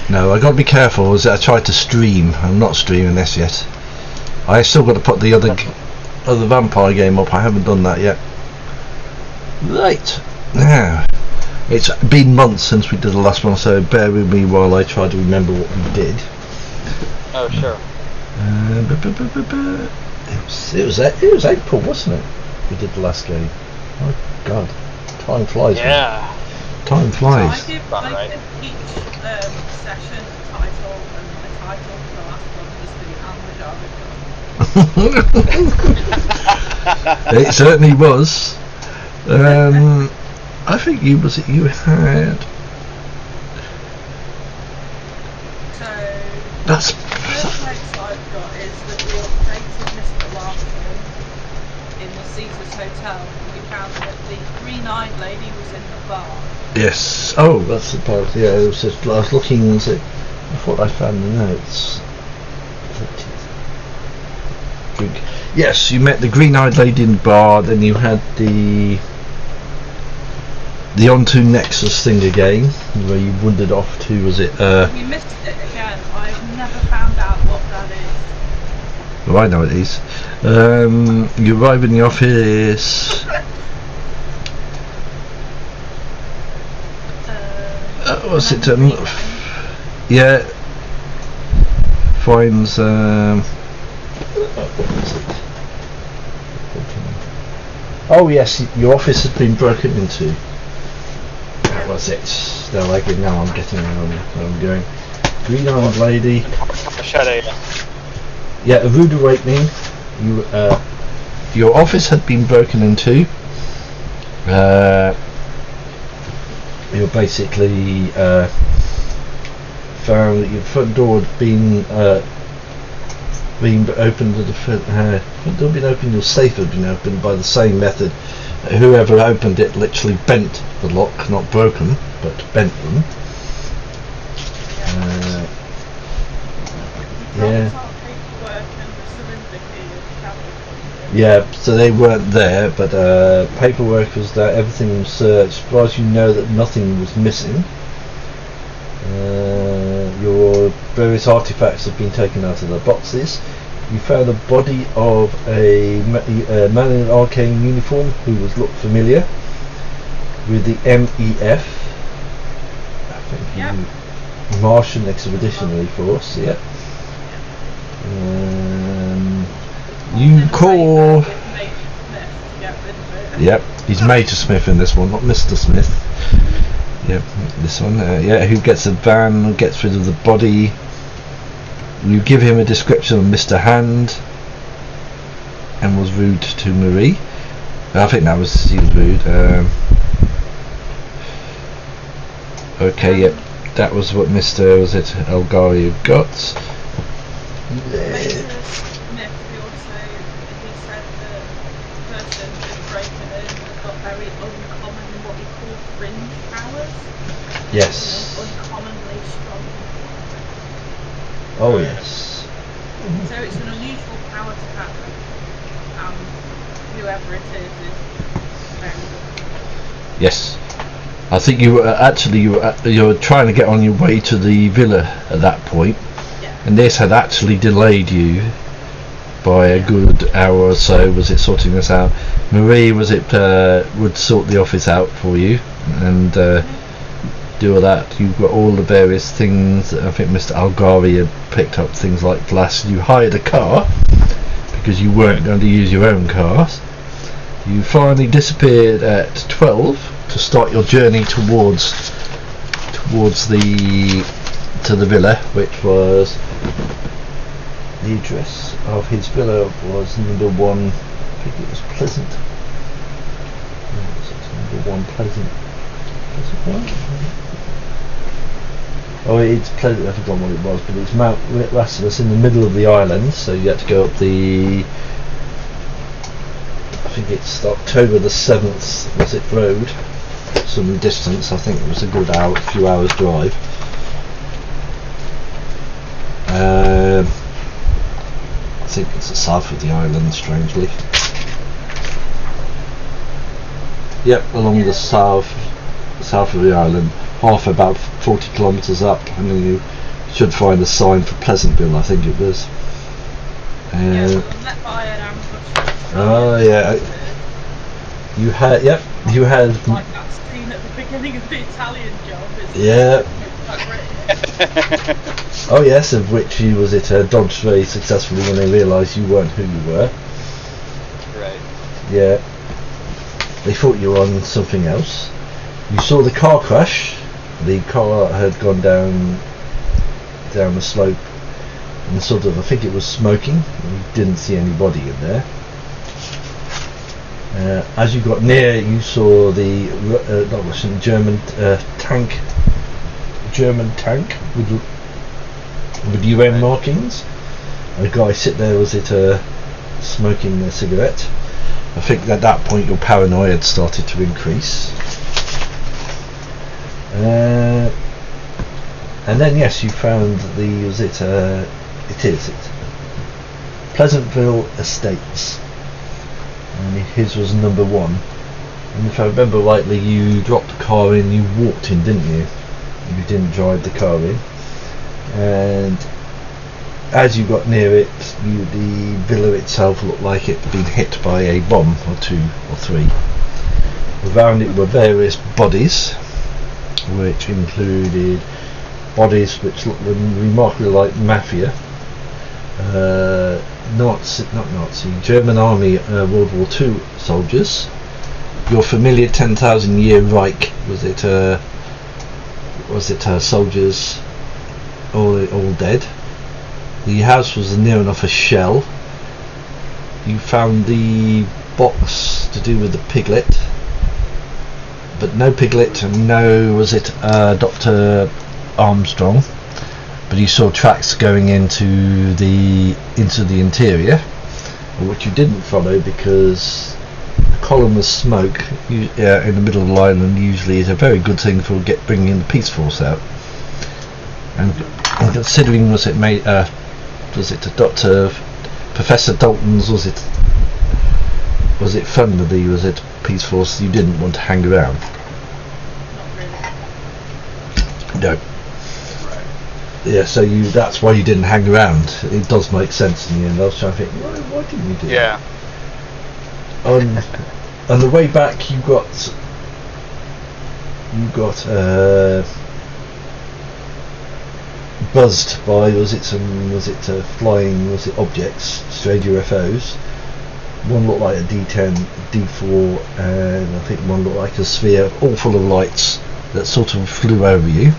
No, I got to be careful. As I tried to stream. I'm not streaming this yet. I still got to put the other vampire game up. I haven't done that yet. Right now, it's been months since we did the last one, so bear with me while I try to remember what we did. Oh sure. It was April, wasn't it? We did the last game. Oh God, time flies. Yeah. Man. Time flies. So I give each session a title, and the title for the last one was the Java. It certainly was. I think you had. So That's. the first notes I've got is that we updated Mr. Larkin in the Caesar's Hotel, and we found that the green-eyed lady was in the bar. Yes. Oh, that's the part. Yeah, it was just. I was looking and I thought I found the notes. Drink. Yes, you met the green-eyed lady in the bar. Then you had the onto Nexus thing again, where you wandered off to. Was it? We missed it again. I've never found out what that is. Well, I know it is. You arrive in the office. What's it? Yeah. Finds. Oh yes, your office has been broken into. That was it. Now I'm getting where I'm going. Green-eyed lady. Yeah, a rude awakening. Your office had been broken into. You basically found that your front door had been opened. The front door had been opened. Your safe had been opened by the same method. Whoever opened it literally bent the lock, not broken, but bent them. Yeah. Yeah, so they weren't there, but paperwork was there, everything was searched. As far as you know, that nothing was missing. Your various artifacts have been taken out of the boxes. You found the body of a man in an arcane uniform who looked familiar, with the MEF. I think Martian Expeditionary Force. Yeah. You call. Yep, he's Major Smith in this one, not Mr. Smith. Yep, this one. Who gets a van, gets rid of the body. You give him a description of Mr. Hand, and was rude to Marie. I think he was rude. Okay, yep, that was what Mr. Elgari got. Yes. Uncommonly strong. Oh yes. So it's an unusual power to have, and whoever it is very good. Yes. I think you were trying to get on your way to the villa at that point, and this had actually delayed you by a good hour or so. Was it sorting this out? Marie would sort the office out for you and do all that. You've got all the various things. I think Mr. Algari had picked up things like glass. You hired a car because you weren't going to use your own cars. You finally disappeared at 12 to start your journey towards the villa, which was the address of his villa was number 1. I think it was Pleasant. Number 1 Pleasant. Oh, it's Pleasant. I forgot what it was, but it's Mount Rasmus in the middle of the island. So you had to go up the. I think it's October the 7th. Was it road? Some distance. I think it was a good few hours drive. I think it's the south of the island, strangely. Yep, along the south of the island, about 40 kilometres up, and then you should find a sign for Pleasantville, I think it was. Yeah, well, I'm met by an ambush. Oh yeah, you had like that scene at the beginning of the Italian Job. Yeah. British. Oh yes, of which you dodged very successfully when they realised you weren't who you were. Right. Yeah. They thought you were on something else. You saw the car crash. The car had gone down the slope and I think it was smoking. You didn't see anybody in there. As you got near, you saw the not Russian, German tank with UN markings. A guy sit there smoking a cigarette. I think at that point your paranoia had started to increase. And then yes, you found it's Pleasantville Estates, and his was number 1. And if I remember rightly, you dropped the car in, you walked in, didn't you? You didn't drive the car in. And as you got near it, the villa itself looked like it had been hit by a bomb or 2 or 3. Around it were various bodies, which included bodies which looked remarkably like mafia, German army, World War II soldiers. Your familiar 10,000 year Reich, was it soldiers all dead. The house was near enough a shell. You found the box to do with the piglet, but no piglet, and no Dr. Armstrong, but you saw tracks going into the interior, which you didn't follow because a column of smoke in the middle of the island usually is a very good thing for bringing the police force out. And considering Professor Dalton's was it fun with the police force, you didn't want to hang around. Not really. No. Yeah, so that's why you didn't hang around. It does make sense in the end. I was trying to think, why didn't you do that? On the way back, you got buzzed by flying objects, strange UFOs. One looked like a D10, D4, and I think one looked like a sphere, all full of lights that sort of flew over you,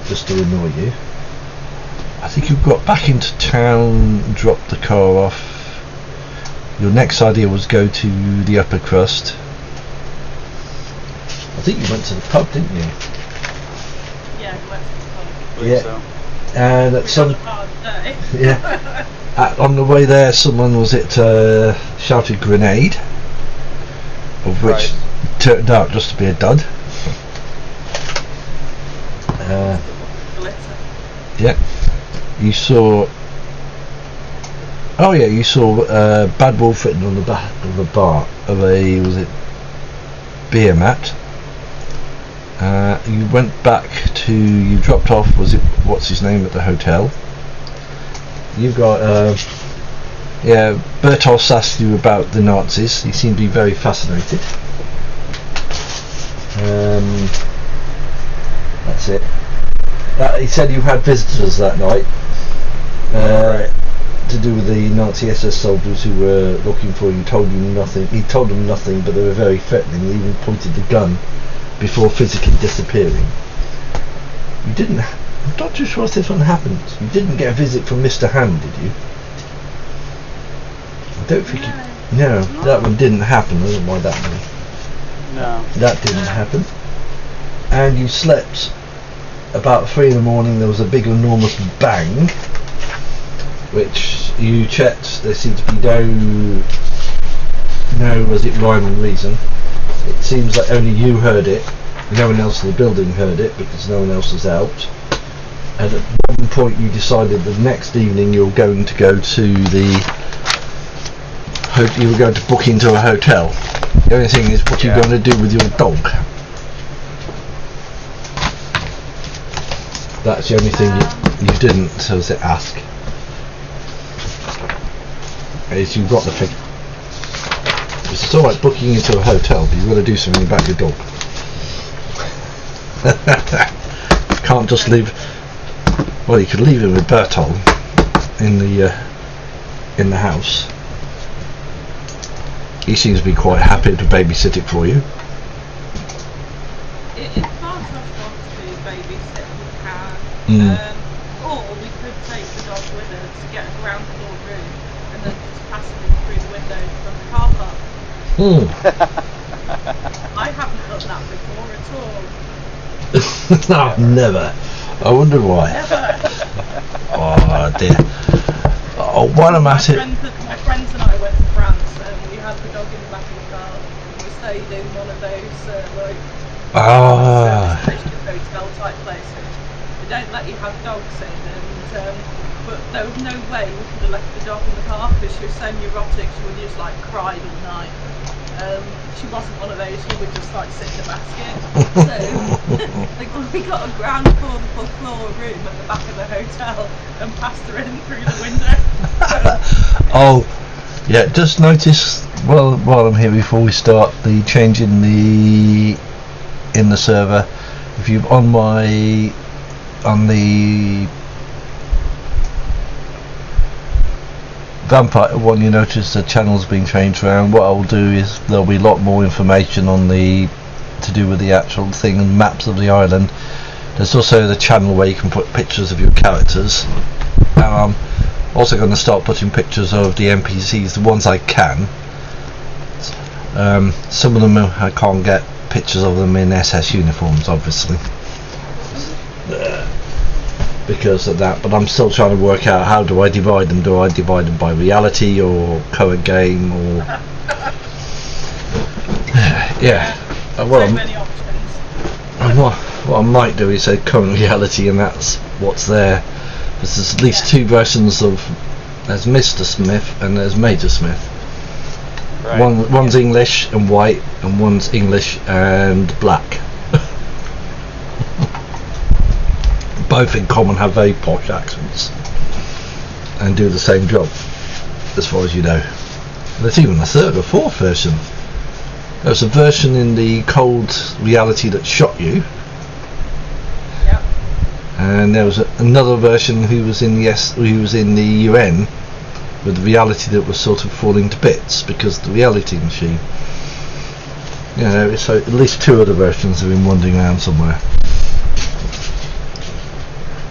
just to annoy you. I think you got back into town, dropped the car off. Your next idea was go to the upper crust. I think you went to the pub, didn't you? Yeah, we went to the pub. Yeah. So. And at some yeah. On the way there, someone shouted grenade, of which turned out just to be a dud. Yeah, you saw. Oh yeah, you saw Bad Wolf written on the back of the bar of a beer mat. You went back you dropped off. What's his name at the hotel? You got Bertos asked you about the Nazis. He seemed to be very fascinated. That's it. He said you had visitors that night. To do with the Nazi SS soldiers who were looking for you. He told them nothing, but they were very threatening. They even pointed the gun before physically disappearing. I'm not too sure if this one happened. You didn't get a visit from Mr. Hand, did you? I don't think No, that one didn't happen. I don't know why that one. No. That didn't happen. And you slept about 3 in the morning. There was a big enormous bang, which you checked. There seemed to be no rhyme and reason. It seems like only you heard it. No one else in the building heard it because no one else was out. And at one point you decided the next evening you were going to go to you were going to book into a hotel. The only thing is what you're going to do with your dog. That's the only thing you didn't, so to ask. Is you've got the thing. It's alright booking into a hotel, but you've got to do something about your dog. You can't just leave. Well, you could leave him with Bertol in the house. He seems to be quite happy to babysit it for you. If Bartos wants to babysit, we can. Or we could take the dog with us to get a ground floor room and then just pass him in through the window from the car park. I haven't done that before at all. No, never. I wonder why. Never. Oh dear. Oh, while I'm at it. My friends and I went to France and we had the dog in the back of the car. We stayed in one of those service station hotel type places. They don't let you have dogs in, and but there was no way we could have left the dog in the car because she was so neurotic. She would just like cried all night. She wasn't one of those who would just like sit in the basket. So like, we got a ground floor room at the back of the hotel and passed her in through the window. Oh, yeah. Just notice while I'm here before we start the change in the server. If you on the Vampire one, you notice the channel's being changed around. What I'll do is there'll be a lot more information on to do with the actual thing and maps of the island. There's also the channel where you can put pictures of your characters. I'm also going to start putting pictures of the NPCs, the ones I can. Some of them I can't get pictures of them in SS uniforms, obviously, because of that, but I'm still trying to work out how do I divide them. Do I divide them by reality or current game, or yeah, so many options. What I might do is say current reality, and that's what's there. There's at least two versions of. There's Mr. Smith and there's Major Smith. Right. One's English and white, and one's English and black. Both in common have very posh accents and do the same job, as far as you know. There's even a third or fourth version. There's a version in the cold reality that shot you. Yep. And there was another version who was in the UN with the reality that was sort of falling to bits because the reality machine. You know, so at least two other versions have been wandering around somewhere.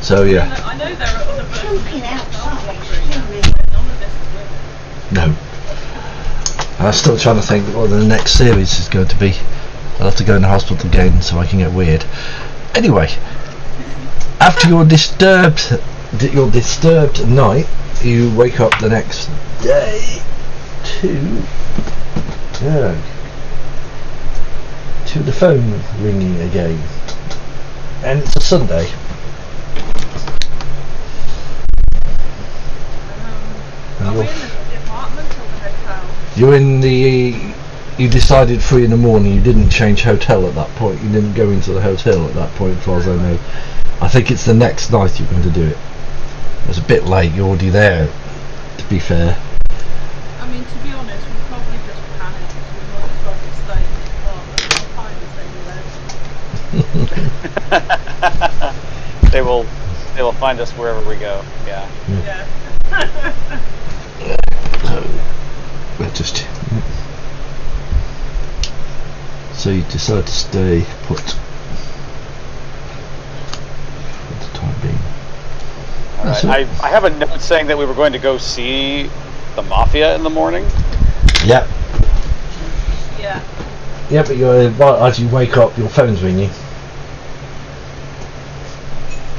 So yeah. I know there are other versions. No. I'm still trying to think what the next series is going to be. I'll have to go in the hospital again so I can get weird. Anyway, after your disturbed night, you wake up the next day to the phone ringing again, and it's a Sunday. Are we in the apartment or the hotel? You're in the. You decided 3 in the morning. You didn't change hotel at that point. You didn't go into the hotel at that point, as far as I know. I think it's the next night you're going to do it. It's a bit late. You're already there. To be fair. I mean, to be honest, we probably just panicked. We might as well just stay in the apartment anyway. They will find us wherever we go. Yeah. Yeah. So you decide to stay put for the time being. All right. I have a note saying that we were going to go see the Mafia in the morning. Yep. Yeah. Yeah, but as you wake up, your phone's ringing.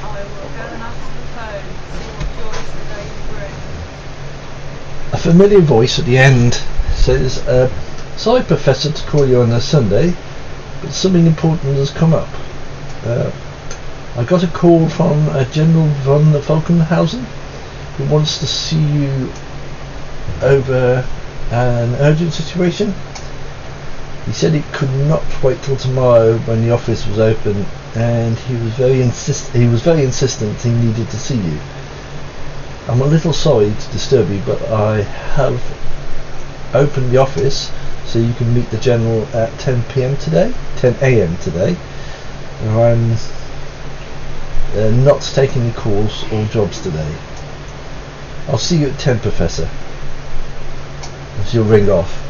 I will go and answer the phone, see what joys the day brings. A familiar voice at the end says, "Sorry, Professor, to call you on a Sunday, but something important has come up. I got a call from General von Falkenhausen, who wants to see you over an urgent situation. He said he could not wait till tomorrow when the office was open and he was very insistent he needed to see you. I'm a little sorry to disturb you, but I have opened the office so you can meet the General at 10 p.m. today, 10 a.m. today. I'm not taking any calls or jobs today. I'll see you at 10, Professor. And she'll ring off.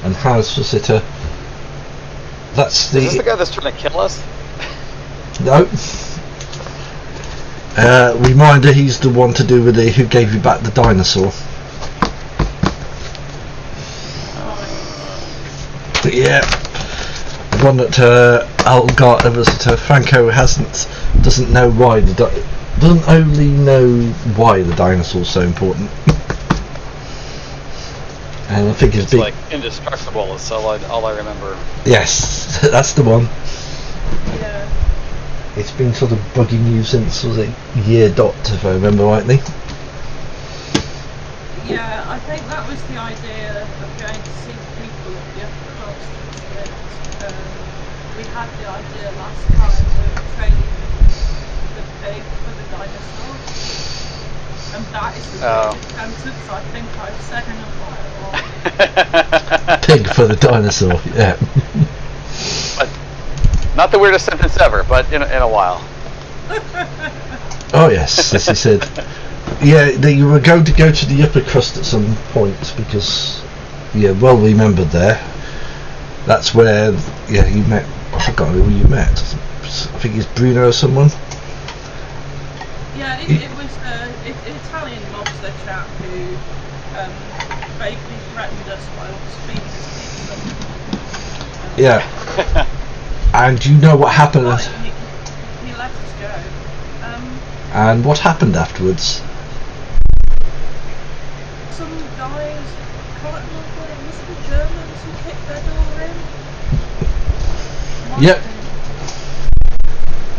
And house visitor. That's the. Is this the guy that's trying to kill us? No. Reminder: he's the one to do with who gave you back the dinosaur. Yeah, the one that Franco doesn't know why doesn't only know why the dinosaur's so important. And I think it's like indestructible is all I remember. Yes, that's the one. Yeah. It's been sort of bugging you since, was it, year dot, if I remember rightly? Yeah, I think that was the idea of going to see people at the upper cost. We had the idea last time of training the pig for the dinosaur. And that is the sentence I think I've said in a while. Pig for the dinosaur, yeah. But not the weirdest sentence ever, but in a while. Oh yes, as he said. Yeah, you were going to go to the upper crust at some point because, yeah, well remembered there. That's where, yeah, you met. I forgot who you met. I think it's Bruno or someone. Yeah, it was an Italian mobster chap who vaguely threatened us while speaking to Yeah. And you know what happened? He let us go. And what happened afterwards? Some guys, can't remember, was it the Germans who kicked their door in? Yep.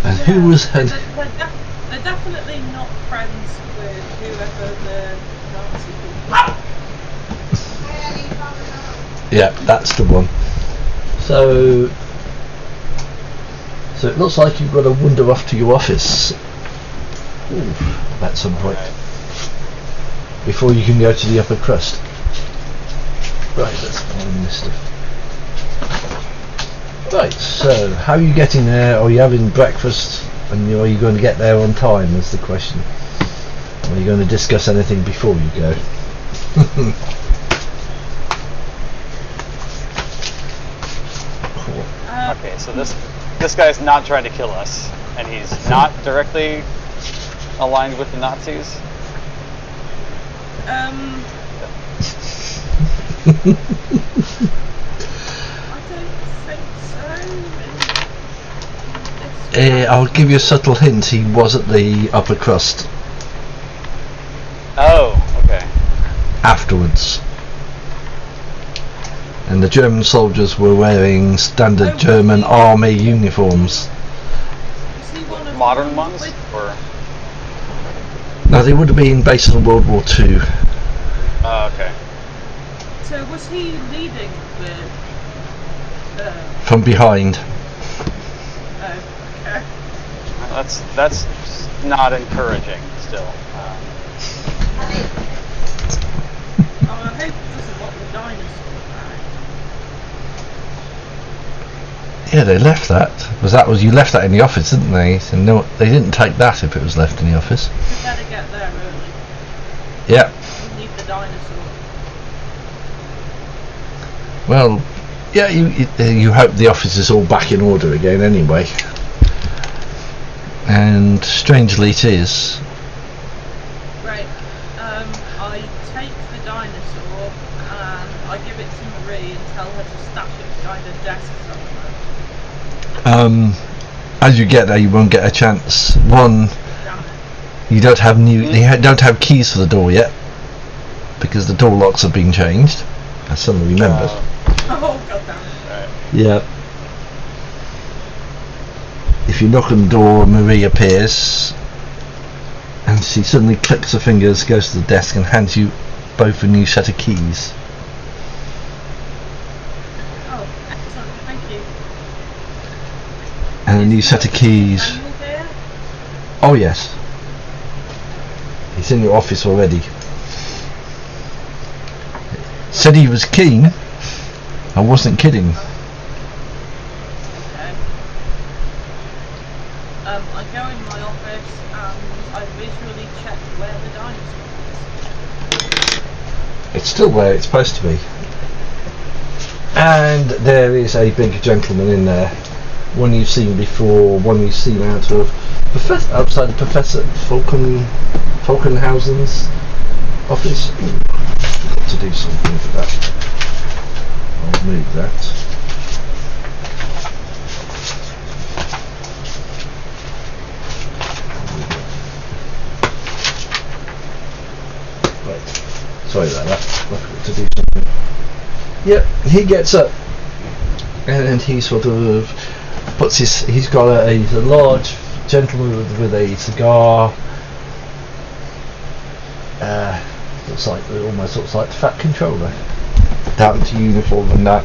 And who was... They're definitely not friends with whoever the Nazi people. Yeah, that's the one. So it looks like you've got to wander off to your office at some point before you can go to the upper crust. Right, let's find this stuff. Right, so how are you getting there? Are you having breakfast? And are you going to get there on time is the question. Or are you going to discuss anything before you go? Okay, so this guy's not trying to kill us, and he's not directly aligned with the Nazis. I don't think so. I'll give you a subtle hint. He was at the upper crust. Oh, okay. Afterwards. And the German soldiers were wearing standard German army uniforms. Modern ones? Or? No, they would have been based on World War II. Oh, okay. So was he leading the... From behind. Oh, okay. That's not encouraging, still. I hope it doesn't want the dinosaur back. Yeah, they left that. You left that in the office, didn't they? And no, they didn't take that if it was left in the office. We better get there early. Yeah. We need the dinosaur. Well, yeah, you hope the office is all back in order again anyway. And strangely it is. Right. I take the dinosaur and I give it to Marie and tell her to stash it behind a desk somewhere. As you get there, you won't get a chance. One, you don't have don't have keys for the door yet because the door locks have been changed. I suddenly remembered. Oh god damn it. Yeah. if you knock on the door, Marie appears, and she suddenly clicks her fingers, goes to the desk, and hands you both a new set of keys. Oh, excellent, thank you. And a new set of keys. Daniel here? Oh yes, he's in your office already. Said he was keen. I wasn't kidding. Okay. I go in my office and I visually check where the dinosaur is. It's still where it's supposed to be. And there is a big gentleman in there. One you've seen before, one you've seen outside the Professor Falkenhausen's office. I've got to do something for that. I'll move that. Right. Sorry about that. I've got to do something. Yep, he gets up and he sort of puts he's got he's a large gentleman with a cigar. Almost looks like the Fat Controller. Down to uniform and that.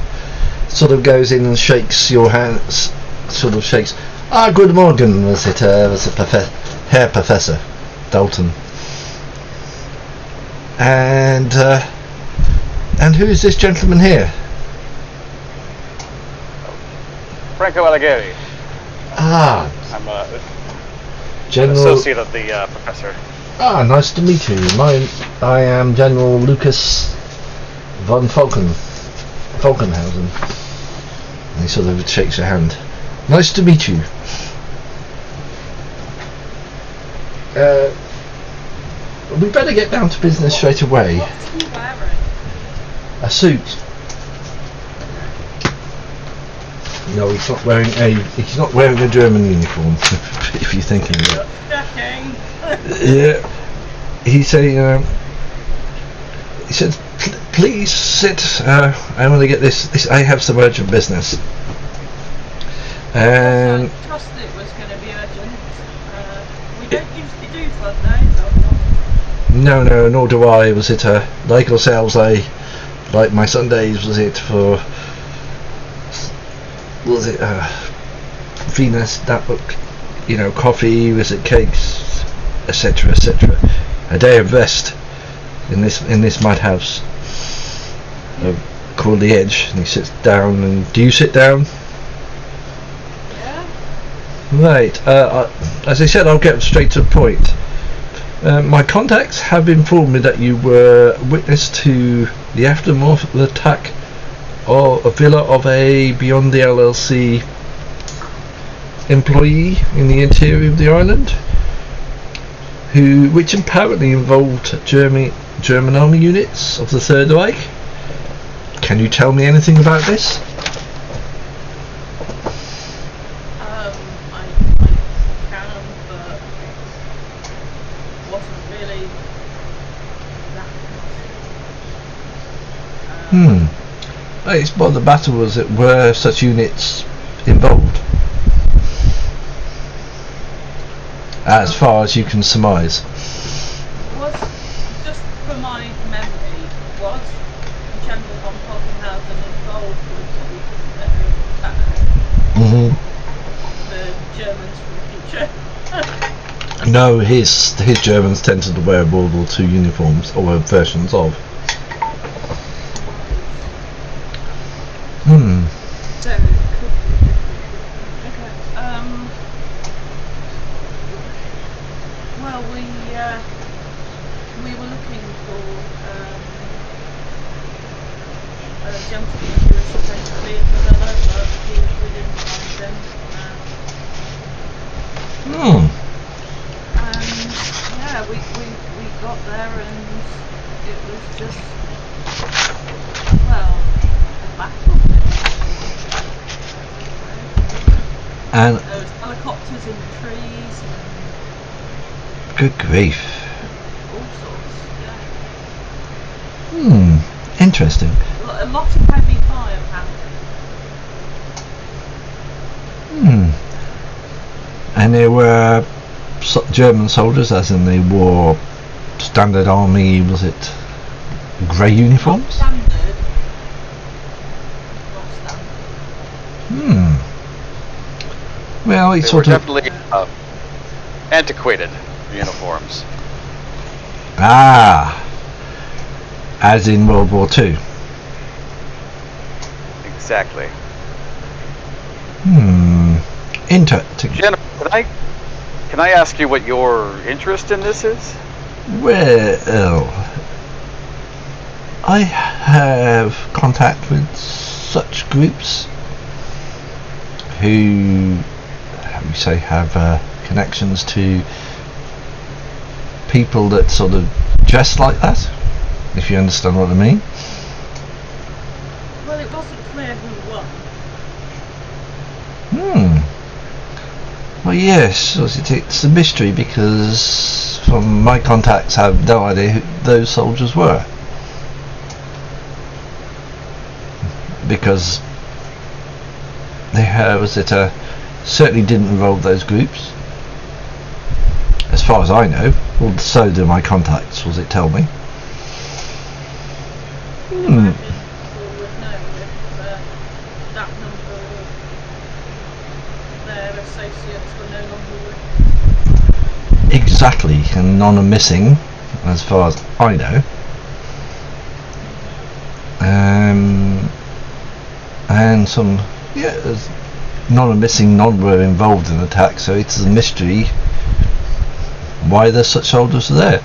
Sort of goes in and shakes your hands. Sort of shakes. Good morning. Was it Herr Professor Dalton? And who is this gentleman here? Franco Allighieri. I'm a General associate of the professor. Nice to meet you. I am General Lucas von Falkenhausen. And he sort of shakes your hand. Nice to meet you. We better get down to business straight away. What's he wearing? A suit. No, he's not wearing a German uniform. If you're thinking that. Checking. Yeah. He said, please sit. I want to get this. I have some urgent business. And I trust it was going to be urgent. We don't usually do Sundays, or not. no, nor do I. Was it like yourselves? I like my Sundays. Was it for? Was it Venus? That book, coffee. Was it cakes, etc., etc. A day of rest in this madhouse called the Edge. And he sits down. And do you sit down? Yeah. Right. As I said, I'll get straight to the point. My contacts have informed me that you were witness to the aftermath of the attack of a villa of a Beyond the LLC employee in the interior of the island, which apparently involved German army units of the Third Reich. Can you tell me anything about this? I can, but it wasn't really that much. It's what the matter was. It were such units involved, as far as you can surmise. Was, just for my memory, was General von Falkenhausen involved with the Germans from the future? No, his Germans tended to wear World War II uniforms, or versions of. So it could be. Okay. Well, we were looking for a gentleman who was supposed to be in the villa, but we didn't find him. And yeah, we got there and it was just, well, a battle. And there was helicopters in the trees and good grief. all sorts, yeah. Interesting. A lot of heavy fire apparently. And they were German soldiers, as in they wore standard army, was it grey uniforms? Standard. Not standard. Well, They it's were sort of... definitely antiquated uniforms. Ah! As in World War II. Exactly. Interesting. Jennifer, can I ask you what your interest in this is? Well, I have contact with such groups who, how do you say, have connections to people that sort of dress like that, if you understand what I mean. Well, it wasn't clear who won. Well, yes, it's a mystery because from my contacts I have no idea who those soldiers were. Because they certainly didn't involve those groups. As far as I know, well, so do my contacts, was it tell me. Imagine people would know if that number of their associates were no longer with us. Exactly, and none are missing, as far as I know. And some, none are missing, none were involved in the attack, so it's a mystery why there's such soldiers there.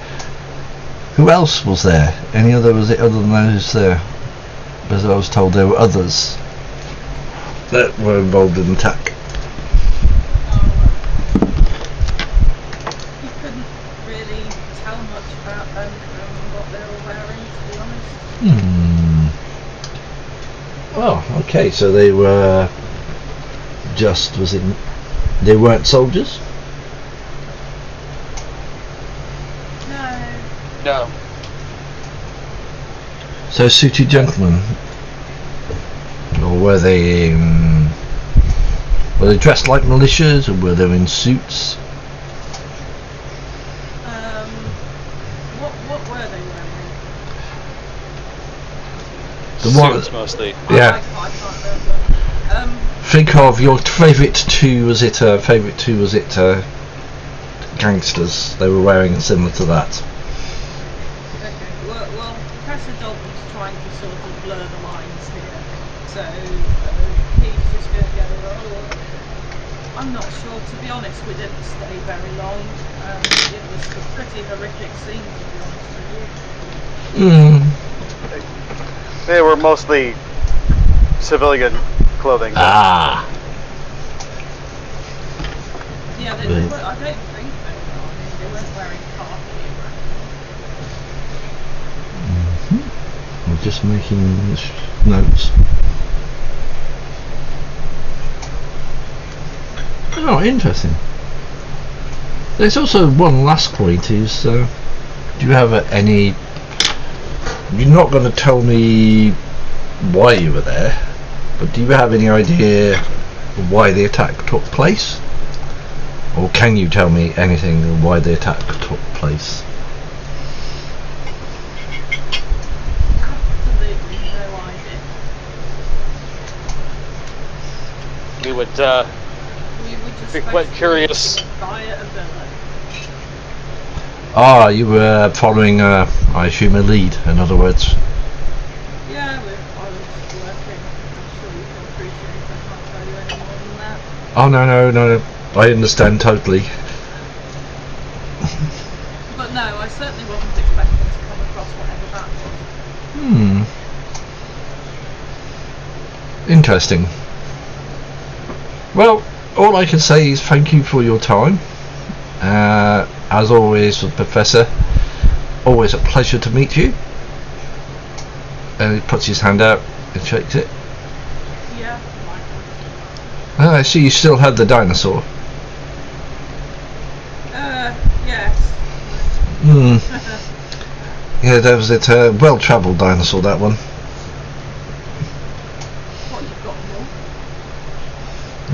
Who else was there? Was it other than those there? Because I was told there were others that were involved in the attack. You couldn't really tell much about them from what they were wearing, to be honest. Oh, okay, so they were they weren't soldiers? No. So suited gentlemen? Or were they dressed like militias, or were they in suits? What were they wearing? Suits mostly. Yeah. I can't remember. Think of your favourite two, was it gangsters? They were wearing similar to that. Okay, well, Professor Dalton's trying to sort of blur the lines here, so he's just going to go, I'm not sure, to be honest, we didn't stay very long. It was a pretty horrific scene, to be honest with you. They were mostly civilian clothing. Ah. Yeah, they were, I don't think they were. I mean, they weren't wearing khaki or anything. I'm just making notes. Oh, interesting. There's also one last point is, do you have any... You're not going to tell me why you were there, but do you have any idea why the attack took place? Or can you tell me anything of why the attack took place? Absolutely no idea. We would We were just be quite curious. Fire a villa. Ah, you were following, I assume, a lead, in other words. Yeah, I was working. I'm sure you can appreciate I can't tell you any more than that. Oh, no, I understand totally. But no, I certainly wasn't expecting to come across whatever that was. Interesting. Well, all I can say is thank you for your time. As always, Professor, always a pleasure to meet you. And he puts his hand out and shakes it. Yeah, likewise. I see you still had the dinosaur. Yes. Yeah, that was it. Well-travelled dinosaur, that one. What, you've got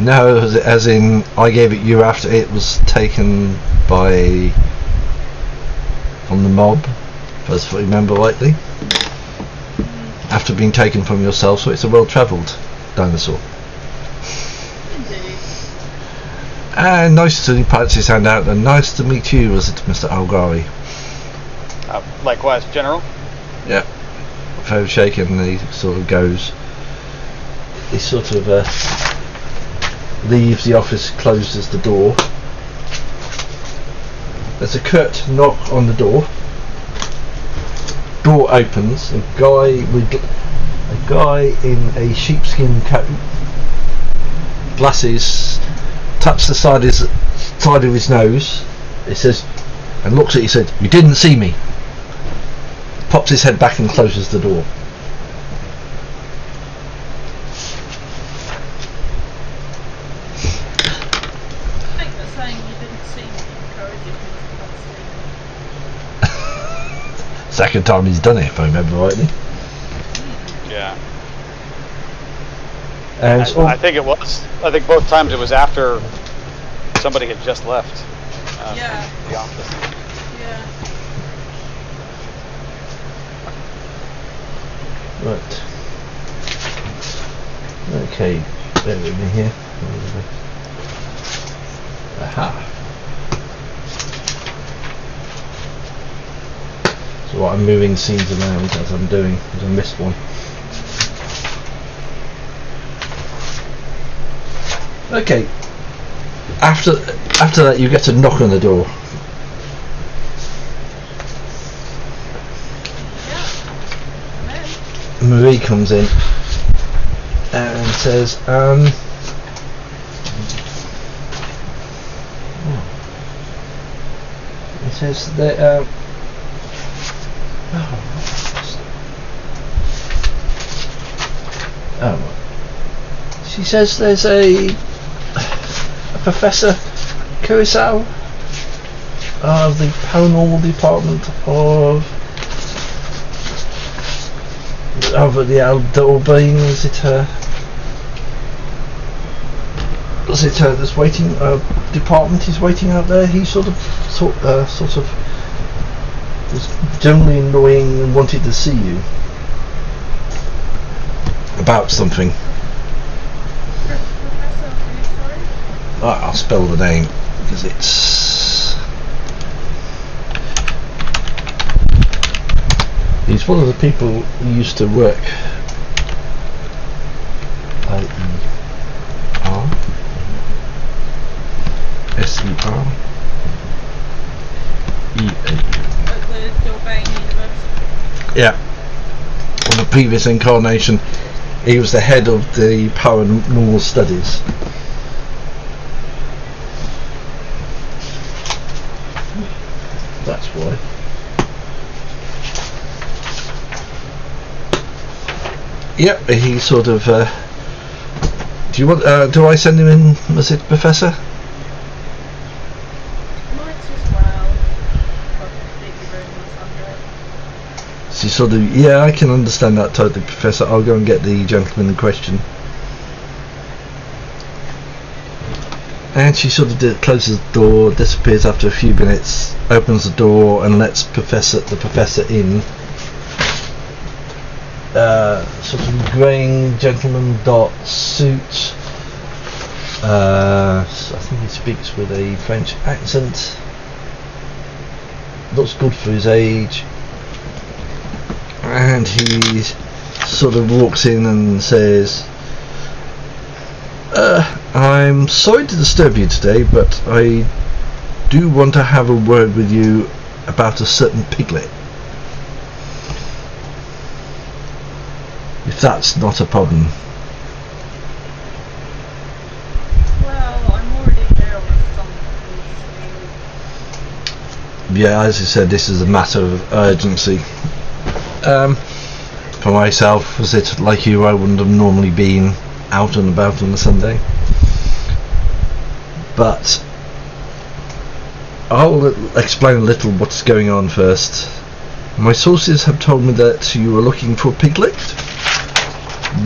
No, as in I gave it you after it was taken by from the mob, if I remember rightly. After being taken from yourself, so it's a well-travelled dinosaur. Indeed. And nice to put his hand out, and nice to meet you, was it, Mr. Algari? Likewise, General. Yeah. Very shaken, and he sort of goes. He sort of leaves the office, closes the door. There's a curt knock on the door. Door opens. A guy in a sheepskin coat, glasses, taps the side of his nose. It says, and looks at you. Said, "You didn't see me." Pops his head back and closes the door. I think that saying you didn't see me encourages me to not see. Second time he's done it, if I remember rightly. Yeah. And I think it was. I think both times it was after somebody had just left. Yeah. From the office. Yeah. Right. Okay, bear with me here. Aha. So what, I'm moving scenes around as I'm doing, because I missed one. Okay. After that, you get a knock on the door. Marie comes in and says, it says that, she says there's a Professor Curacao of the paranormal department of the outdoor being. Is it this waiting department is waiting out there? He sort of was generally annoying and wanted to see you about something. I'll spell the name because he's one of the people who used to work. I-E-R-S-E-R E-A. At the Dorbain University. Yeah. On the previous incarnation, he was the head of the paranormal studies. That's why. Yep, he sort of. Do you want? Do I send him in? Was it Professor? Might as well. She sort of. Yeah, I can understand that totally, Professor. I'll go and get the gentleman in question. And she sort of closes the door, disappears after a few minutes, opens the door and lets the professor in. Sort of greying gentleman suit. I think he speaks with a French accent. Looks good for his age. And he sort of walks in and says, I'm sorry to disturb you today, but I do want to have a word with you about a certain piglet. If that's not a problem. Well, I'm already here with something. Yeah, as I said, this is a matter of urgency. For myself, was it like you, I wouldn't have normally been out and about on a Sunday. But I'll explain a little what's going on first. My sources have told me that you are looking for a piglet,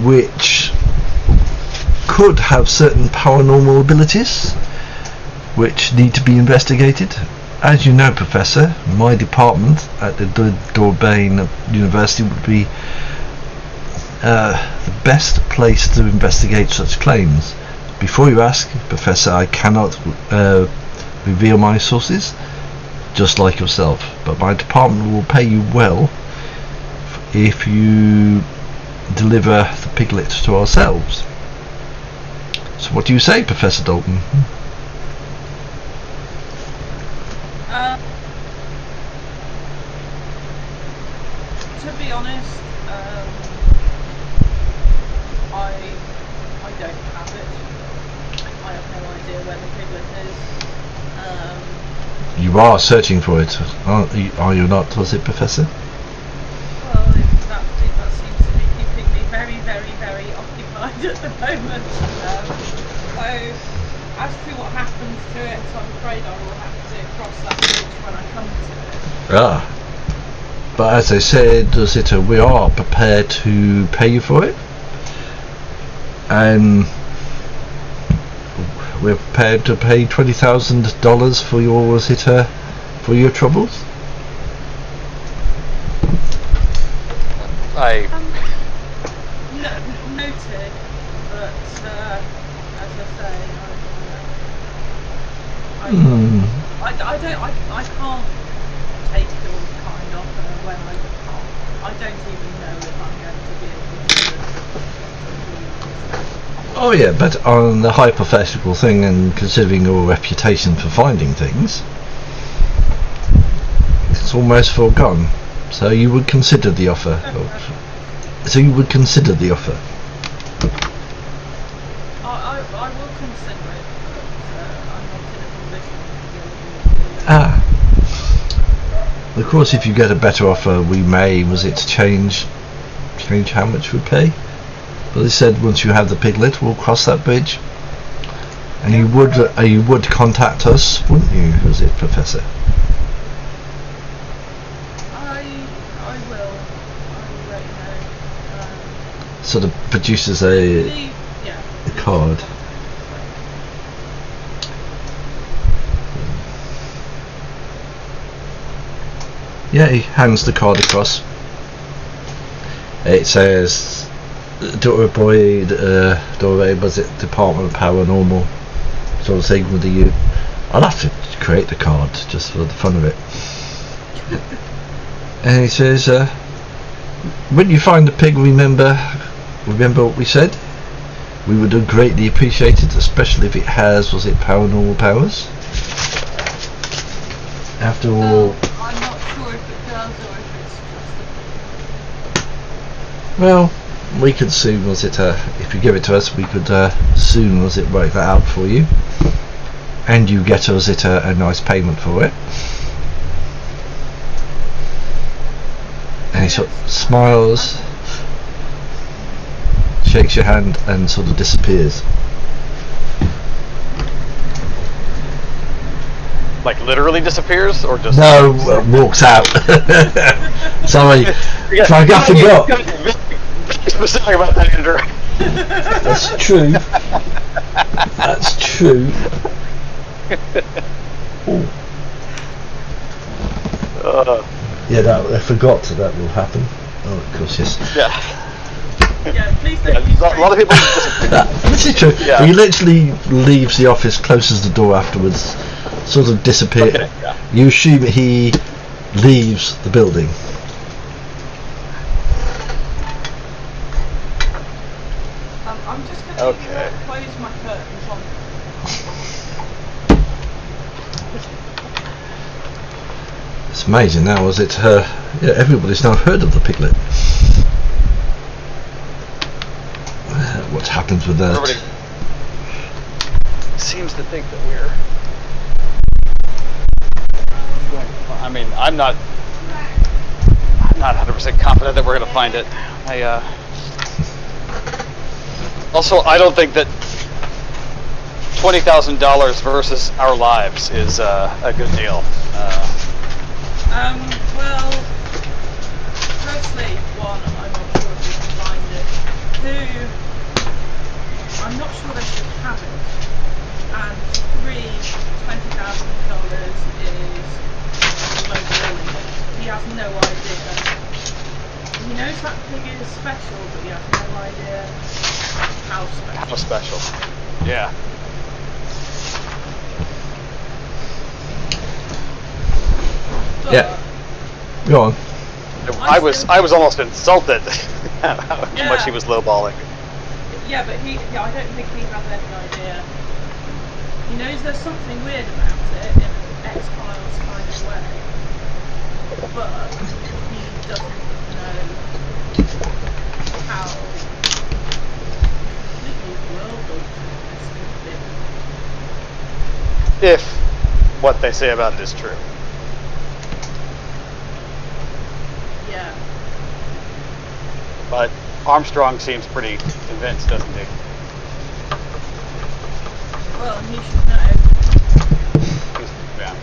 which could have certain paranormal abilities which need to be investigated. As you know, Professor, my department at the Dorbain University would be the best place to investigate such claims. Before you ask, Professor, I cannot reveal my sources, just like yourself, but my department will pay you well if you deliver the piglet to ourselves. So what do you say, Professor Dalton? To be honest, I don't have it. I have no idea where the piglet is. You are searching for it, are you not, was it, Professor? Well, that seems to be keeping me very, very, very occupied at the moment. So, as to what happens to it, I'm afraid I will have to cross that bridge when I come to it. Ah. But as I said, we are prepared to pay you for it. And we're prepared to pay $20,000 for your for your troubles. Noted, but as I say, I can't take your kind offer when I don't even know if I'm going to be able to. Oh yeah, but on the hypothetical thing, and considering your reputation for finding things, it's almost forgone. So you would consider the offer. So you would consider the offer. I will consider it, but I'm not in a position to be able to. Of course, if you get a better offer, we may, change how much we pay. But they said once you have the piglet, we'll cross that bridge. And you would contact us, wouldn't you? Was it, Professor? I will let you know. Sort of produces a card. Yeah, he hands the card across. It says Dorbain, was it Department of Paranormal sort of thing with the U. I'll have to create the card just for the fun of it. And he says, when you find the pig, remember what we said? We would greatly appreciate it, especially if it has, paranormal powers? After all... I'm not sure if it does or if it's just a... Well, we could soon, if you give it to us, we could soon, work that out for you. And you get, a nice payment for it. And he sort of smiles, shakes your hand, and sort of disappears. Like literally disappears, or just walks out. Sorry, I forgot. Specific about that, Andrew. That's true. That's true. Yeah, I forgot that will happen. Oh, of course, yes. Yeah. Yeah, please don't use a lot of people. This is true. Yeah. He literally leaves the office, closes the door afterwards, sort of disappears. Okay, yeah. You assume he leaves the building. I'm just going to close my curtains on. It's amazing now, everybody's now heard of the piglet. What happens with that? Everybody seems to think that we're going to find, I mean, I'm not 100% confident that we're going to find it. Also, I don't think that $20,000 versus our lives is a good deal. Well, firstly, one, I'm not sure if we can find it. Two, I'm not sure they should have it. And $20,000 is low-balling it. He has no idea. He knows that pig is special, but he has no idea how special. How special? Yeah. But Yeah. Go on. I was almost insulted at how much he was lowballing. Yeah, but I don't think he has any idea. He knows there's something weird about it in an X-Files kind of way, but he doesn't know how completely world-altering this could be. If what they say about it is true. Yeah. But Armstrong seems pretty convinced, doesn't he? Well, he should know. Yeah.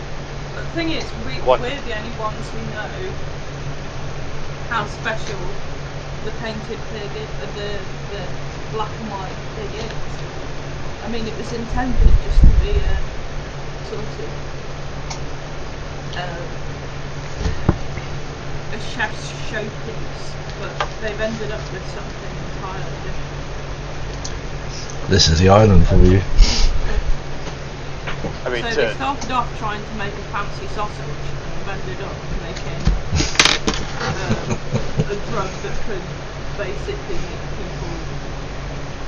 But the thing is, we're the only ones who know how special the painted pig is, the black and white pig is. I mean, it was intended just to be a sort of a chef's showpiece, but they've ended up with something entirely different. This is the island for you. I mean, so they started off trying to make a fancy sausage and have ended up making a drug that could basically make people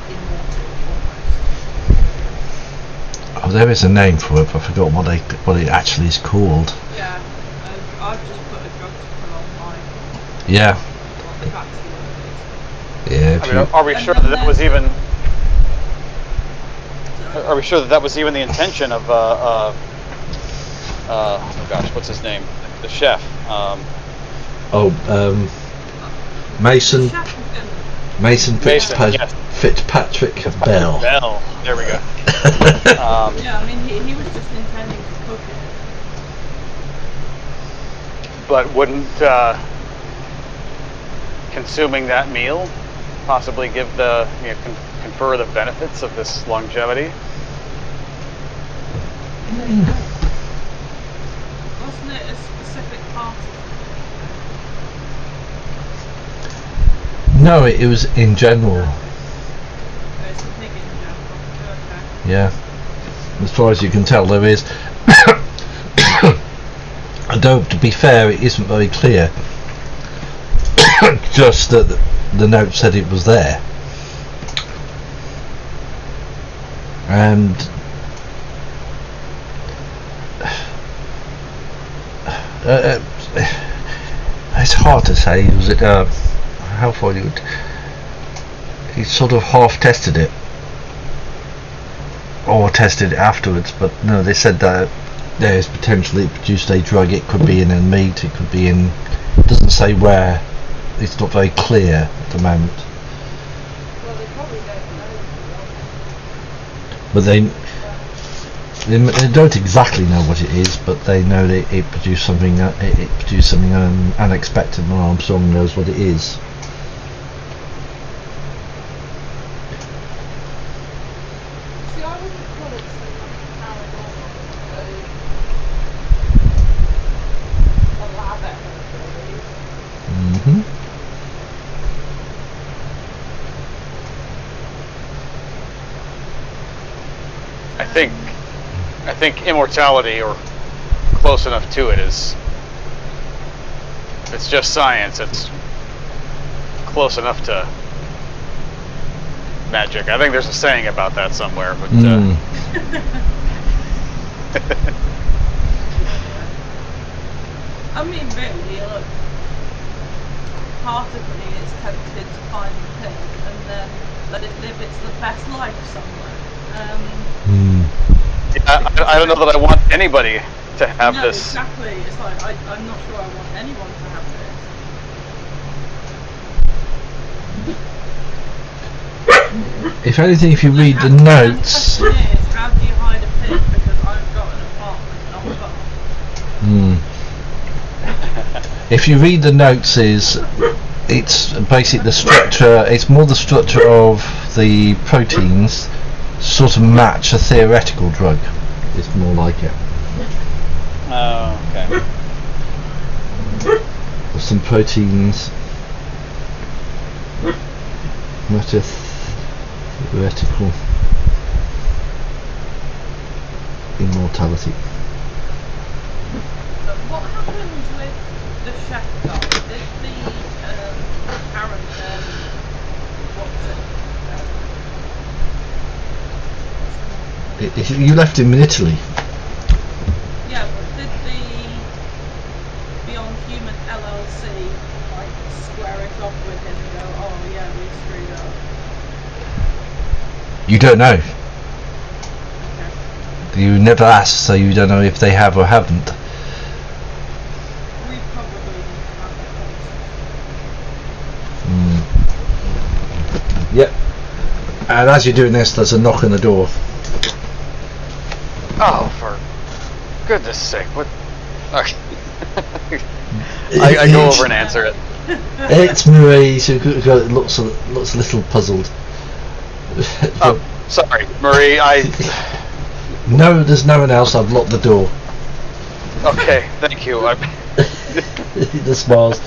immortal almost. Oh, there is a name for it, but I forgot what it actually is called. Yeah, I've just put a drug to put on my Yeah. what the fancy word is. Yeah. I mean, are we sure that was even? Are we sure that was even the intention of oh gosh, what's his name? The chef. Mason. The chef is gonna- Mason Fitzpatrick Bell. Bell. There we go. Yeah, I mean he was just intending to cook it. But wouldn't consuming that meal possibly give the confer the benefits of this longevity? Wasn't it a specific part of No, it was in general. it? It's a pig in general. Okay. Yeah. As far as you can tell, there is. Although, to be fair, it isn't very clear. Just that the note said it was there. And it's hard to say. Was it how far you would? He sort of half tested it, or tested it afterwards. But no, they said that there is potentially it produced a drug. It could be in a meat. It could be in. It doesn't say where. It's not very clear at the moment. Well, they probably don't know. But they don't exactly know what it is, but they know that it produced something. It produced something unexpected, and Armstrong knows what it is. See, I wouldn't call it so much paranormal, a lab effort, really. Mm-hmm. I think immortality, or close enough to it, is. It's just science. It's close enough to magic. I think there's a saying about that somewhere, but. I mean, really, look, part of me is tempted to find the pig and then let it live its best life somewhere. I don't know that I want anybody to have no, this. Exactly. It's like I'm not sure I want anyone to have this. If anything, if you read the notes. The question is, how do you hide a pig? Because I've got an apartment, not a farm. If you read the notes, it's basically the structure. It's more the structure of the proteins sort of match a theoretical drug. It's more like it. Oh, okay. Some proteins match a theoretical immortality. What happened with the chef guy? Did the Aaron, what's it? You left him in Italy. Yeah, but did the Beyond Human LLC like square it off with him and go, oh yeah, we screwed up? You don't know. Okay. You never asked, so you don't know if they have or haven't. We probably need to have that conversation. Yep. And as you're doing this, there's a knock on the door. Oh, for goodness sake! What? Okay. I go over and answer it. It's Marie. So looks a little puzzled. Oh, sorry, Marie. No, there's no one else. I've locked the door. Okay, thank you. The smiles.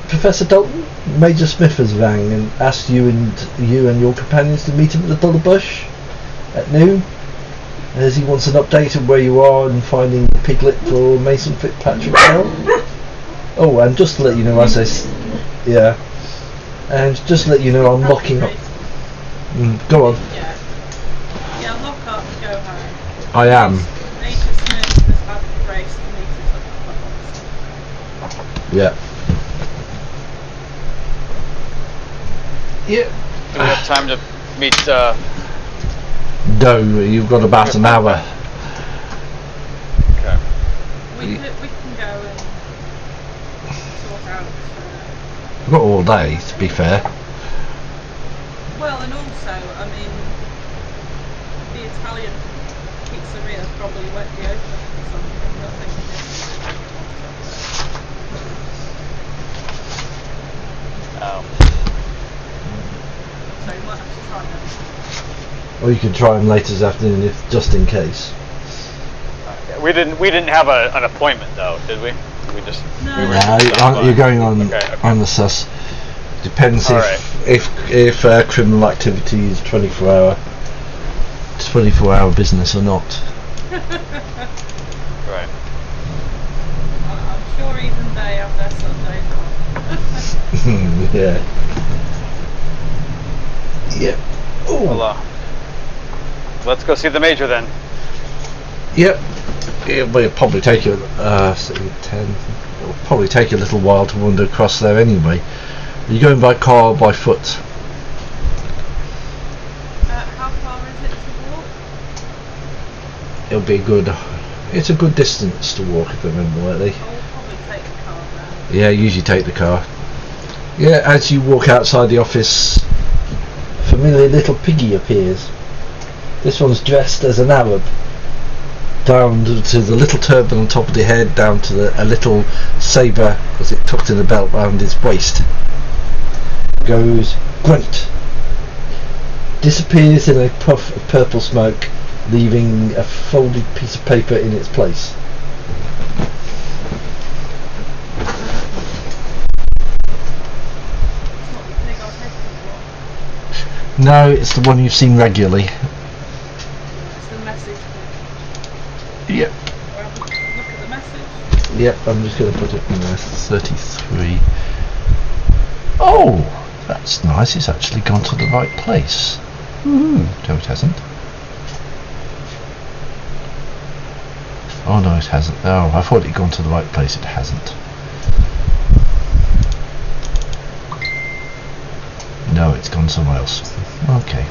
Professor Dalton, Major Smith has rang and asked you and your companions to meet him at the Buller Bush at noon, as he wants an update of where you are in finding Piglet for Mason Fitzpatrick now. Oh, and just to let you know, and just to let you know, I'm locking up. Go on. Yeah, lock up, go home. I am. Major Smith has had the race to meet us at the box. Yeah. Yeah. Do we have time to meet? No, you've got about an hour. Okay. We can go and sort out. We've got all day, to be fair. Well, and also, I mean, the Italian pizzeria probably won't be open for something. Nothing. Oh. So you might have to try them. Or you can try them later this afternoon, just in case. We didn't have an appointment though, did we? We just. No. We were You're going on Okay. on the sus. Depends Alright. if criminal activity is 24 hour business or not. Right. I'm sure even they have their Sundays off. Yeah. Yep. Well, let's go see the major then. Yep. It'll probably take you 10. It'll probably take you a little while to wander across there anyway. Are you going by car or by foot? How far is it to walk? It'll be it's a good distance to walk, if I remember rightly. I'll probably take the car down. Yeah, usually take the car. Yeah, as you walk outside the office, familiar little piggy appears. This one's dressed as an Arab, down to the little turban on top of the head, down to a little sabre, because it tucked in a belt round his waist. Goes, grunt. Disappears in a puff of purple smoke, leaving a folded piece of paper in its place. No, it's the one you've seen regularly. It's the message thing. Yep. Look at the message. Yep, I'm just going to put it in there. 33. Oh, that's nice. It's actually gone to the right place. No, it hasn't. Oh no, it hasn't. Oh, I thought it'd gone to the right place. It hasn't. No, it's gone somewhere else. Okay.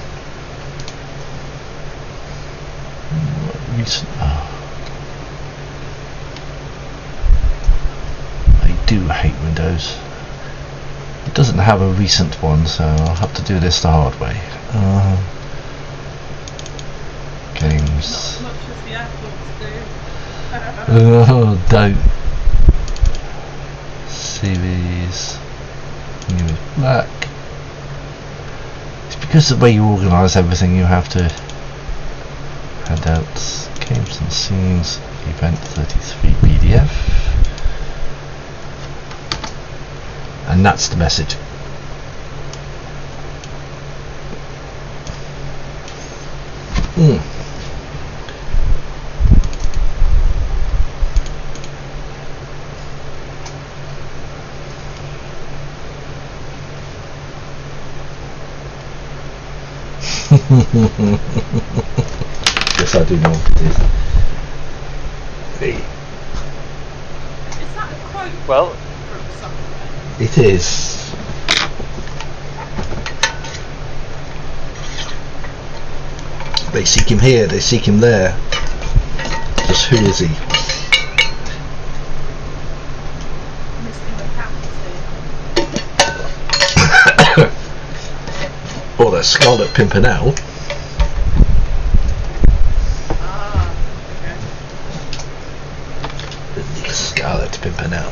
Recent. Oh. I do hate Windows. It doesn't have a recent one, so I'll have to do this the hard way. Games. Not as much as the Apples do. Don't. Series. Look. It's because of the way you organise everything, you have to handouts, games and scenes, event 33 PDF. And that's the message. Yes, I do know what it is. Is that a quote Well, from something? It is. They seek him here, they seek him there. Just who is he? Mr. McCafferty. Or the Scarlet Pimpernel. Ah, okay. The Scarlet Pimpernel.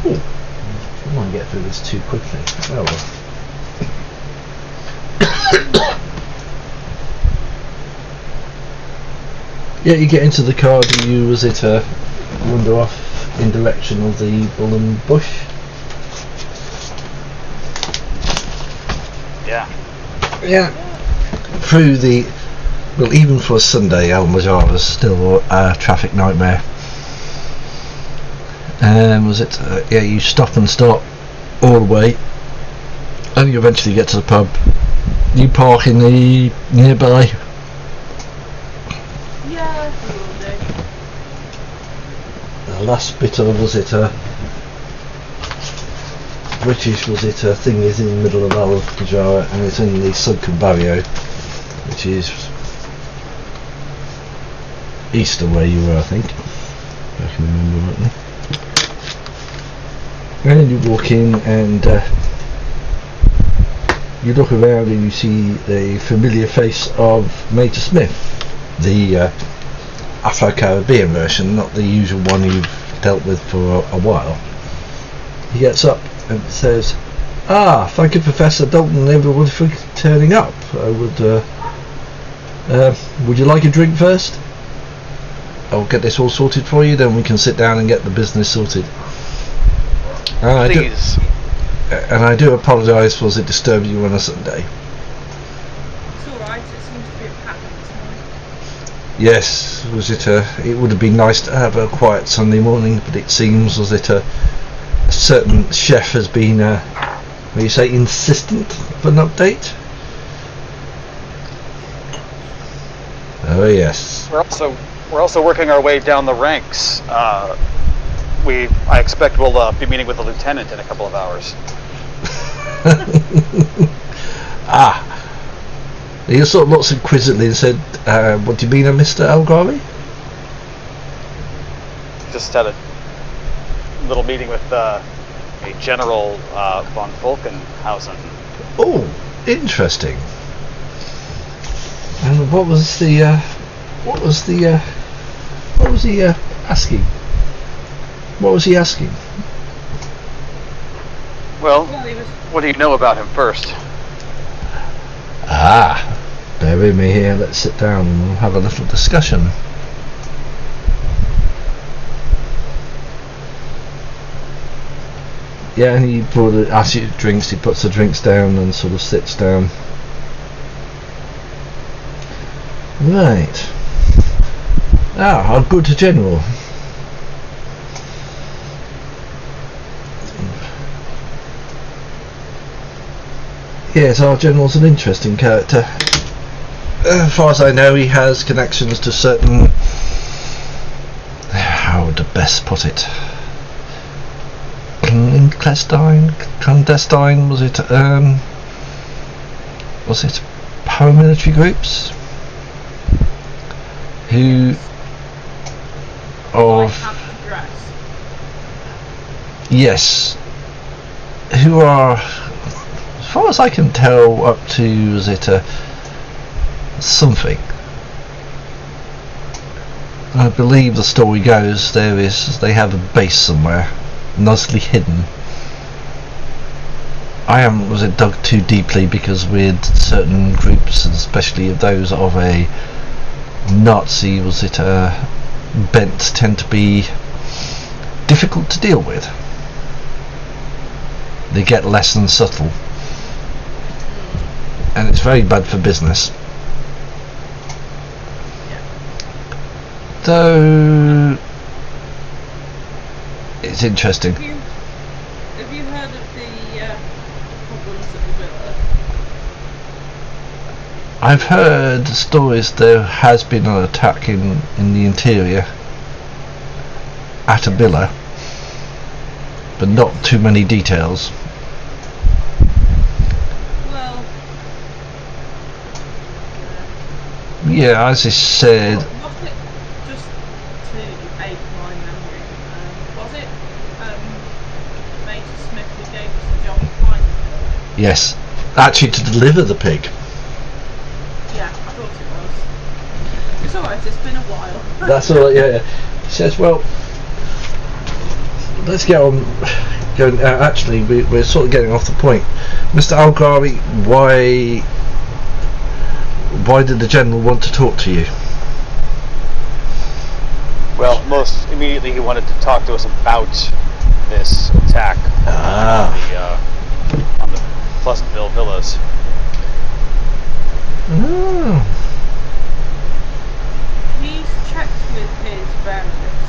Ooh, I don't want to get through this too quickly. Oh well. Yeah, you get into the car, do you, was it wander off in direction of the bull and bush? yeah. Yeah. Through the, well, even for a Sunday, Al Majar was still a traffic nightmare. And was it, yeah, you stop and start all the way, and you eventually get to the pub. You park in the nearby. Yeah, we will do. The last bit of, was it British, was it thing is in the middle of Al Majar, and it's in the sunken barrio, which is east of where you were, I think, if I can remember rightly. And you walk in and you look around and you see the familiar face of Major Smith, the Afro-Caribbean version, not the usual one you've dealt with for a while. He gets up and says, "Ah, thank you, Professor Dalton and everyone for turning up. I would you like a drink first? I'll get this all sorted for you, then we can sit down and get the business sorted." And Please. I do apologise for it disturbing you on a Sunday. It's alright, it seems to be a pattern this morning. Yes, was it it would have been nice to have a quiet Sunday morning, but it seems, was it a certain chef has been, what do you say, insistent for an update? Oh yes. We're also working our way down the ranks. I expect we'll be meeting with the lieutenant in a couple of hours. He sort of looks inquisitively and said, "What do you mean, Mr. Algarve?" Just had a little meeting with a General von Volkenhausen. Oh, interesting. And what was he asking? What was he asking? Well, He was what do you know about him first? Bear with me here, let's sit down and we'll have a little discussion. Yeah, and he asks you drinks, he puts the drinks down and sort of sits down. Right. Our good general. Yes, our general's an interesting character. As far as I know, he has connections to certain... how would I best put it? Clandestine, was it paramilitary groups? Who... like have the dress. Yes. Who are... as far as I can tell, up to, is it something? I believe the story goes they have a base somewhere, nicely hidden. I haven't dug too deeply, because with certain groups, and especially those of a Nazi bent, tend to be difficult to deal with. They get less than subtle, and it's very bad for business. Though it's interesting. Have you heard of the problems at the villa? I've heard stories there has been an attack in the interior at a villa, but not too many details. Well, Yeah, as I said, wasn't it, just to aid my memory, was it Major Smith who gave us the job to find the villa? yes, actually to deliver the pig. Yeah, I thought it was. It's alright, it's been a while. That's all. Yeah. He says, well, let's get on. Going. Actually, we're sort of getting off the point. Mr. Algari, why did the general want to talk to you? Well, most immediately he wanted to talk to us about this attack on the Pleasantville villas. Oh. He's checked with his various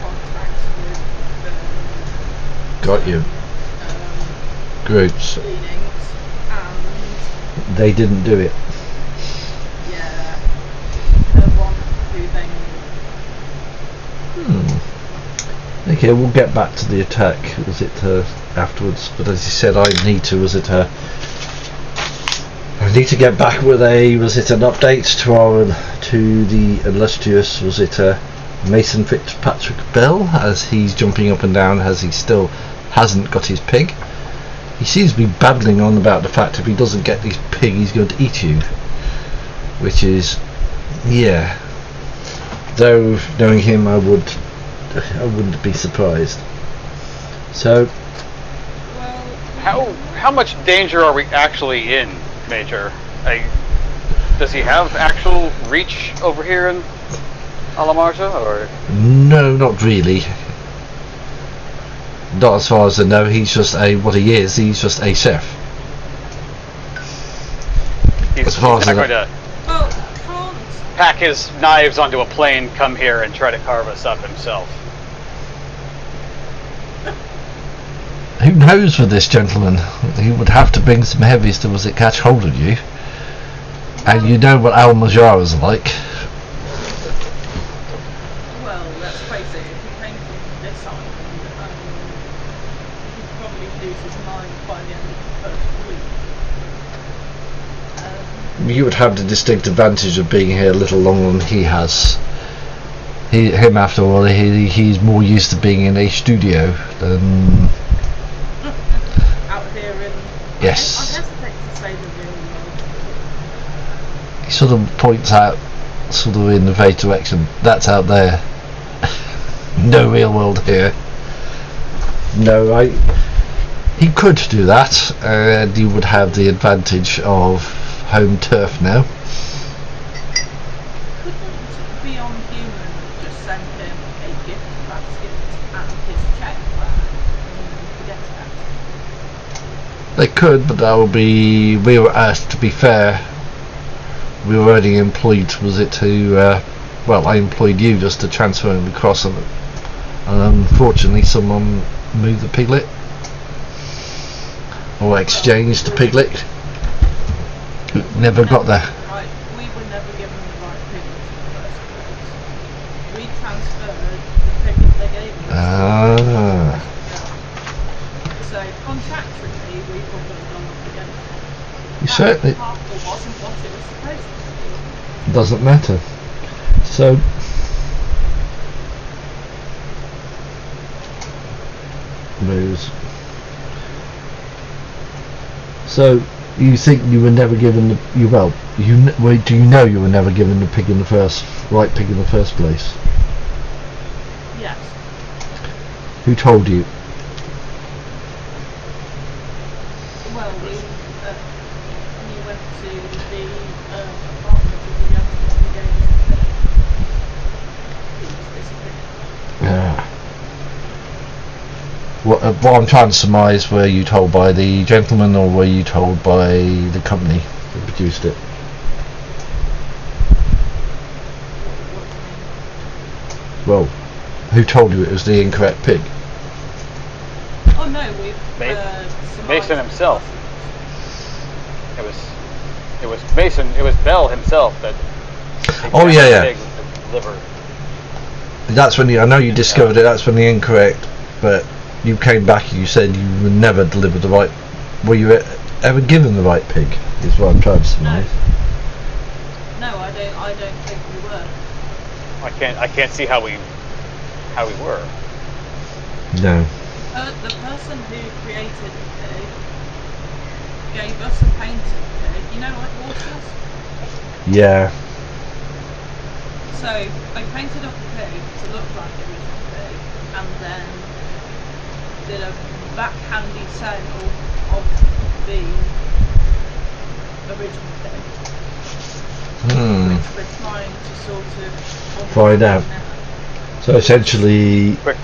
contacts with Got you. Groups. cleanings, and They didn't do it. yeah, the one who they knew. Okay, we'll get back to the attack. Was it afterwards? But as you said, I need to. I need to get back with an update to the illustrious, Mason Fitzpatrick Bell, as he's jumping up and down as he still hasn't got his pig. He seems to be babbling on about the fact if he doesn't get his pig, he's going to eat you. Which is, yeah. Though knowing him, I wouldn't be surprised. So, How much danger are we actually in, Major? Does he have actual reach over here in Alamarja, or? no, not really. Not as far as I know. He's just he's just a chef. He's not going to Well, can't pack his knives onto a plane, come here, and try to carve us up himself. Who knows with this gentleman? He would have to bring some heavies to catch hold of you. And you know what Al-Majara's like. well, let's face it, if he came from this island, he'd probably lose his mind by the end of the first week. You would have the distinct advantage of being here a little longer than he has. Him, after all, he's more used to being in a studio than... Out here in... Yes. I hesitate to say the real world. He sort of points out, sort of in the vague direction, that's out there. No real world here. No, he could do that, and he would have the advantage of home turf now. Couldn't Beyond Human just send him a gift basket and his check back and forget about it? They could, but that would be... We were asked, to be fair, we were already employed, well, I employed you just to transfer him across, and unfortunately someone moved the piglet, or exchanged the piglet. Never got there. Right, we were never given the right piglet in the first place. We transferred the piglet they gave us. Ah. So contractually, we probably gone up against it. You certainly... Parcel wasn't what it was supposed to be. Doesn't matter. So... Moves. So, you think you were never given the... do you know you were never given the pig in the first... right pig in the first place? Yes. Who told you? Well, we went to the apartment of the gentleman who gave us the pig. He was disappeared. Yeah. What I'm trying to surmise, were you told by the gentleman or were you told by the company that produced it? What do you mean? Well, who told you it was the incorrect pig? Oh no, we've Mason himself. It was Mason. It was Bell himself that. Oh, yeah. Pig with the liver. That's when I know you discovered it. That's when the incorrect. But you came back and you said you would never deliver the right. Were you ever given the right pig? Is what I'm trying to surmise. No, I don't think we were. I can't see how we were. No. The person who created the pig gave us a painted pig. You know, like horses. Yeah. So they painted up a pig to look like the original pig, and then did a backhandy sale of the original pig, which we're trying to sort of Find out. now. So essentially, Quick.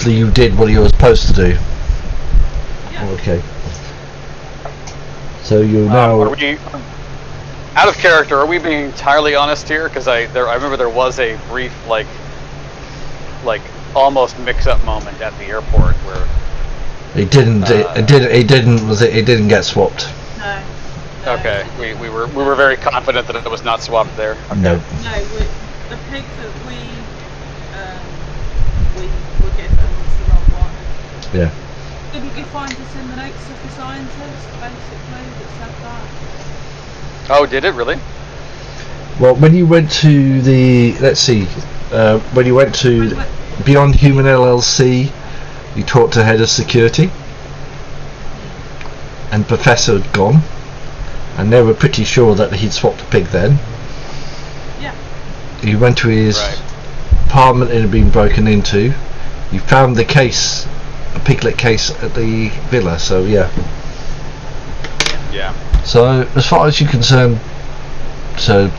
you did what you were supposed to do. Yeah. Okay. So you're now. Are we out of character? Are we being entirely honest here? Because I remember there was a brief like almost mix-up moment at the airport where It didn't. It didn't get swapped. No. okay, we were very confident that it was not swapped there. Okay. No. No, the pig that we were given was the wrong one. Yeah. Didn't you find it in the notes of the scientist, basically, that said that? Oh, did it really? Well, when you went to the, let's see, when you went to Beyond Human LLC, you talked to head of security, and Professor had gone, and they were pretty sure that he'd swapped a pig then. Yeah. You went to his apartment, it had been broken into. You found the case, a piglet case at the villa, so yeah. Yeah. So, as far as you're concerned, so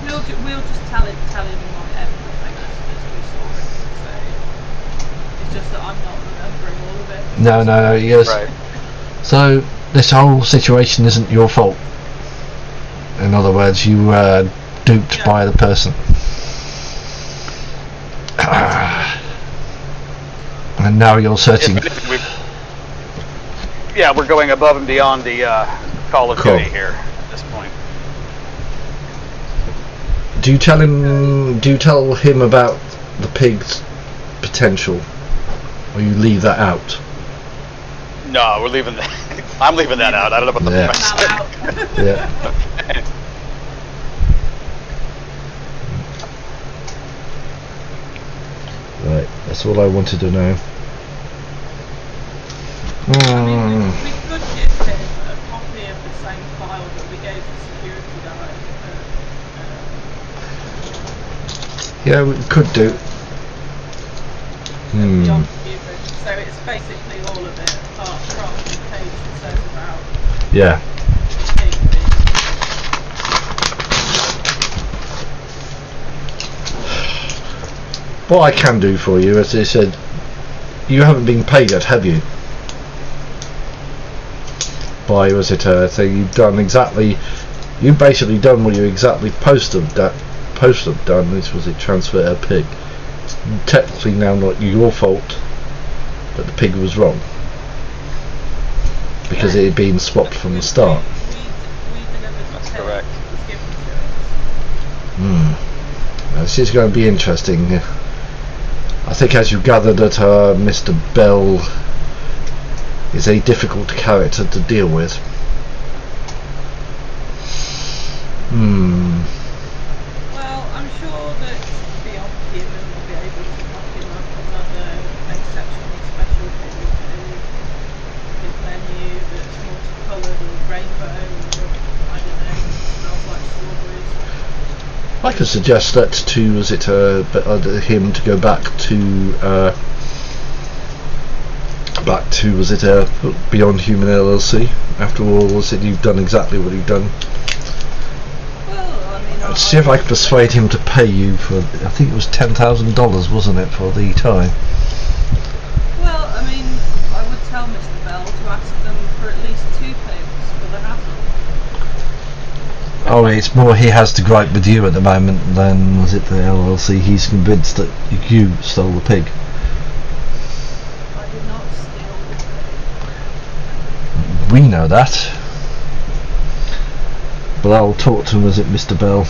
We'll just tell him like everything as we saw it. So it's just that I'm not remembering all of it. no, yes. Right. So this whole situation isn't your fault. In other words, you were duped by the person. And now you're searching. We're going above and beyond the Call of Duty here at this point. Do you tell him about the pig's potential, or you leave that out? No, we're leaving that. I'm leaving that out. I don't know about the Yeah. rest. Yeah. Right, that's all I wanted to know. I mean, we could give him a copy of the same file that we gave the security guy. Yeah, we could do. Beyond Human. So it's basically all of it, apart from the page that says about Yeah. pig being. What I can do for you, as I said, you haven't been paid yet, have you? By, was it, so you've basically done what you exactly supposed to have done. This was a transfer a pig. It's technically now not your fault that the pig was wrong, because it had been swapped from the start. We delivered the That's pig correct. that was given to us. Now, this is going to be interesting. I think, as you gathered, that Mr. Bell is a difficult character to deal with. Well, I'm sure that Beyond Human will be able to knock him up another exceptionally special thing to his menu that's multicoloured or rainbow or, I don't know, smells like strawberries. I could suggest that to him to go back to Beyond Human LLC. After all, you've done exactly what you've done. Well, I mean, I'd see if I can persuade him to pay you for, I think it was $10,000, wasn't it, for the time? Well, I mean, I would tell Mr. Bell to ask them for at least 2 pigs for the hassle. Oh, it's more he has to gripe with you at the moment than the LLC. He's convinced that you stole the pig. I did not steal the pig. We know that. But I'll talk to him, Mr. Bell.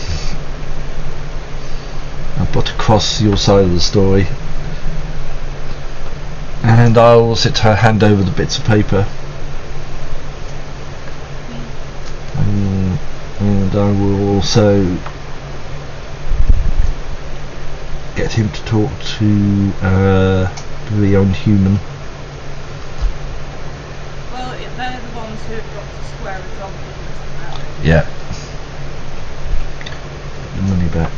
I'll put across your side of the story. And I'll hand over the bits of paper. And I will also get him to talk to Beyond Human. Well, they're the ones who have got to square it off with Mr. Bell. Yeah. The money back.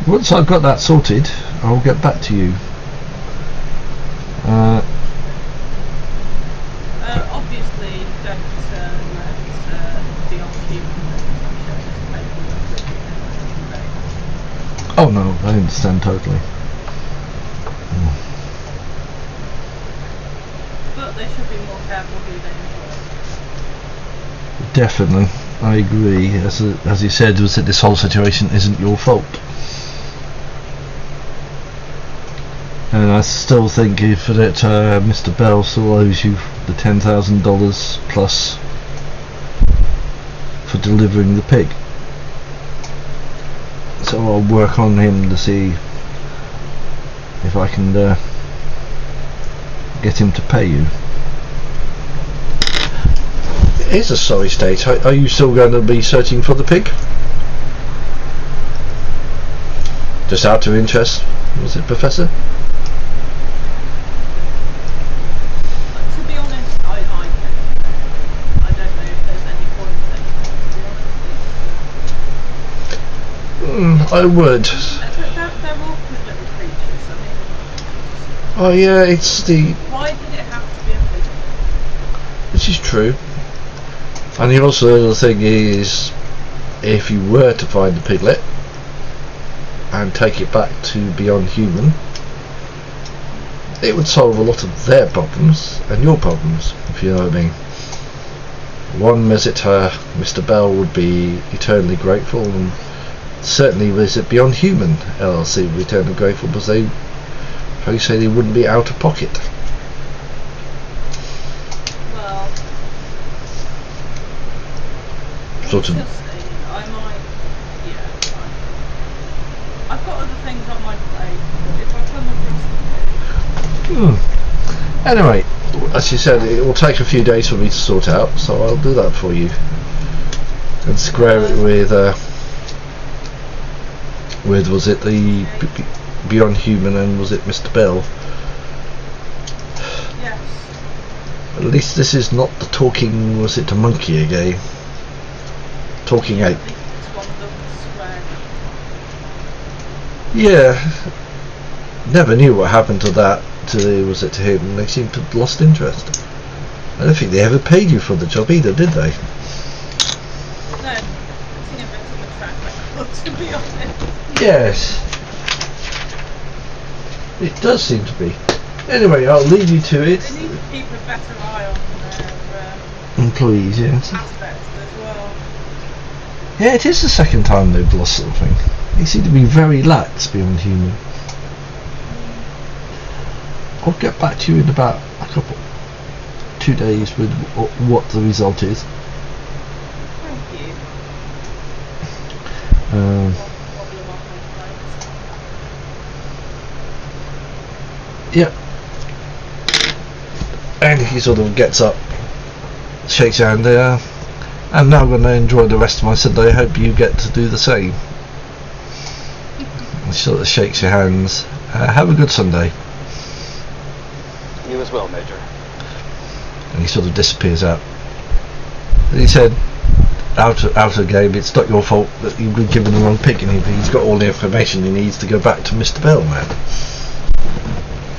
Once I've got that sorted, I'll get back to you. Obviously, don't let Beyond Human show this paperwork. Oh no, I understand totally. But they should be more careful who they employ. Definitely, I agree. As you said, was that this whole situation isn't your fault. And I still think if that Mr. Bell still owes you the $10,000 plus for delivering the pig. So I'll work on him to see if I can get him to pay you. Here's a sorry state. Are you still going to be searching for the pig? Just out of interest, was it, Professor? To be honest, I don't know if there's any point anymore, to be honest. I would. They're awkward little creatures, I mean... Oh yeah, it's the... Why did it have to be a pig? Which is true. And also the thing is, if you were to find the piglet and take it back to Beyond Human, it would solve a lot of their problems and your problems, if you know what I mean. One visitor, Mr. Bell, would be eternally grateful, and certainly visit Beyond Human LLC would be eternally grateful, because they, how you say, they wouldn't be out of pocket. Well... Sort of. I might... Yeah, I've got other things on my plate, but if I come across the pig... Anyway, as you said, it will take a few days for me to sort out, so I'll do that for you and square it with was it the Beyond Human and was it Mr. Bell? Yes. At least this is not the talking, was it, a monkey again? Talking ape. At least this one doesn't swear. Yeah. Never knew what happened to that. To him. They seemed to have lost interest. I don't think they ever paid you for the job either, did they? No. It's in a bit of a track record, to be honest. Yes. It does seem to be. Anyway, I'll leave you to it. They need to keep a better eye on their Employees, yes. aspects as well. Yeah, it is the second time they've lost something. They seem to be very lax Beyond Human. I'll get back to you in about 2 days with what the result is. Thank you. Yeah. And he sort of gets up, shakes your hand there. I'm now going to enjoy the rest of my Sunday. I hope you get to do the same. He sort of shakes your hands. Have a good Sunday. You as well, Major. And he sort of disappears out. And he said, out of game. It's not your fault that you've been given the wrong pick, and he's got all the information he needs to go back to Mr. Bell now.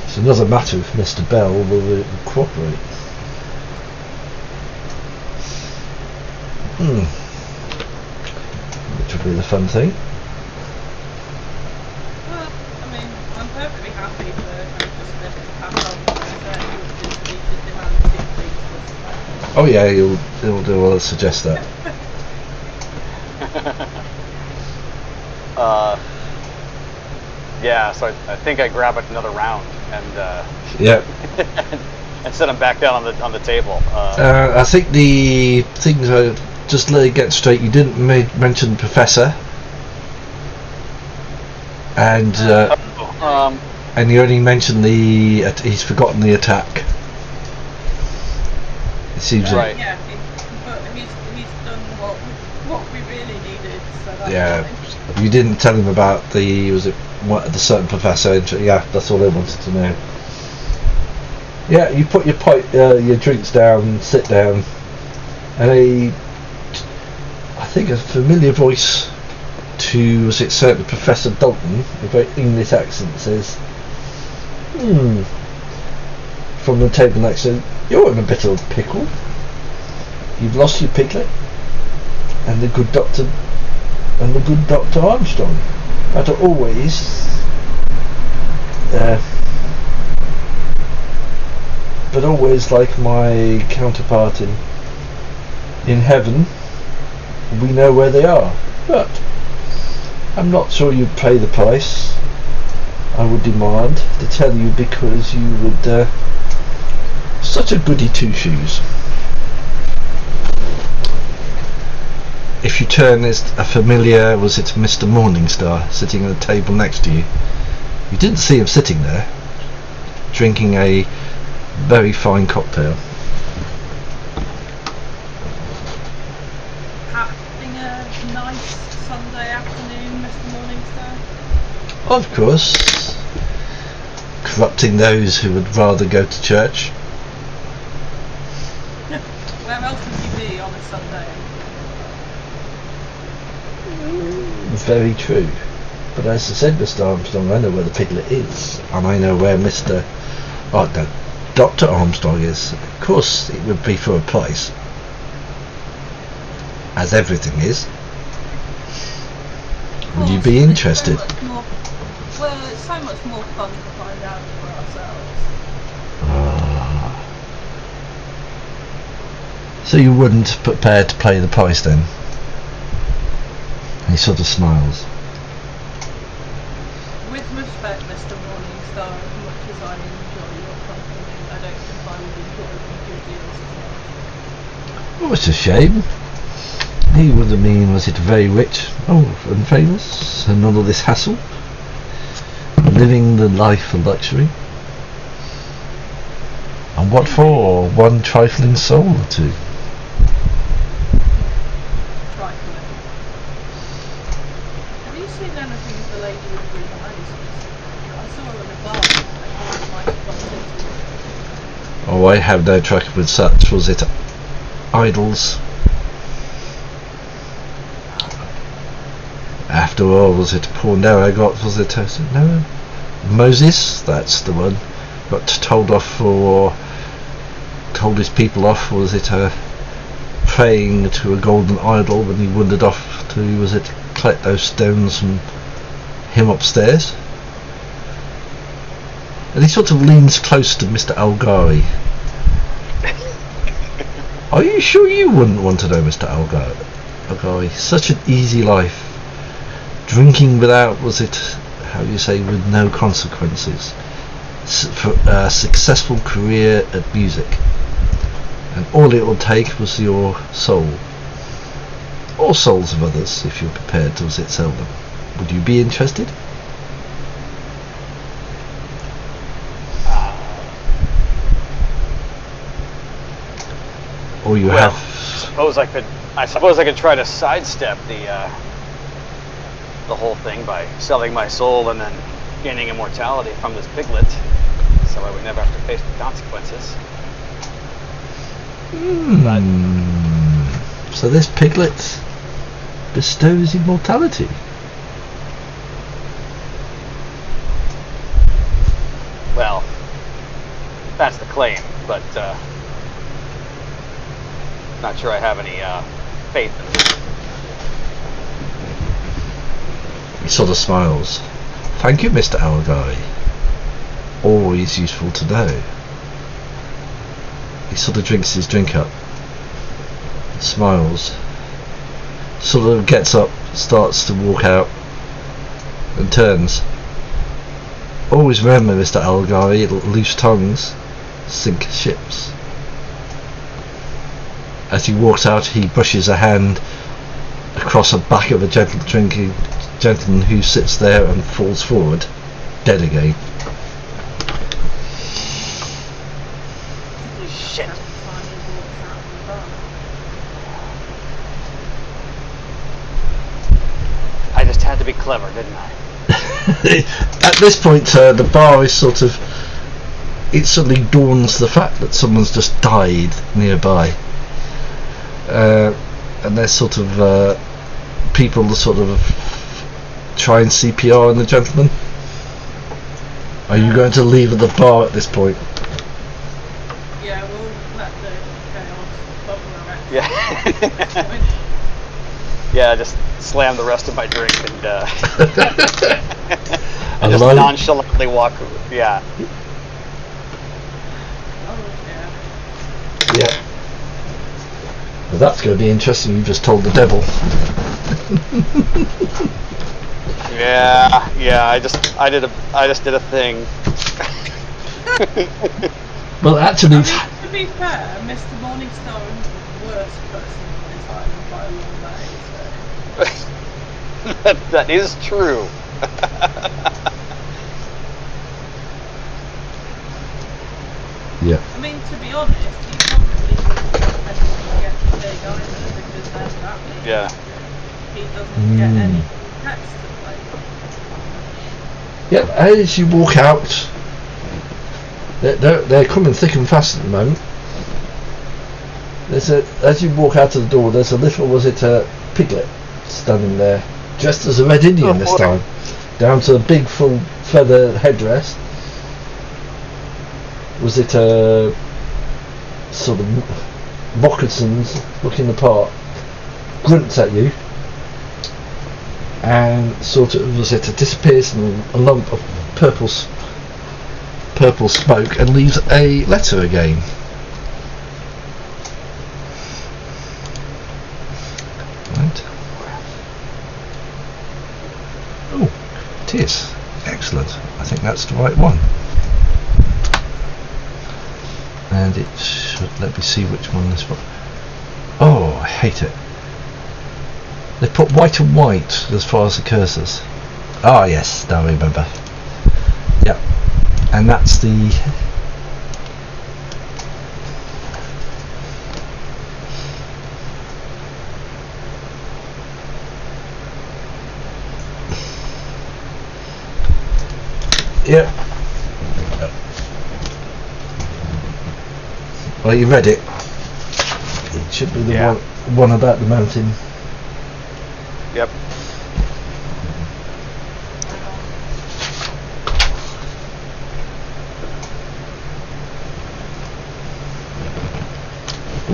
It's another matter if Mr. Bell will cooperate. Which will be the fun thing. Well, I mean, I'm perfectly happy for him just to pass on what I said, which is that he should demand 2 things this time. Oh yeah, he'll do. I'll suggest that. Yeah, so I think I grab another round and Yeah. and set them back down on the table. I think the things are just let it get straight. You didn't mention Professor, and you only mentioned he's forgotten the attack. It seems Right. Yeah, but he's done what we really needed, so that's Yeah, fine. you didn't tell him about the certain professor. Yeah, that's all I wanted to know. Yeah, you put your drinks down, sit down, and I think a familiar voice to certain Professor Dalton, a very English accent, says, from the table next to him, "You're in a bit of a pickle. You've lost your piglet, and the good Doctor Armstrong, that are always but always like my counterpart in heaven. We know where they are, but I'm not sure you'd pay the price I would demand to tell you, because you would such a goody two shoes. If you turn, there's a familiar, was it Mr. Morningstar, sitting at the table next to you. You didn't see him sitting there, drinking a very fine cocktail. Having a nice Sunday afternoon, Mr. Morningstar? Of course, corrupting those who would rather go to church. Where else would you be on a Sunday? Very true. But as I said, Mr. Armstrong, I know where the piglet is, and I know where Dr. Armstrong is. Of course, it would be for a price, as everything is. Would you be interested? It's so much more fun to find out for ourselves. So you wouldn't prepare to pay the price then? And he sort of smiles. With respect, Mr. Morningstar, as much as I enjoy your company, I don't think I would enjoy your deals as much. Oh, it's a shame. He would have been, was it very rich, and famous, and none of this hassle, living the life of luxury. And what for? One trifling soul or two. Trifling. Have you seen anything of the lady with green eyes? I saw her in a bar. I thought you might have bumped into her. Oh, I have no track with such, was it idols? After all, was it poor Noah got, was it Noah? Moses, that's the one, got told his people off, was it praying to a golden idol when he wandered off to, was it collect those stones from him upstairs? And he sort of leans close to Mr. Algari. Are you sure you wouldn't want to know Mr. Algari? Such an easy life. Drinking without, was it, how do you say, with no consequences. For a successful career at music. And all it would take was your soul. Or souls of others, if you're prepared to, was it, sell them. Would you be interested? Or you have... I suppose I could try to sidestep the whole thing by selling my soul and then gaining immortality from this piglet, so I would never have to face the consequences. So this piglet bestows immortality. Well, that's the claim, but not sure I have any faith in it. He sort of smiles. Thank you, Mr. Algai. Always useful to know. He sort of drinks his drink up, smiles, sort of gets up, starts to walk out, and turns. Always remember, Mr. Algai, loose tongues sink ships. As he walks out, he brushes a hand across the back of a gentleman who sits there and falls forward, dead again. Shit. I just had to be clever, didn't I? At this point, the bar is sort of... It suddenly dawns the fact that someone's just died nearby. And there's sort of... people sort of try and CPR on the gentleman. Are you going to leave at the bar at this point? Yeah, we'll let the chaos bubble around. Yeah. Yeah, just slam the rest of my drink and and just nonchalantly walk. Yeah. Oh, yeah. Yeah. Well, that's going to be interesting. You just told the devil. Yeah. I just did a thing. Well, actually, I mean, to be fair, Mr. Morningstar is the worst person on this island by a long way, so... That is true. yeah. I mean, to be honest, you probably wouldn't expect him to get the big either, because there's that many. Yeah. He doesn't get any text to play. Yep, as you walk out, they're coming thick and fast at the moment. As you walk out of the door, there's a little, piglet standing there, dressed as a Red Indian this time, down to a big full feather headdress. Was it a sort of moccasins looking the part, grunts at you, and sort of disappears in a lump of purple smoke and leaves a letter again. Right. Oh, it is. Excellent. I think that's the right one. And it should, let me see which one this one. Oh, I hate it. They put white and white as far as the cursors. Ah, yes, now I remember. Yep. And that's the... Yep. Well, you read it. It should be the one about the mountain. Yep. I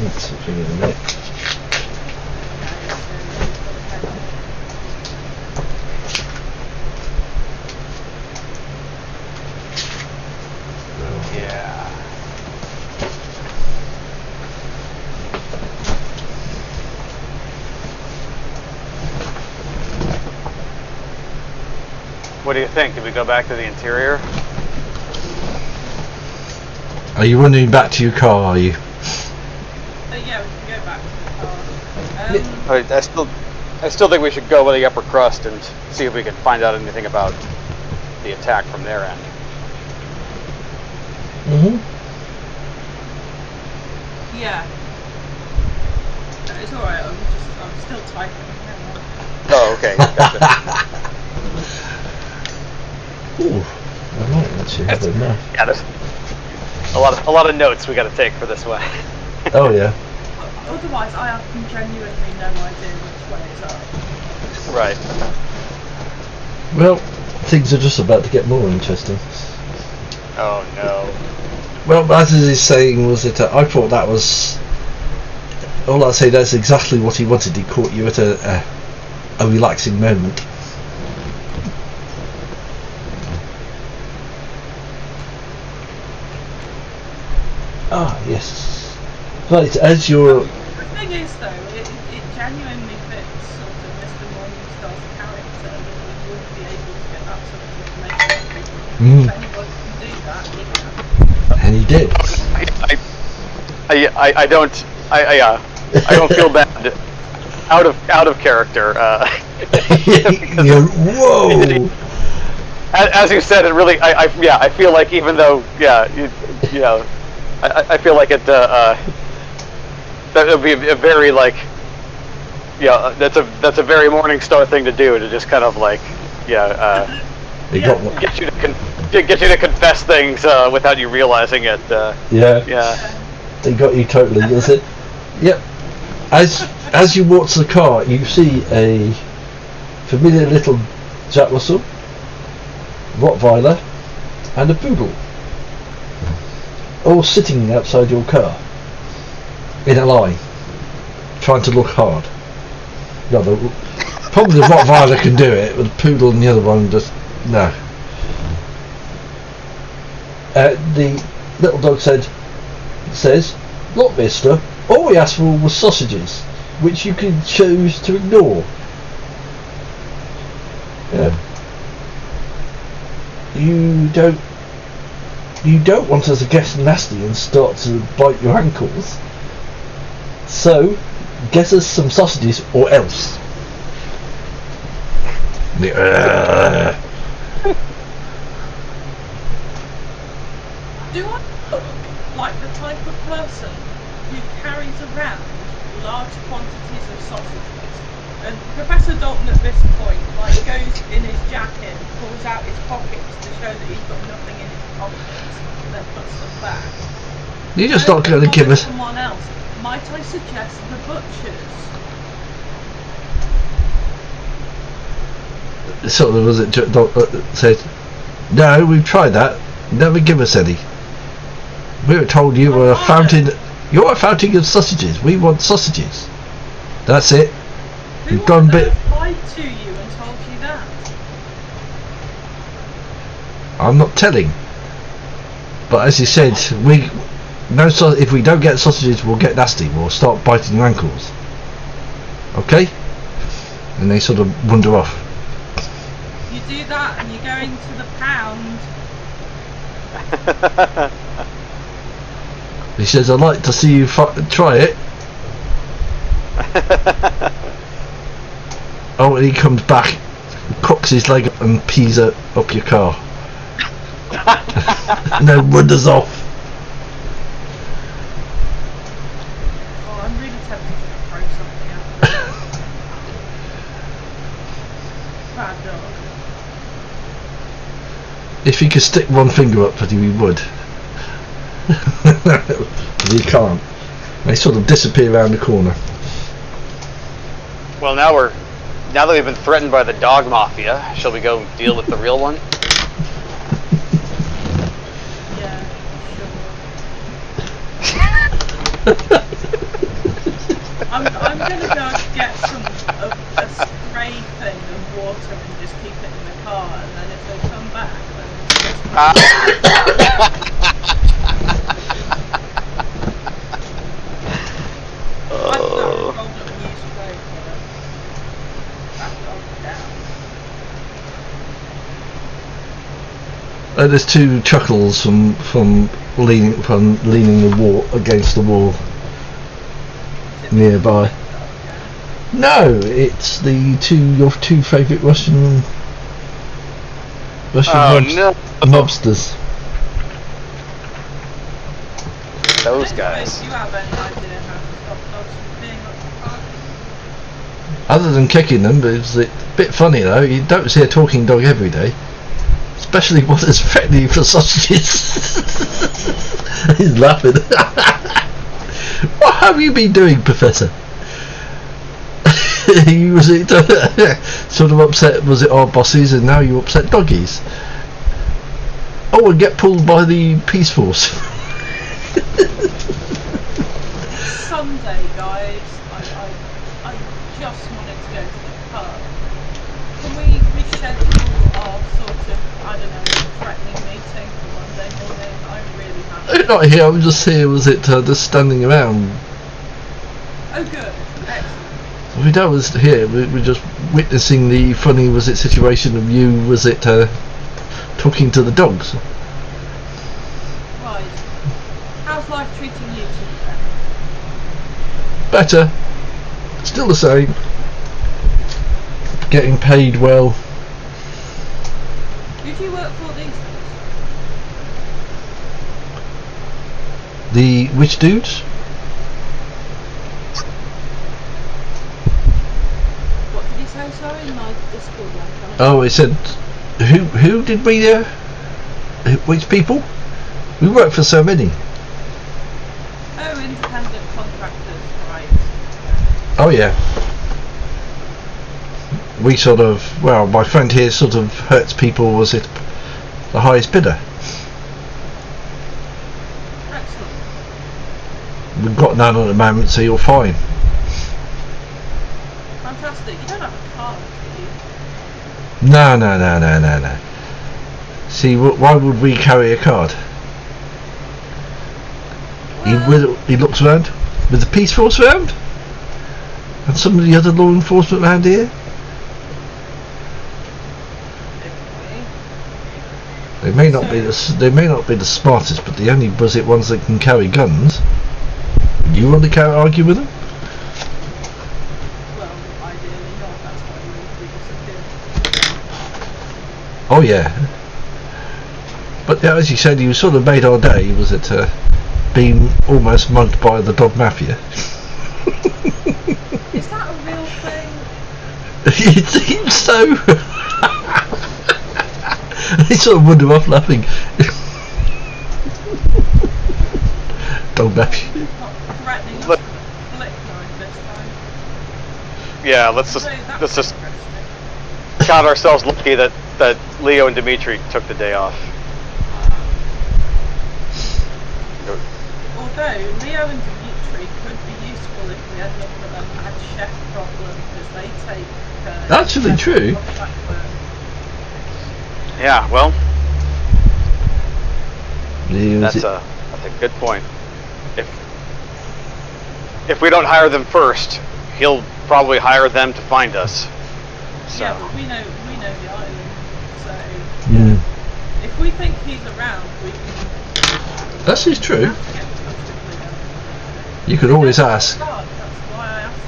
need something in a minute. Yeah. What do you think? Did we go back to the interior? Are you running back to your car, are you? Yeah, we can go back to the car. I still think we should go with the upper crust and see if we can find out anything about the attack from their end. Yeah. No, it's alright, I'm still typing. Oh, okay. Gotcha. Ooh, I might actually have it now. Yeah, there's a lot of notes we got to take for this one. Oh yeah. Otherwise, I have genuinely no idea which way is up. Right. Well, things are just about to get more interesting. Oh no. Well, as he's saying, was it? I thought that was. All I'd say, that's exactly what he wanted. He caught you at a relaxing moment. Ah, yes. Right, as you're. The thing is, though, it genuinely fits sort of Mr. Morningstar's character that he would be able to get that sort of information. If anyone can do that, he can. And he did. I don't feel bad. Out of character. You're, whoa! As you said, it really. I feel like even though I feel like it. That would be a very like. Yeah, that's a very Morningstar thing to do, to just kind of like get you to confess things without you realizing it. Yeah. They got you totally. Is it? Yep. As you walk to the car, you see a familiar little Jack Russell, Rottweiler, and a poodle, all sitting outside your car in a line, trying to look hard. No, probably the Rottweiler can do it, but the poodle and the other one just no. The little dog says, "Look, mister, all we asked for was sausages, which you can choose to ignore. You don't want us to get nasty and start to bite your ankles. So, get us some sausages or else." Do I look like the type of person who carries around large quantities of sausages? And Professor Dalton at this point goes in his jacket, pulls out his pockets to show that he's got nothing in his pockets, and then puts them back. You're just not going to give us. Someone else. Might I suggest the butchers? Sort of, was it? Said, "No, we've tried that. Never give us any. We were told you were a fountain. You're a fountain of sausages. We want sausages. That's it. We've gone a bit." Who lied to you and told you that? I'm not telling. But as you said, if we don't get sausages, we'll get nasty. We'll start biting your ankles. Okay? And they sort of wander off. You do that and you go into the pound. He says, "I'd like to see you try it." Oh, and he comes back, cocks his leg up and pees up your car. And then wanders off. Oh, I'm really tempted to throw something at him. Bad dog. If he could stick one finger up, he would. But he can't. They sort of disappear around the corner. Well, now that we've been threatened by the dog mafia, shall we go deal with the real one? Yeah, sure. I'm gonna go get a spray thing of water and just keep it in the car, and then if they come back, then just There's two chuckles from leaning the wall against the wall nearby. No, it's your two favourite Russian mobsters. Those guys. Do you have any idea how to stop dogs from being up the park? Other than kicking them, but it's a bit funny though. You don't see a talking dog every day. Especially one that's threatening you for sausages. He's laughing. What have you been doing, Professor? Was it sort of upset? Was it our bosses, and now you upset doggies? Oh, and get pulled by the Peace Force. It's Sunday, guys. I just wanted to go to the pub. Can we reschedule our sort of, I don't know, threatening meeting for Monday morning? I really have. Not here. I'm just here. Was it just standing around? Oh, good. Excellent. We don't was here. We're just witnessing the funny was it situation of you. Was it talking to the dogs? Right. How's life treating you two then? Better. Still the same. Getting paid well. Who do you work for these days? The which dudes? What did he say, sorry? In my Discord one. Oh, it said who did we which people? We work for so many. Oh, independent contractors, right. Oh yeah. We sort of, well, my friend here sort of hurts people. Was it the highest bidder? Excellent. We've got none at the moment, so you're fine. Fantastic. You don't have a card, do you? No. See, why would we carry a card? He looks around with the Peace Force around, and some of the other law enforcement around here. They may not be the smartest, but the only buzzit ones that can carry guns. You want to argue with them? Well, ideally not. That's why we disappeared. Oh yeah. But yeah, as you said, you sort of made our day. Was it being almost mugged by the dog mafia? Is that a real thing? It seems so. They sort of wander off laughing. Dog mafia. Not threatening us with a flick knife this time. Yeah, let's just count ourselves lucky that Leo and Dimitri took the day off. Although Leo and Dimitri could be useful if we end up with a mad chef problem, because they take Actually true. contract work. Yeah, well, Yeah, that's a good point. If we don't hire them first, he'll probably hire them to find us. So. Yeah, but we know the island, so Mm. if we think he's around, we can. That is true. Have to get in touch with Leo. You could always ask. That's why I asked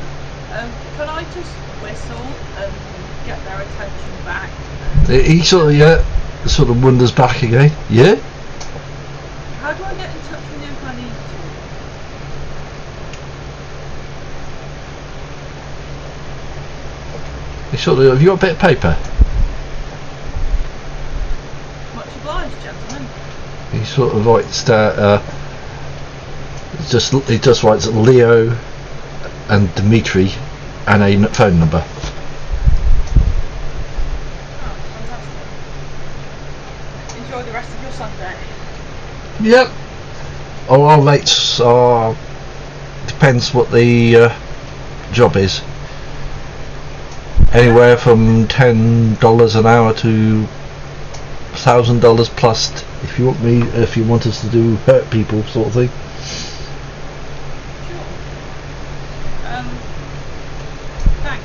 them. Can I just whistle and get their attention back? He sort of wanders back again. Yeah. How do I get in touch with you if I need to? He sort of. Have you got a bit of paper? Much obliged, gentlemen. He sort of writes that. He just writes Leo and Dimitri and a phone number. Oh, fantastic. Enjoy the rest of your Sunday. Yep. Oh, our rates are. Depends what the job is. Anywhere from $10 an hour to $1,000 plus. If you want us to do hurt people sort of thing. Sure. Thanks.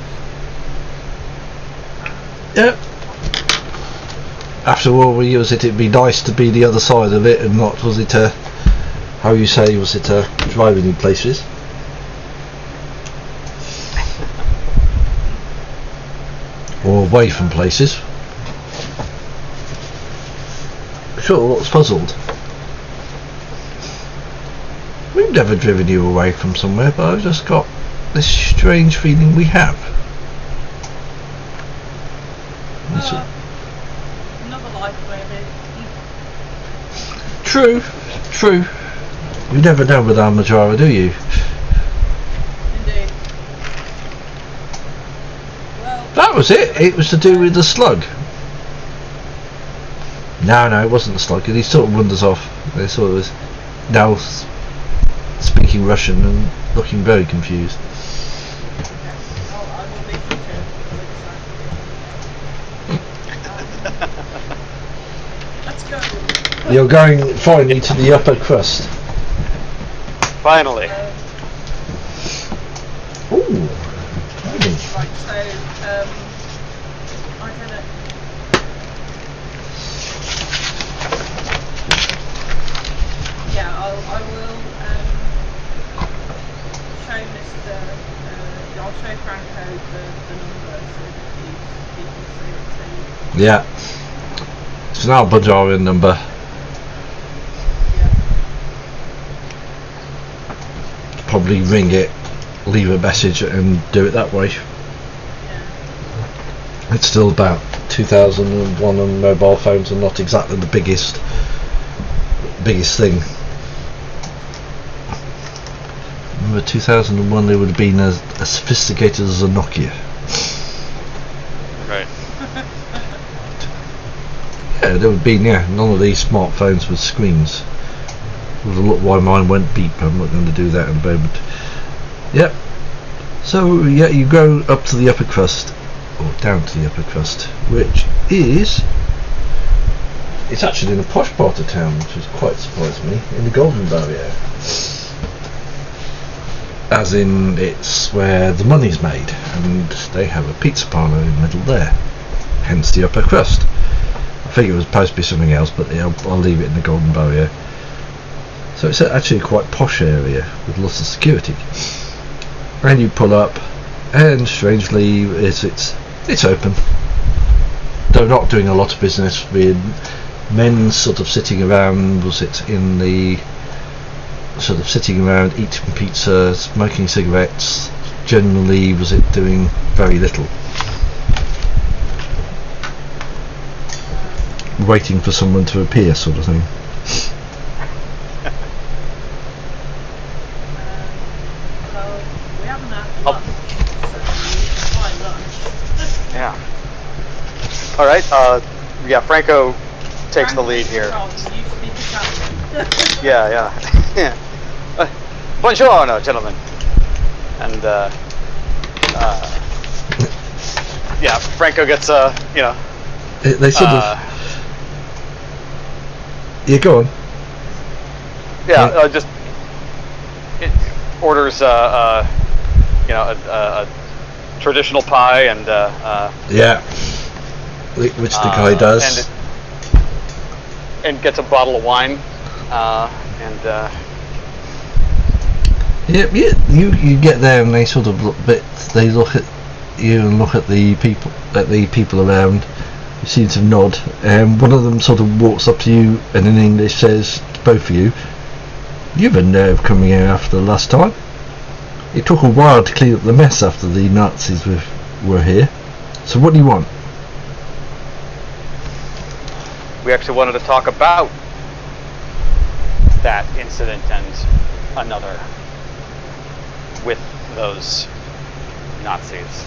Yep. After all, we use it. It'd be nice to be the other side of it and not, was it? How you say? Was it driving in places? Or away from places. Sure, what's puzzled? We've never driven you away from somewhere, but I've just got this strange feeling we have. Another life, maybe. True. You never know with Armajara, do you? That was it. It was to do with the slug. No, it wasn't the slug. He sort of wanders off. They sort of was now speaking Russian and looking very confused. I will leave you to. Let's go. You're going finally to the upper crust. Finally. Ooh. Right, so I don't know. Yeah, I will show Mr. I'll show Franco the number so that he can see it too. Yeah. It's an Bulgarian number. Yeah. Probably ring it, leave a message, and do it that way. Yeah. It's still about 2001, and mobile phones are not exactly the biggest thing. Remember 2001, they would have been as sophisticated as a Nokia. Right. Yeah, there would have been, none of these smartphones with screens. Would have looked why mine went beep. I'm not going to do that in a moment. Yep. So yeah, you go up to the upper crust, or down to the upper crust, which is, it's actually in a posh part of town, which has quite surprised me, in the Golden Barrier. As in, it's where the money's made, and they have a pizza parlour in the middle there, hence the upper crust. I think it was supposed to be something else, but I'll leave it in the Golden Barrier. So it's actually a quite posh area with lots of security. And you pull up, and strangely, it's open. They're not doing a lot of business with men sort of sitting around. Sitting around eating pizza, smoking cigarettes. Generally, doing very little, waiting for someone to appear, sort of thing. Well, we haven't had lunch, so we can buy lunch. Yeah. All right. Yeah. Franco takes the lead here. You speak Italian. Yeah. Buongiorno, gentlemen. And yeah, Franco gets They sort of. Yeah, go on. Yeah, just it orders a traditional pie and Yeah. Which the guy does. And gets a bottle of wine and. Yeah, you get there and they sort of they look at you and look at the people around. You seem to nod, and one of them sort of walks up to you and in English says to both of you, "You've a nerve coming here after the last time. It took a while to clean up the mess after the Nazis were here. So what do you want?" We actually wanted to talk about that incident and another with those Nazis.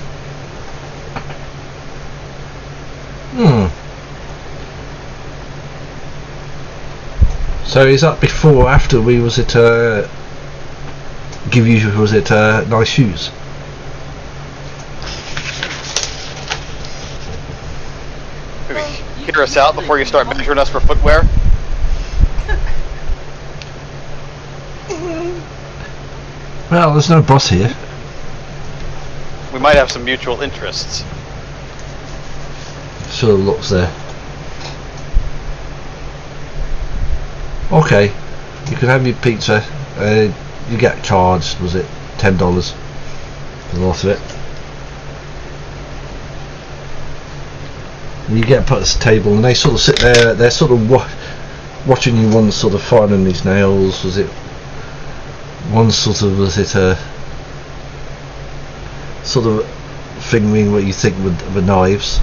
So is that before or after nice shoes? Maybe hear us out before you start measuring us for footwear. Well, there's no boss here. We might have some mutual interests. Sort of looks there. Okay, you can have your pizza. You get charged, was it $10 for the lot of it? And you get put at this table and they sort of sit there, they're sort of watching you, one sort of filing these nails, was it sort of fingering what you think were knives,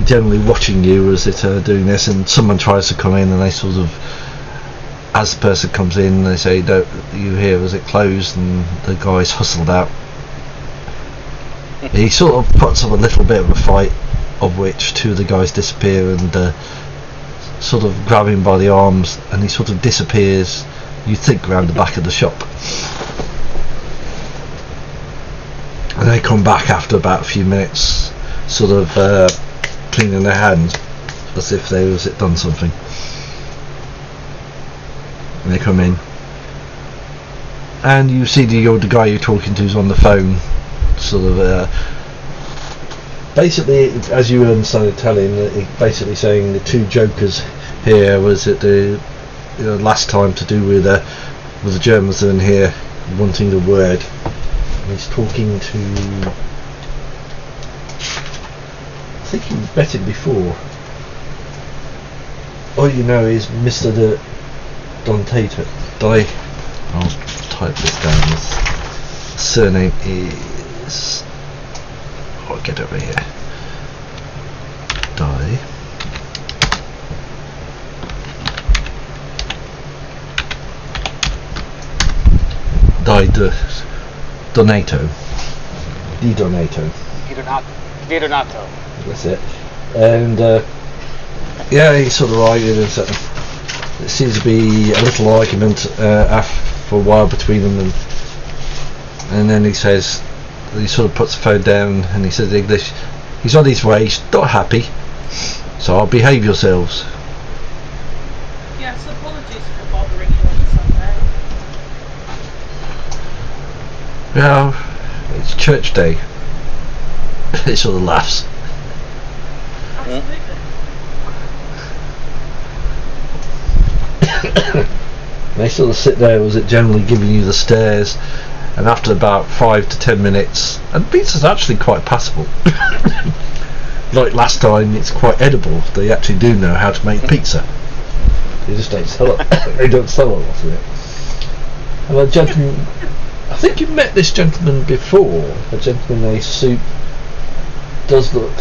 generally watching you as doing this, and someone tries to come in and they sort of, as the person comes in, they say, "Don't you hear, was it closed?" and the guy's hustled out. He sort of puts up a little bit of a fight, of which two of the guys disappear and sort of grab him by the arms, and he sort of disappears, you think, around the back of the shop. And they come back after about a few minutes, sort of cleaning their hands as if they was done something. And they come in, and you see the guy you're talking to is on the phone, sort of basically, as you understand telling, basically saying the two jokers here was it the last time to do with the Germans in here wanting the word. And he's talking to, I think he met him before. All you know is Mr. I'll type this down. His surname is, I'll get over here. Donato. Di Donato. That's it. And yeah, he's sort of arguing. There seems to be a little argument for a while between them, and then he says, he sort of puts the phone down and he says in English, he's on his way, he's not happy, so I'll behave yourselves. Yes, apologies for bothering you on Sunday. Well, it's church day. He sort of laughs. Absolutely. They sort of sit there, was it generally giving you the stares, and after about 5 to 10 minutes, and pizza's actually quite passable. Like last time, it's quite edible. They actually do know how to make pizza. They just don't sell it. They don't sell a lot of it. And a gentleman, I think you've met this gentleman before. A gentleman in a suit does look,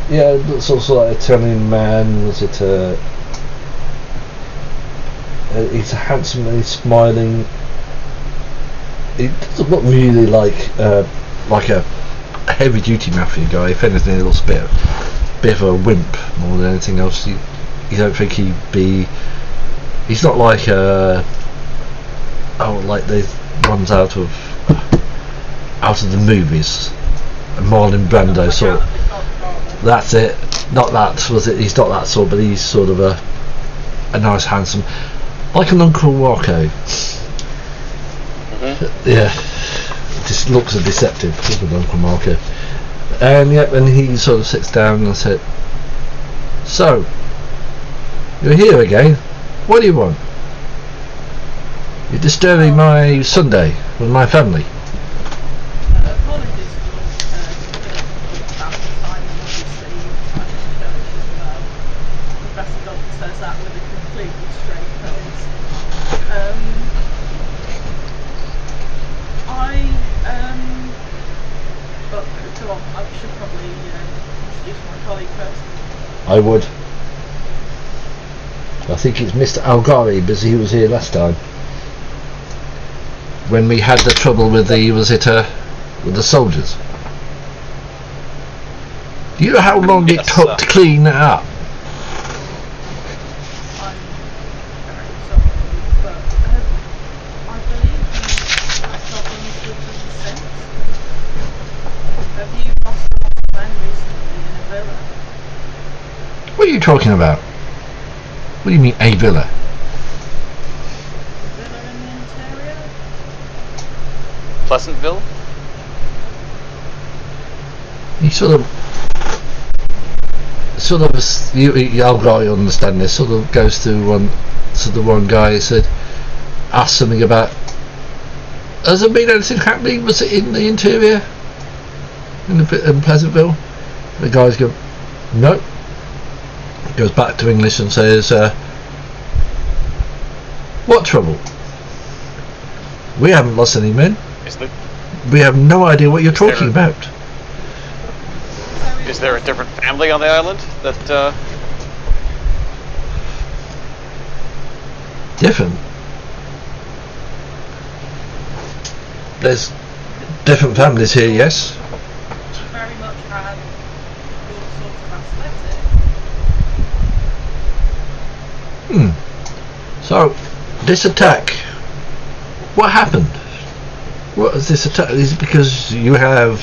yeah, looks also like an Italian man. Was it he's a handsome and he's smiling. He doesn't look really like a heavy duty mafia guy. If anything, he looks a bit of a wimp more than anything else. You don't think he'd be, he's not like like the ones out of the movies, Marlon Brando sort. That's it. Not that was it. He's not that sort, but he's sort of a nice, handsome, like an Uncle Rocco. Yeah, just looks a deceptive, look at Uncle Marco. And yep, and he sort of sits down and said, "So, you're here again. What do you want? You're disturbing my Sunday with my family." Apologies for about the time, and obviously time to church as well. Professor Dalton says that with a completely straight face. But go on, I should probably introduce my colleague first. I would. I think it's Mr. Algari, because he was here last time when we had the trouble with with the soldiers. Do you know how long it took to clean that up? I'm very sorry, but I believe you've had problems with the descent. Have you lost a lot of men recently in a villa? What are you talking about? What do you mean, a villa? A villa in the interior? Pleasantville? He sort of, Algari understand this. Sort of goes to one guy. He said, asked something about, has there been anything happening? Was it in the interior? In Pleasantville? The guys go, no. Goes back to English and says, what trouble? We haven't lost any men. We have no idea what you're talking about. Is there a different family on the island that Different? There's different families here, yes. Very much had your sort of aesthetic. So, this attack, what happened? What is this attack? Is it because you have,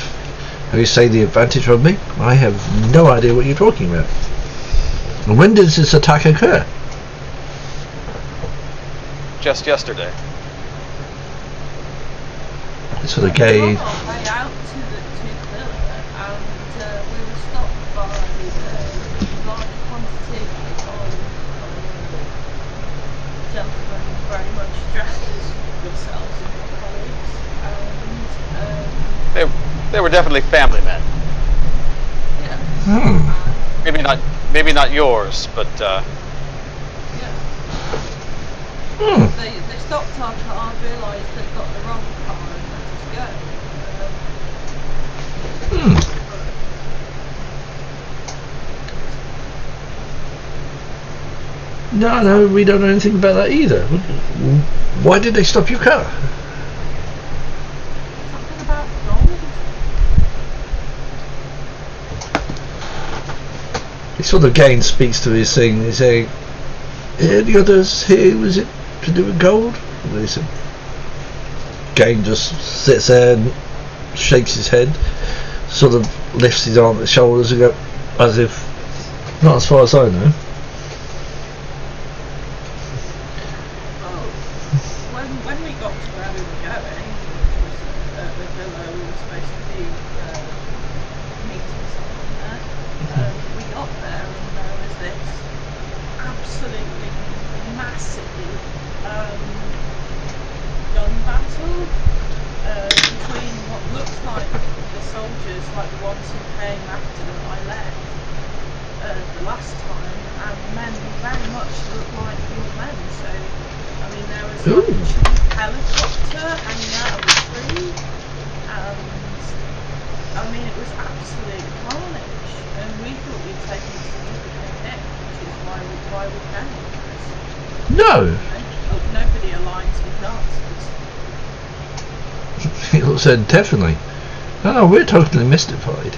how you say, the advantage from me? I have no idea what you're talking about. And when does this attack occur? Just yesterday. So the gate. We were on our way out to the villa, and we were stopped by a large quantity of gentlemen very much dressed as yourselves and your colleagues, and They were definitely family men. yeah. Maybe not yours, but Yeah. They stopped our car, realised they'd got the wrong car, and let us go. No, we don't know anything about that either. Why did they stop your car? Something about gold. He sort of again speaks to his thing. He's saying, "Any others here? Was it to do with gold?" And he said, Gain just sits there and shakes his head, sort of lifts his arm at the shoulders and go, as if, not as far as I know. When we got to where we were going, which was the villa we were supposed to be meeting someone there, we got there and there was this absolutely massive gun battle between what looked like the soldiers, like the ones who came after I left the last time, and men who very much looked like your men. So I mean, there was like a cheap helicopter hanging out of a tree, and I mean, it was absolute carnage, and we thought we'd taken a significant hit, which is why we came. No! Nobody aligns with Nazis. He said, definitely. No, we're totally mystified.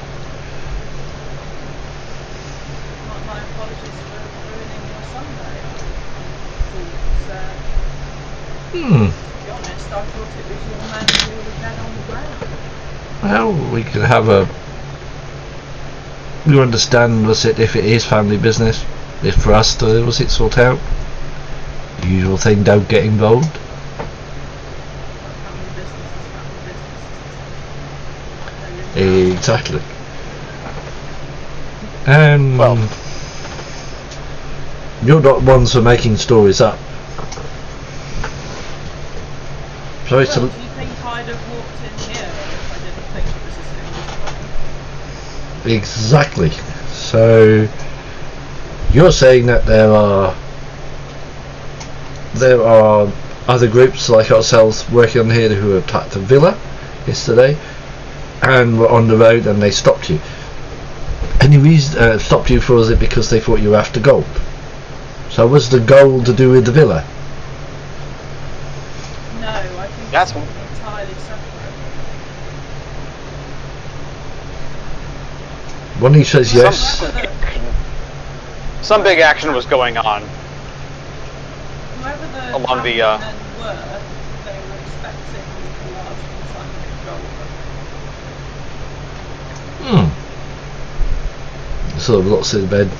My apologies for ruining your Sunday. To be honest, I thought it was your men who were dead on the ground. Well, we can have a... You understand, was it, if it is family business, if for us to, was it, sort out? The usual thing, don't get involved. Family business is family business. Exactly. Well, you're not ones for making stories up. So it's Well, do you think I'd have walked in here if I didn't think it was a serious problem? exactly. So you're saying that there are other groups like ourselves working on here who attacked the villa yesterday and were on the road and they stopped you. Any reason stopped you for? Was it because they thought you were after gold? So was the gold to do with the villa? No, I think That's it's entirely separate. When he says yes, some big action was going on Whoever the along the. men were, they were expecting a large consignment of gold. sort of lots in bed.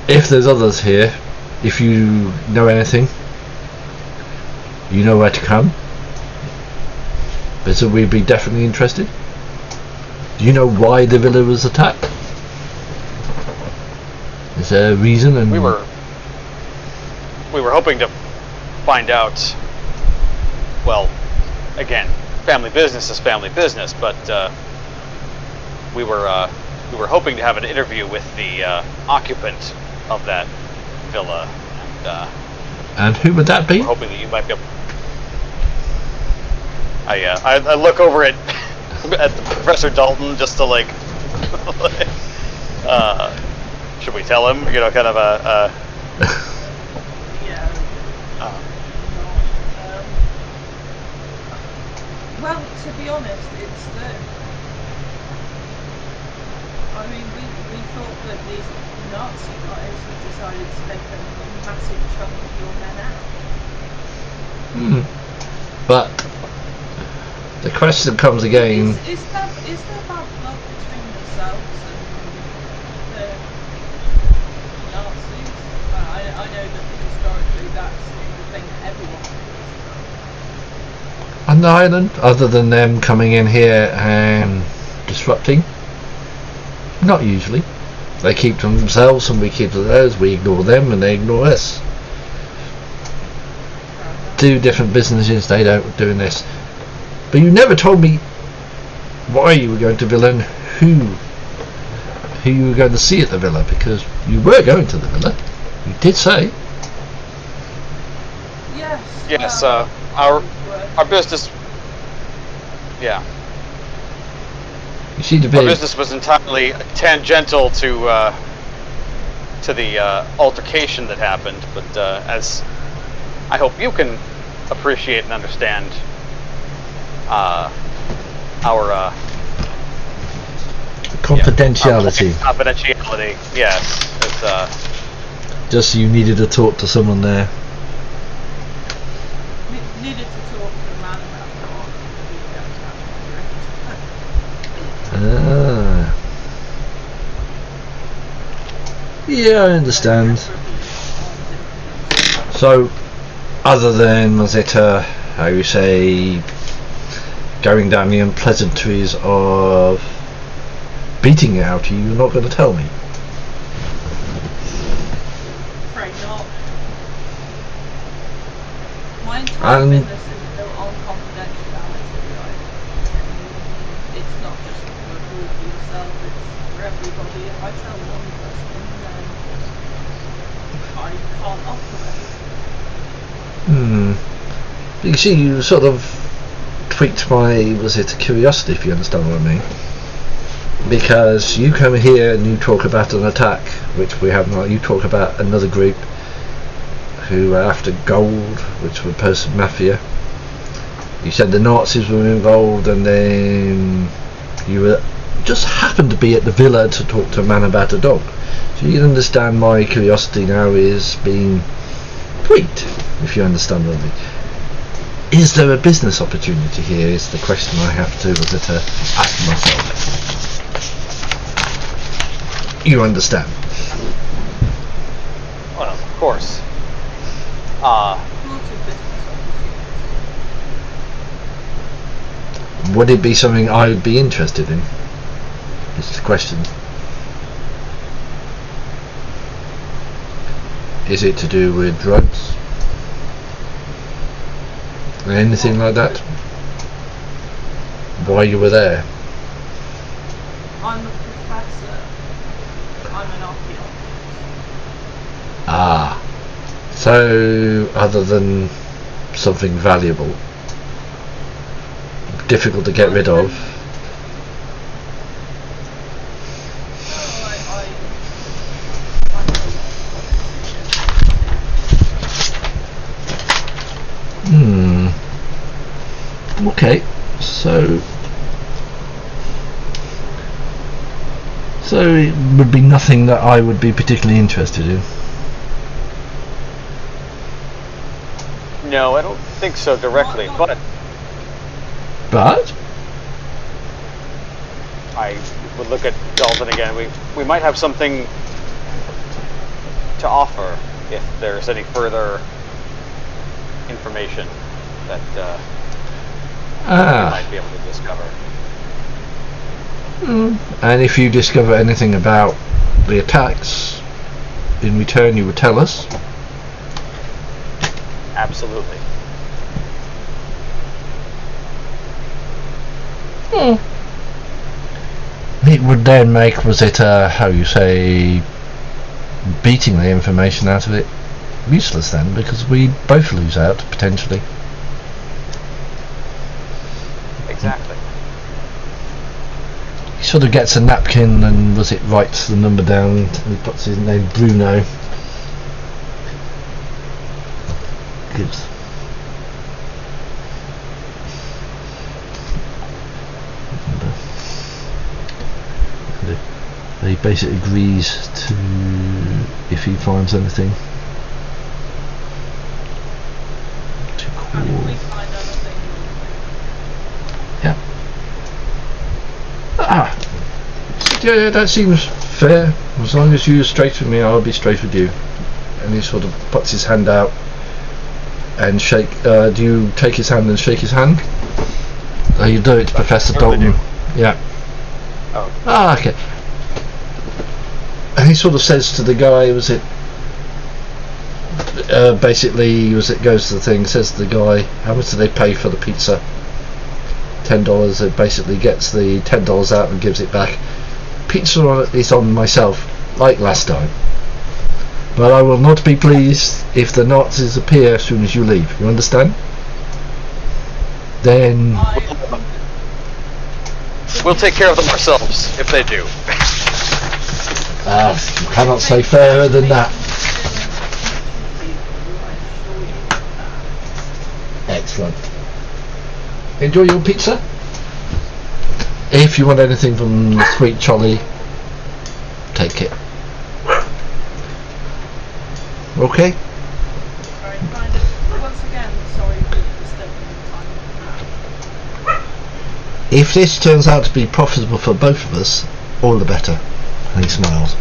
If there's others here, if you know anything, you know where to come. But so we'd be definitely interested. Do you know why the villa was attacked? Is there a reason? And We were hoping to find out. Well, again, family business is family business, but we were hoping to have an interview with the occupant of that villa, and who would that be? we're hoping that you might be able. I look over at Professor Dalton just to like, should we tell him? You know, kind of a. Yeah. to be honest, it's the. I mean, we thought that these Nazi guys had decided to take a massive chunk of your men out. But the question comes again. Is there bad blood between themselves and the Nazis? I know that historically that's the thing that everyone believes. On the island, other than them coming in here and disrupting? Not usually. They keep to themselves and we keep to theirs. We ignore them and they ignore us. Two different businesses, they don't doing this. But you never told me why you were going to Villa and who you were going to see at the Villa, because you were going to the Villa. You did say. Yes. Our business. Yeah. You seem to be. Our business was entirely tangential to the altercation that happened, but as I hope you can appreciate and understand, our confidentiality. Confidentiality, yes. It's, just you needed to talk to someone there. Needed to talk to a man about Yeah, I understand. So, other than, was it, how you say, going down the unpleasantries of beating it out of you, you're not going to tell me? Afraid not. My entire business is built on confidentiality. It's not just for yourself, it's for everybody. If I tell one person, then I can't operate. You see, you sort of tweaked my, was it, curiosity, if you understand what I mean? Because you come here and you talk about an attack, which we have not. You talk about another group who are after gold, which were Persian mafia. You said the Nazis were involved, and then you were just happened to be at the Villa to talk to a man about a dog. So you understand my curiosity now is being tweaked, if you understand what I mean. Is there a business opportunity here is the question I have to ask myself. You understand? well, of course. Lots of business opportunities. Would it be something I would be interested in? Is the question. Is it to do with drugs? Anything like that? Why you were there? I'm a professor. I'm an archaeologist. Ah. So, other than something valuable, difficult to get rid of. Okay, so it would be nothing that I would be particularly interested in. No, I don't think so directly, but I would look at Dalton again. We might have something to offer if there's any further information that we might be able to discover. And if you discover anything about the attacks, in return you would tell us? Absolutely. It would then make, was it, how you say, beating the information out of it useless then, because we both lose out, potentially. Exactly. He sort of gets a napkin and, was it, writes the number down and he puts his name, Bruno. Gives. basically agrees to if he finds anything to call. And if we find anything, Yeah. Yeah, that seems fair. As long as you're straight with me, I'll be straight with you. And he sort of puts his hand out and shake. Do you take his hand and shake his hand? Oh, you do it to Professor Dalton. Yeah. Oh. Okay. And he sort of says to the guy, basically, goes to the thing, says to the guy, how much do they pay for the pizza? $10. It basically gets the $10 out and gives it back. Pizza is on myself, like last time. But I will not be pleased if the Nazis appear as soon as you leave. You understand? Then we'll take care of them ourselves if they do. you cannot say fairer than that. Excellent. Enjoy your pizza. If you want anything from the sweet trolley, take it. Okay? once again, sorry for disturbing the time. If this turns out to be profitable for both of us, all the better. And he smiles.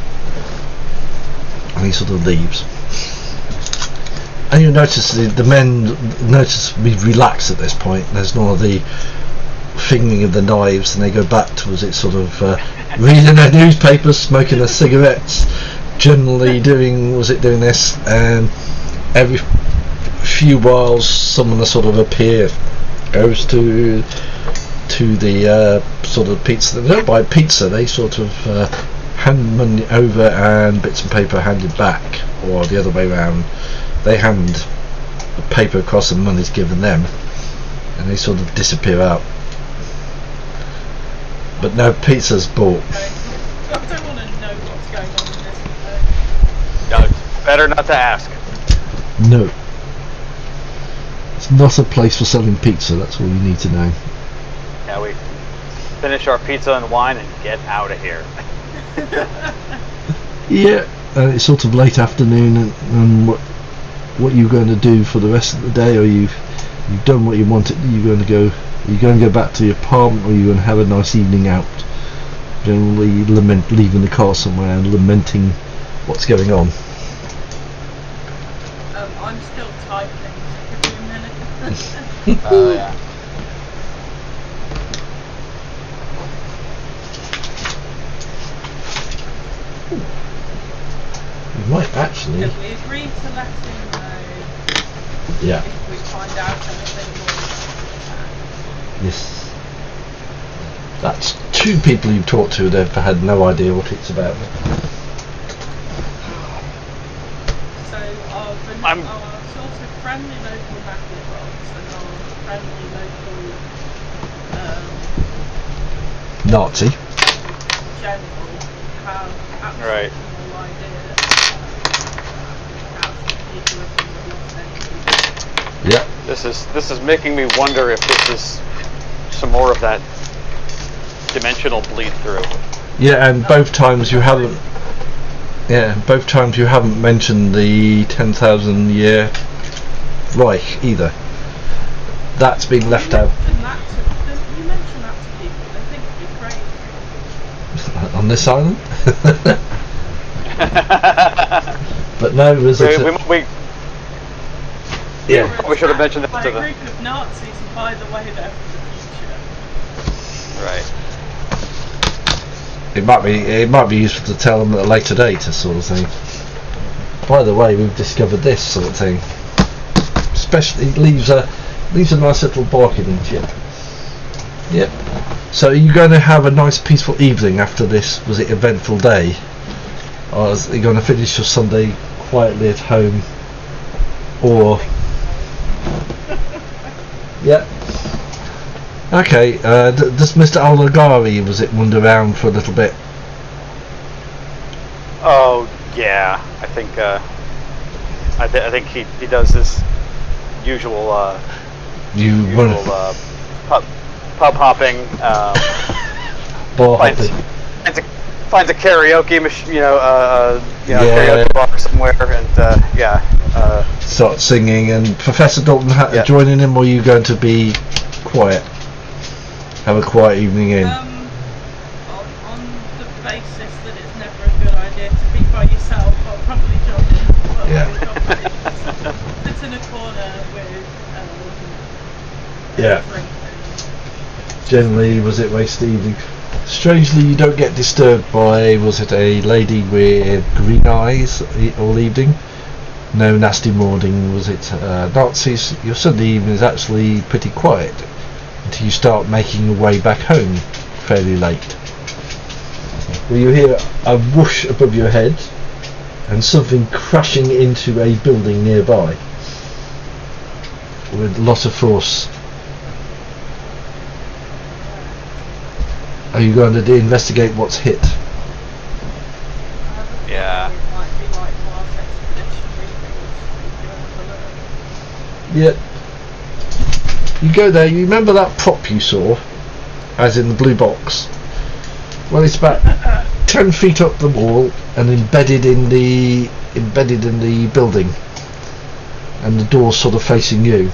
And he sort of leaves. And you notice the men we relax at this point. There's none of the fingering of the knives, and they go back towards it, sort of reading their newspapers, smoking their cigarettes, generally doing this, and every few whiles someone will sort of appear, goes to the sort of pizza. They don't buy pizza, they sort of hand money over and bits of paper handed back, or the other way around. They hand the paper across and money's given them, and they sort of disappear out. But no pizza's bought. I don't want to know what's going on in this. No, it's better not to ask. No. It's not a place for selling pizza, that's all you need to know. Yeah, we finish our pizza and wine and get out of here. Yeah, and it's sort of late afternoon, and what you're going to do for the rest of the day, or you've done what you wanted, you're going to go back to your apartment, or you're going to have a nice evening out, generally leaving the car somewhere and lamenting what's going on. I'm still typing, so give me a minute. Oh, yeah. You might actually. If we agree to let him know Yeah. if we find out anything more. Yes. That's two people you've talked to. They've had no idea what it's about. So our sort of friendly local magnet bots and our friendly local Nazi. general have absolutely Right. no idea how people have lost anything. Yeah. This is making me wonder if this is some more of that dimensional bleed through. Yeah, and both times you haven't. Yeah, both times you haven't mentioned the 10,000 year Reich either. That's been left out. You mention that to people, they think you're crazy. On this island. But no, it was. Yeah. We should have mentioned that by to a them. group of Nazis, and by the way, they're from the future. Right. It might be useful to tell them at a later date, a sort of thing. By the way, we've discovered this sort of thing. Especially it leaves a nice little bargaining chip. Yep. So are you going to have a nice peaceful evening after this eventful day? Or are you going to finish your Sunday quietly at home? Or yeah. Okay. Does Mr. Alagari wander around for a little bit? Oh yeah, I think he does his usual pub hopping. Ball hopping. finds a karaoke machine, Yeah. karaoke bar somewhere, and Start singing, and Professor Dalton Yeah. joining him, or are you going to be quiet? Have a quiet evening in. On the basis that it's never a good idea to be by yourself, I'll probably join in. But Yeah. I would probably just sit in a corner with Yeah. a drink Generally, was it waste evening? Strangely, you don't get disturbed by, was it a lady with green eyes all evening? No nasty morning, was it Nazis? Your Sunday evening is actually pretty quiet until you start making your way back home fairly late. Well, you hear a whoosh above your head and something crashing into a building nearby with a lot of force. Are you going to investigate what's hit? Yeah. It might be like Mars expedition. Yeah. You go there, you remember that prop you saw, as in the blue box? Well, it's about 10 feet up the wall and embedded in the building, and the door's sort of facing you.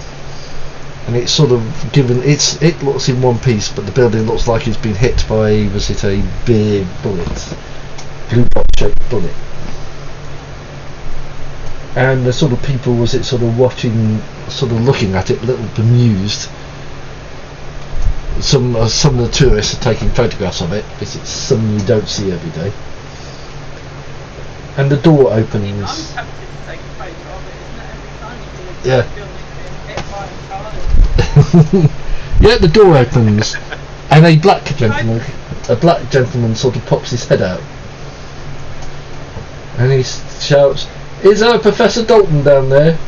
And it's sort of it looks in one piece, but the building looks like it's been hit by, was it a big bullet, blue box shaped bullet. And the sort of people, was it sort of watching, sort of looking at it, a little bemused. Some of the tourists are taking photographs of it, because it's something you don't see every day. And the door opens. I'm tempted to take a photo of it, isn't it? Every time you see a Yeah. building being hit by a child. Yeah, the door opens, and a black gentleman sort of pops his head out, and he shouts, "Is there Professor Dalton down there?"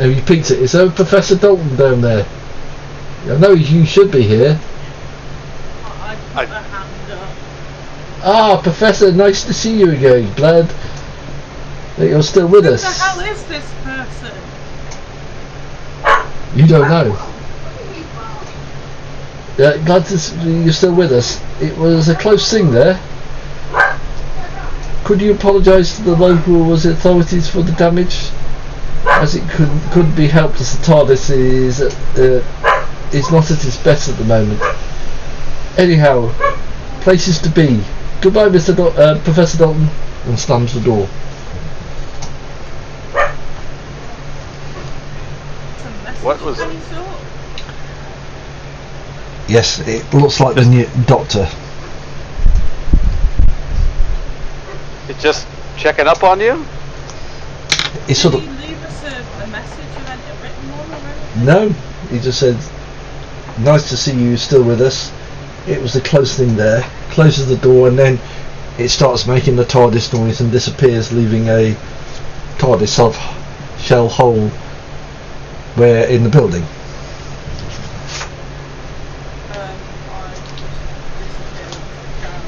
And he repeats it, "Is there Professor Dalton down there? I know you should be here." I put a hand up. "Ah, Professor, nice to see you again. Glad that you're still with Who us." the hell is this person? You don't know. Yeah, glad to see you're still with us. It was a close thing there. Could you apologise to the local authorities for the damage? As it couldn't be helped, as the TARDIS is not at its best at the moment. Anyhow, places to be. Goodbye, Professor Dalton, and slams the door. What was Any sort? Yes, it looks like the new doctor. it just checking up on you? It's sort Did of he leave us a message, a written one or anything? no. He just said, "Nice to see you still with us." It was the close thing there. Closes the door, and then it starts making the TARDIS noise and disappears, leaving a TARDIS shell hole where in the building. I just disappeared down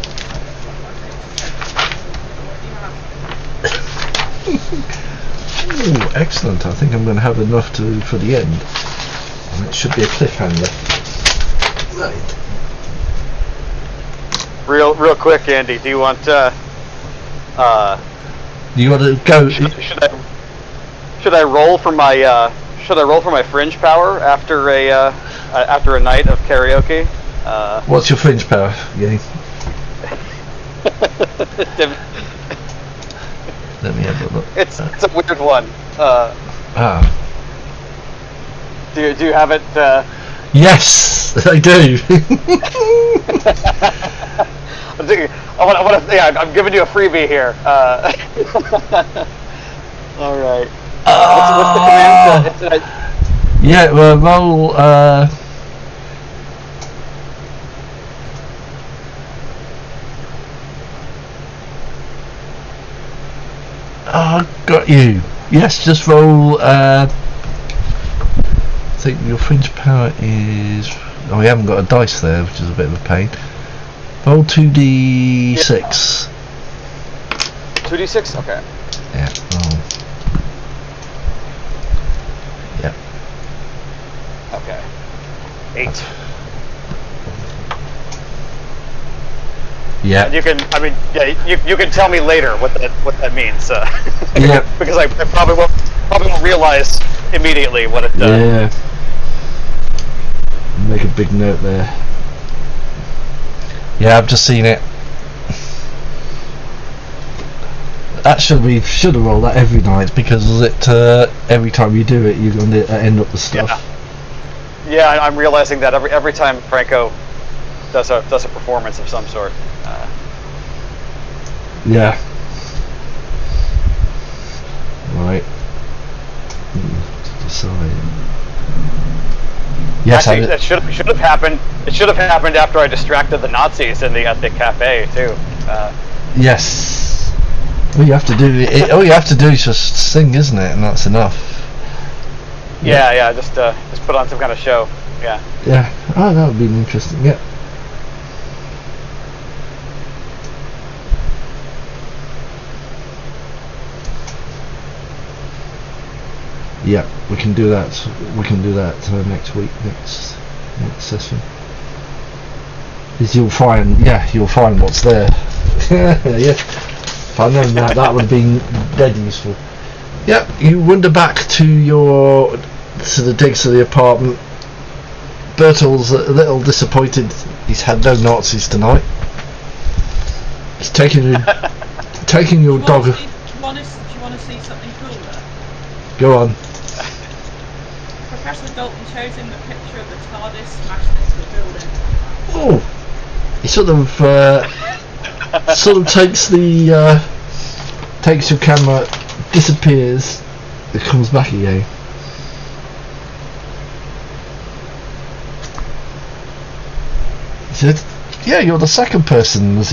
what you have. Ooh, excellent. I think I'm going to have enough for the end. And it should be a cliffhanger. Right. Real quick, Andy. Do you want You want to go? should I roll for my fringe power after a night of karaoke? What's your fringe power? Yeah. Let me have a look. It's a weird one. Do you have it? Yes, I do. I'm thinking. I want to. Yeah, I'm giving you a freebie here. All right. What's the command? Yeah, well, roll. Got you. Yes, just roll. I think your fringe power is. Oh, we haven't got a dice there, which is a bit of a pain. Roll 2d6. 2d6. Okay. Yeah. Roll. Yeah. Okay. 8. Yeah. And you can, I mean, yeah, you can tell me later what that means. Yeah. Because I probably won't realize immediately what it does. Yeah. Make a big note there. Yeah, I've just seen it. Actually, we should have rolled that every night because every time you do it, you're going to end up with stuff. Yeah, I'm realizing that every time Franco does a performance of some sort. Yeah. Right. Decide. Yes, actually, that should have happened. It should have happened after I distracted the Nazis at the cafe too. Yes. All you have to do is just sing, isn't it? And that's enough. Yeah. Just put on some kind of show. Yeah. Yeah. Oh, that would be interesting. Yeah. Yeah, we can do that. We can do that next week, next session. You'll find what's there. Yeah. If I'd known that would have been dead useful. Yep, you wander back to the digs of the apartment. Bertel's a little disappointed. He's had no Nazis tonight. He's taking your dog. Do you want to see something cooler? Go on. Professor Dalton shows him the picture of the TARDIS smashed into the building. Oh, he sort of takes your camera, disappears, it comes back again. He said, "Yeah, you're the second person, or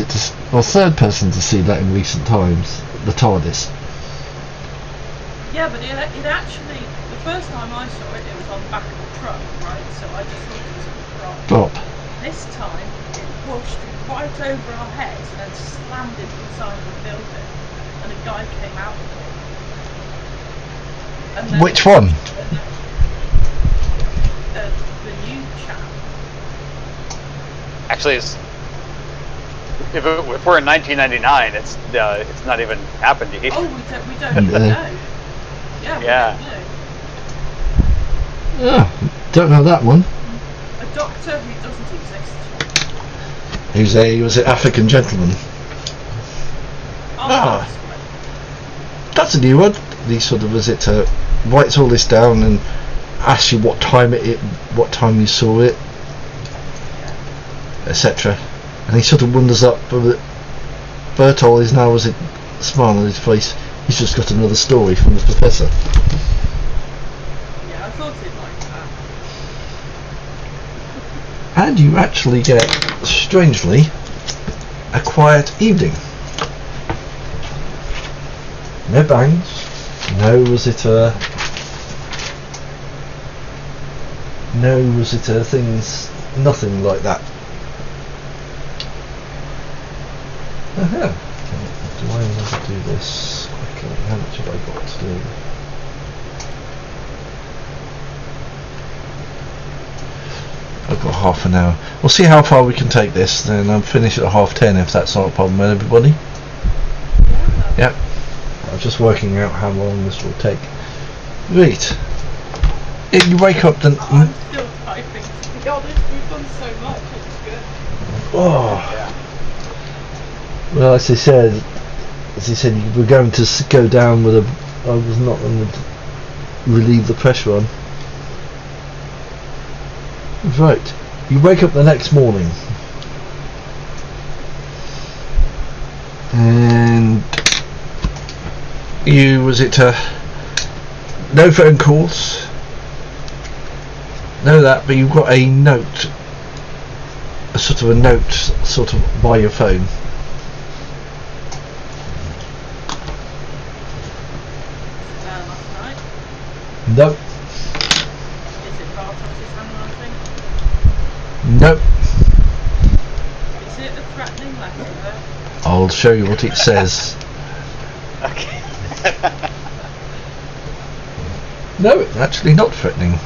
third person to see that in recent times. The TARDIS." Yeah, but it actually, the first time I saw it, it was on the back of a truck, right? So I just thought it was a prop. Drop. This time, it pushed right over our heads and then slammed into the side of the building, and a guy came out of it. And then Which one? The new chap. Actually, if we're in 1999, it's not even happened yet. Oh, we don't even know. Yeah. Oh, don't know that one. A doctor who doesn't exist. He was an African gentleman. Oh, That's a new one. He sort of writes all this down and asks you what time you saw it, etc. And he sort of wonders up, but Bertol is now, was it smile on his face? He's just got another story from the professor. Yeah, I thought he'd like that. And you actually get, strangely, a quiet evening. No bangs. No things. Nothing like that. Do I want to do this quickly? How much have I got to do? I've got half an hour. We'll see how far we can take this, then I'll finish at 10:30 if that's not a problem with everybody. Yeah. I'm just working out how long this will take. Right. You wake up then. I'm still typing, to be honest. We've done so much, it's good. Oh. Yeah. Well, as he said, we're going to go down with I was not going to relieve the pressure on. Right. You wake up the next morning. And no phone calls. No that, but you've got a note. A sort of note by your phone. No. Is it Bartos's handwriting? No. Is it a threatening letter? I'll show you what it says. Okay. No, actually not threatening.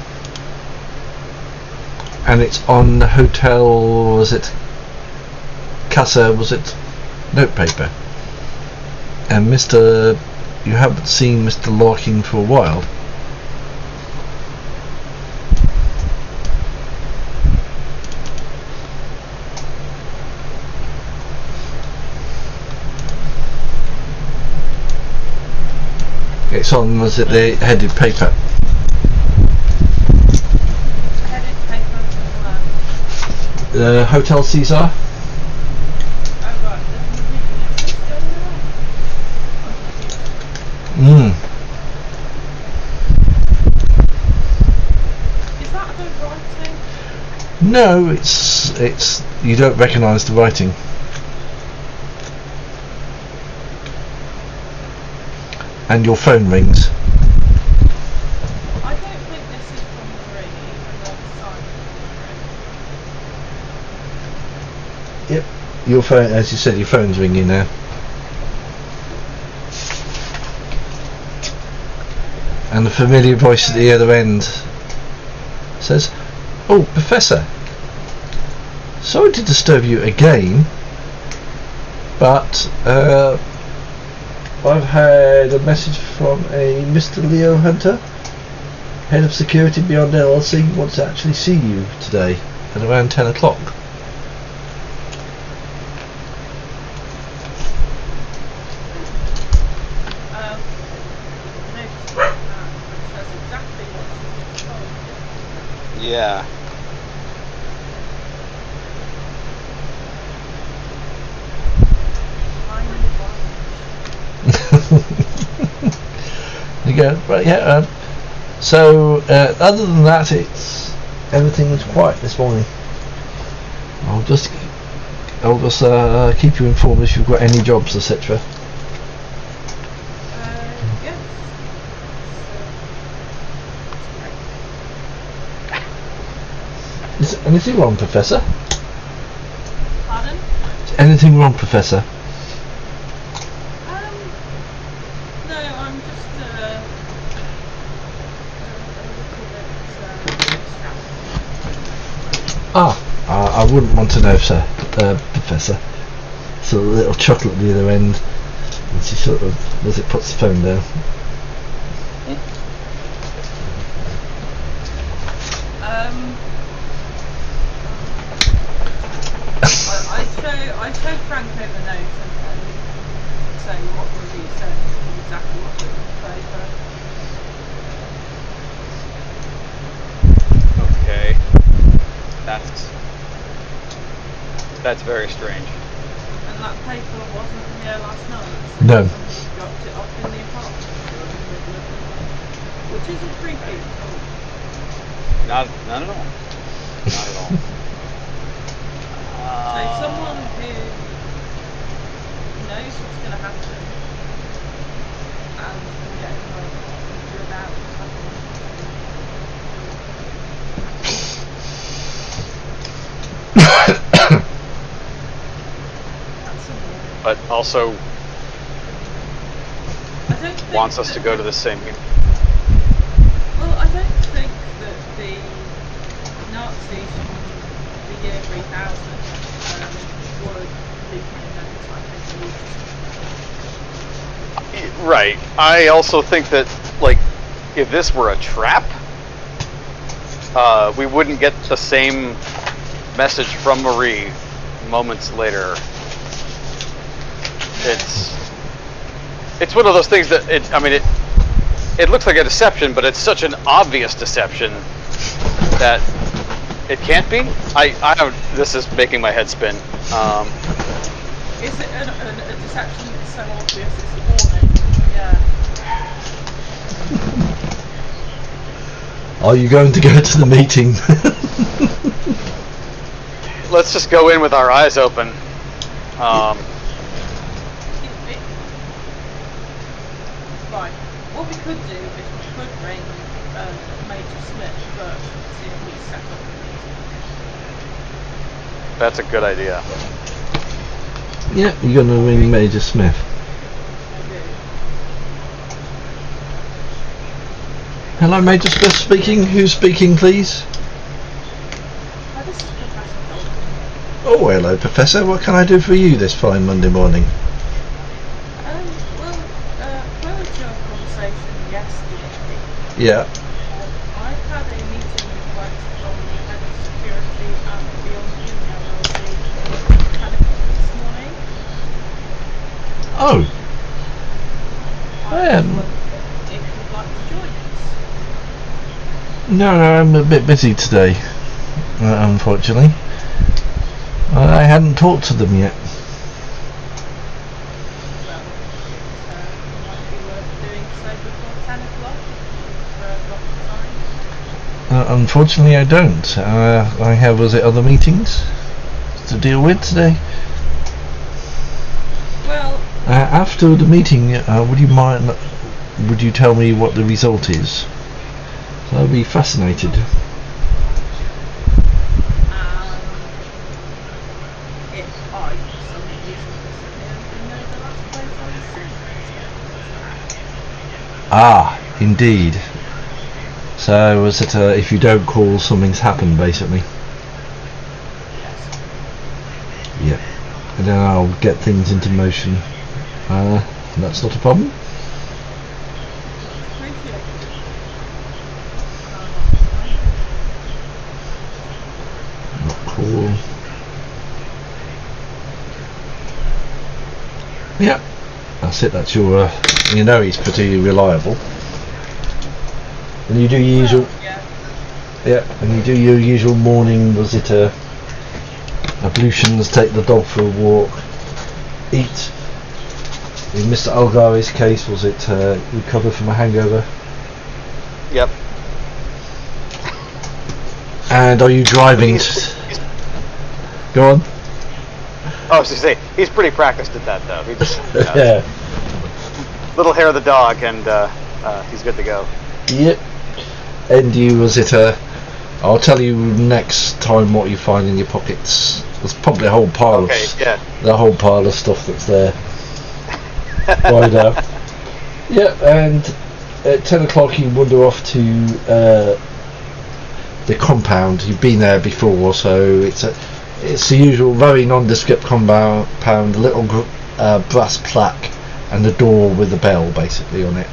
And it's on the hotel, was it Casa, was it notepaper? And you haven't seen Mr. Larkin for a while. It's on, was it the headed paper? Headed paper from Hotel Caesar? oh right, there's nothing Mm. Is that about writing? No, it's you don't recognise the writing. And your phone rings. I don't think this is from Marie, even though the sign is Yep. Your phone, as you said, your phone's ringing now. And the familiar voice at the other end says, "Oh, Professor, sorry to disturb you again, but I've had a message from a Mr. Leo Hunter, head of security beyond LLC. He wants to actually see you today at around 10 o'clock. That's exactly what she just told you. Yeah. You go, right, yeah. So, other than that, everything was quiet this morning. I'll just keep you informed if you've got any jobs, etc. Yes. Is anything wrong, Professor? Pardon? Is anything wrong, Professor? No, I'm just a little bit I wouldn't want to know, sir, Professor. So a little chuckle at the other end, and she sort of, as it puts the phone down. I showed Franco the note and say what Marie said, which is exactly what's written on the paper. Okay. That's very strange. And that paper wasn't here last night. So No. somebody dropped it off in the apartment or in the middle of the night, which isn't creepy at all. Not at all. Not at all. So someone who knows what's going to happen and can get involved without having that's annoying. But also I don't think wants us that to go to the same meeting. Well, I don't think that the Nazis from the year 3000 would leave me a note. I think they would just... Right. I also think that, like, if this were a trap, we wouldn't get the same message from Marie moments later. It's one of those things that it looks like a deception, but it's such an obvious deception that it can't be. I don't. This is making my head spin. Is it a deception that's so obvious it's a warning? Yeah. Are you going to go to the meeting? Let's just go in with our eyes open. Right. What we could do is we could ring Major Smith first and see if he's set up a meeting. That's a good idea. Yeah, you're going to ring Major Smith. I do. Hello, Major Smith speaking. Who's speaking, please? This is Professor Dalton. Oh, hello, Professor. What can I do for you this fine Monday morning? Well, further to our conversation yesterday, Yeah. I've had a meeting request from the head of security at Beyond Human LLC at 10 o'clock this morning. Oh. I was wondering if you'd like to join us. No, I'm a bit busy today, unfortunately. I hadn't talked to them yet. Well, it might be worth doing so before 10 o'clock if you've got the time. Unfortunately, I don't. I have, other meetings to deal with today. Well, After the meeting, would you tell me what the result is? I'll be fascinated. if I for some reason disappeared, you know the last place I was seen was that. Ah, indeed. So was it if you don't call, something's happened, basically? Yes. Yeah. And then I'll get things into motion. That's not a problem. Much appreciated. Not cool. Yeah. That's it. That's your. He's pretty reliable. And you do your usual. Yeah. Yeah. And you do your usual morning. Was it ablutions? Take the dog for a walk. Eat. In Mr. Algari's case, was it recover from a hangover? Yep. And are you driving? Go on. I was just saying, he's pretty practiced at that, though. He just Yeah. little hair of the dog, and he's good to go. Yep. And I'll tell you next time what you find in your pockets. There's probably a whole pile Okay, yeah. The whole pile of stuff that's there. Right now. Yeah, and at 10 o'clock you wander off to the compound. You've been there before, so it's the usual very nondescript compound, a little brass plaque and a door with a bell basically on it,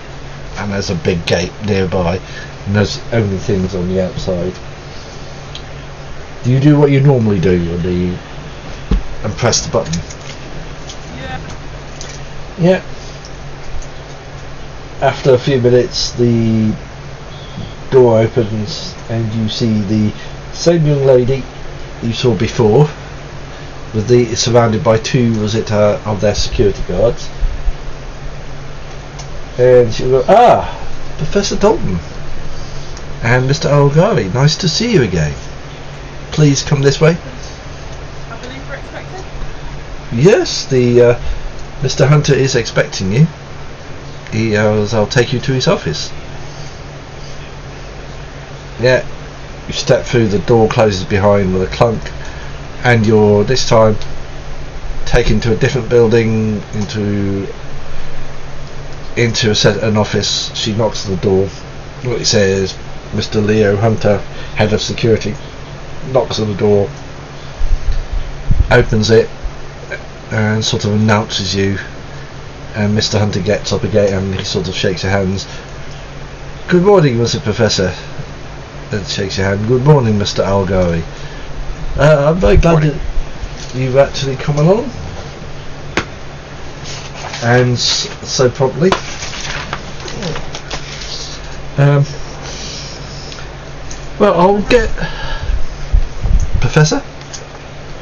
and there's a big gate nearby, and there's only things on the outside. Do you do what you normally do and press the button? Yeah. Yeah. After a few minutes, the door opens and you see the same young lady you saw before, surrounded by two of their security guards. And she will go, Professor Dalton and Mr. Algari, nice to see you again. Please come this way. I believe we're expected. Yes, the Mr. Hunter is expecting you. I'll take you to his office. Yeah, you step through, the door closes behind with a clunk, and you're this time taken to a different building, into an office. She knocks on the door. It says Mr. Leo Hunter, head of security. Knocks on the door, opens it, and sort of announces you. And Mr. Hunter gets up again and he sort of shakes your hands. Good morning, Mr. Professor. And shakes your hand. Good morning, Mr. Algari. I'm very glad that you've actually come along. And so promptly. Well, I'll get... Professor?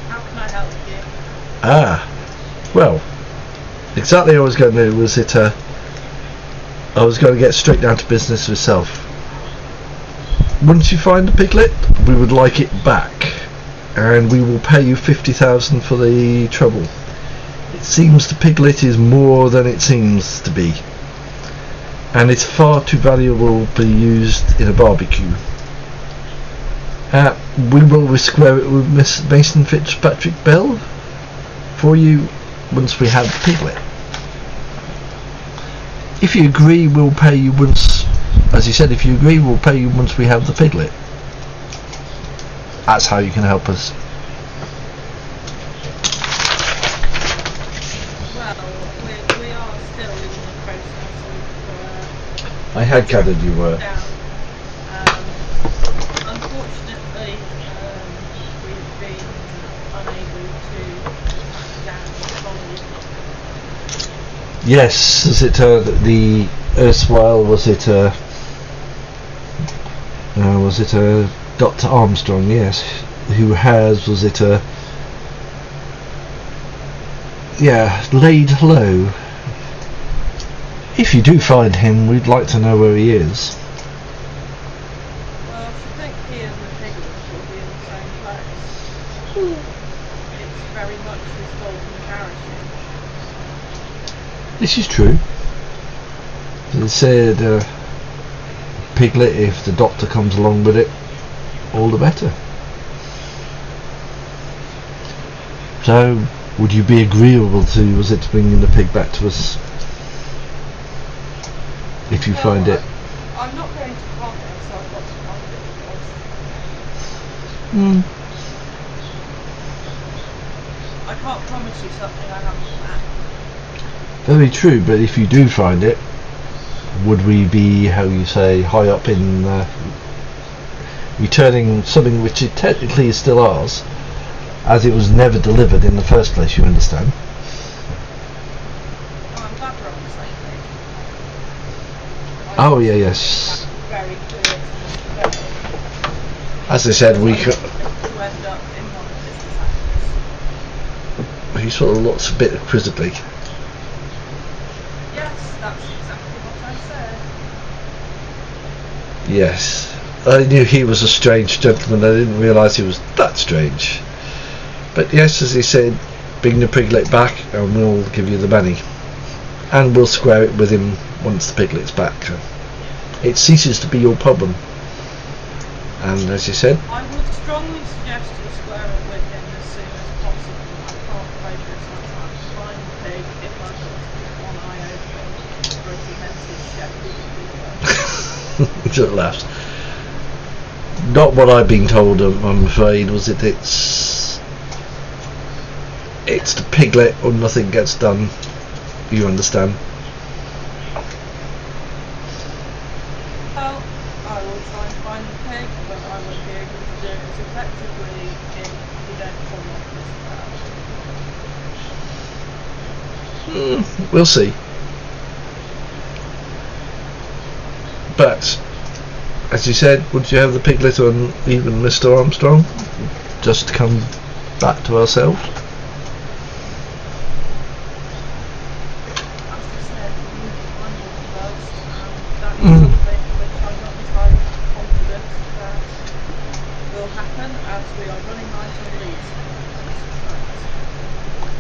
How can I help you? Well, exactly what I was going to do was I was going to get straight down to business myself. Once you find the piglet, we would like it back, and we will pay you 50,000 for the trouble. It seems the piglet is more than it seems to be, and it's far too valuable to be used in a barbecue. We will square it with Miss Mason Fitzpatrick Bell for you once we have the piglet. If you agree, we'll pay you once. As you said, if you agree, we'll pay you once we have the piglet. That's how you can help us. process of I had gathered you were. down. Unfortunately, we've been unable to track down the body. Yes, was it the erstwhile? Was it Dr. Armstrong? Yes, who has laid low. If you do find him, we'd like to know where he is. Well, I should think he and the piglets will be in the same place. It's very much his golden parachute. This is true. It said, Piglet, if the doctor comes along with it, all the better. So, would you be agreeable to, bringing the pig back to us? If you find it. I'm not going to comment, so I've got to find it first. I can't promise you something I haven't planned. Very true, but if you do find it, would we be, high up in returning something which it technically is still ours, as it was never delivered in the first place, you understand? Oh, I'm glad we're on the same page. Oh, yeah, yes. Very clear to Mr. Bennett. As I said, we could. To end up in one of his attacks. He sort of looks a bit quizzically. Yes, that's exactly what I said. Yes. I knew he was a strange gentleman. I didn't realise he was that strange. But yes, as he said, bring the piglet back and we'll give you the money. And we'll square it with him once the piglet's back. It ceases to be your problem. And as you said, I would strongly suggest you square it with him as soon as possible. I can't focus on trying to find the pig if I've got to keep one eye open for a demented shepherd. just laughs. Not what I've been told, I'm afraid, it's the piglet or nothing gets done. You understand? Well, I will try and find the pig, but I won't be able to do it as effectively if you don't pull off this crowd. We'll see. But, as you said, would you have the piglet on even Mr. Armstrong? Just to come back to ourselves? As I said, we need to find it first, and that is something which I'm not entirely confident that will happen as we are running light on leads.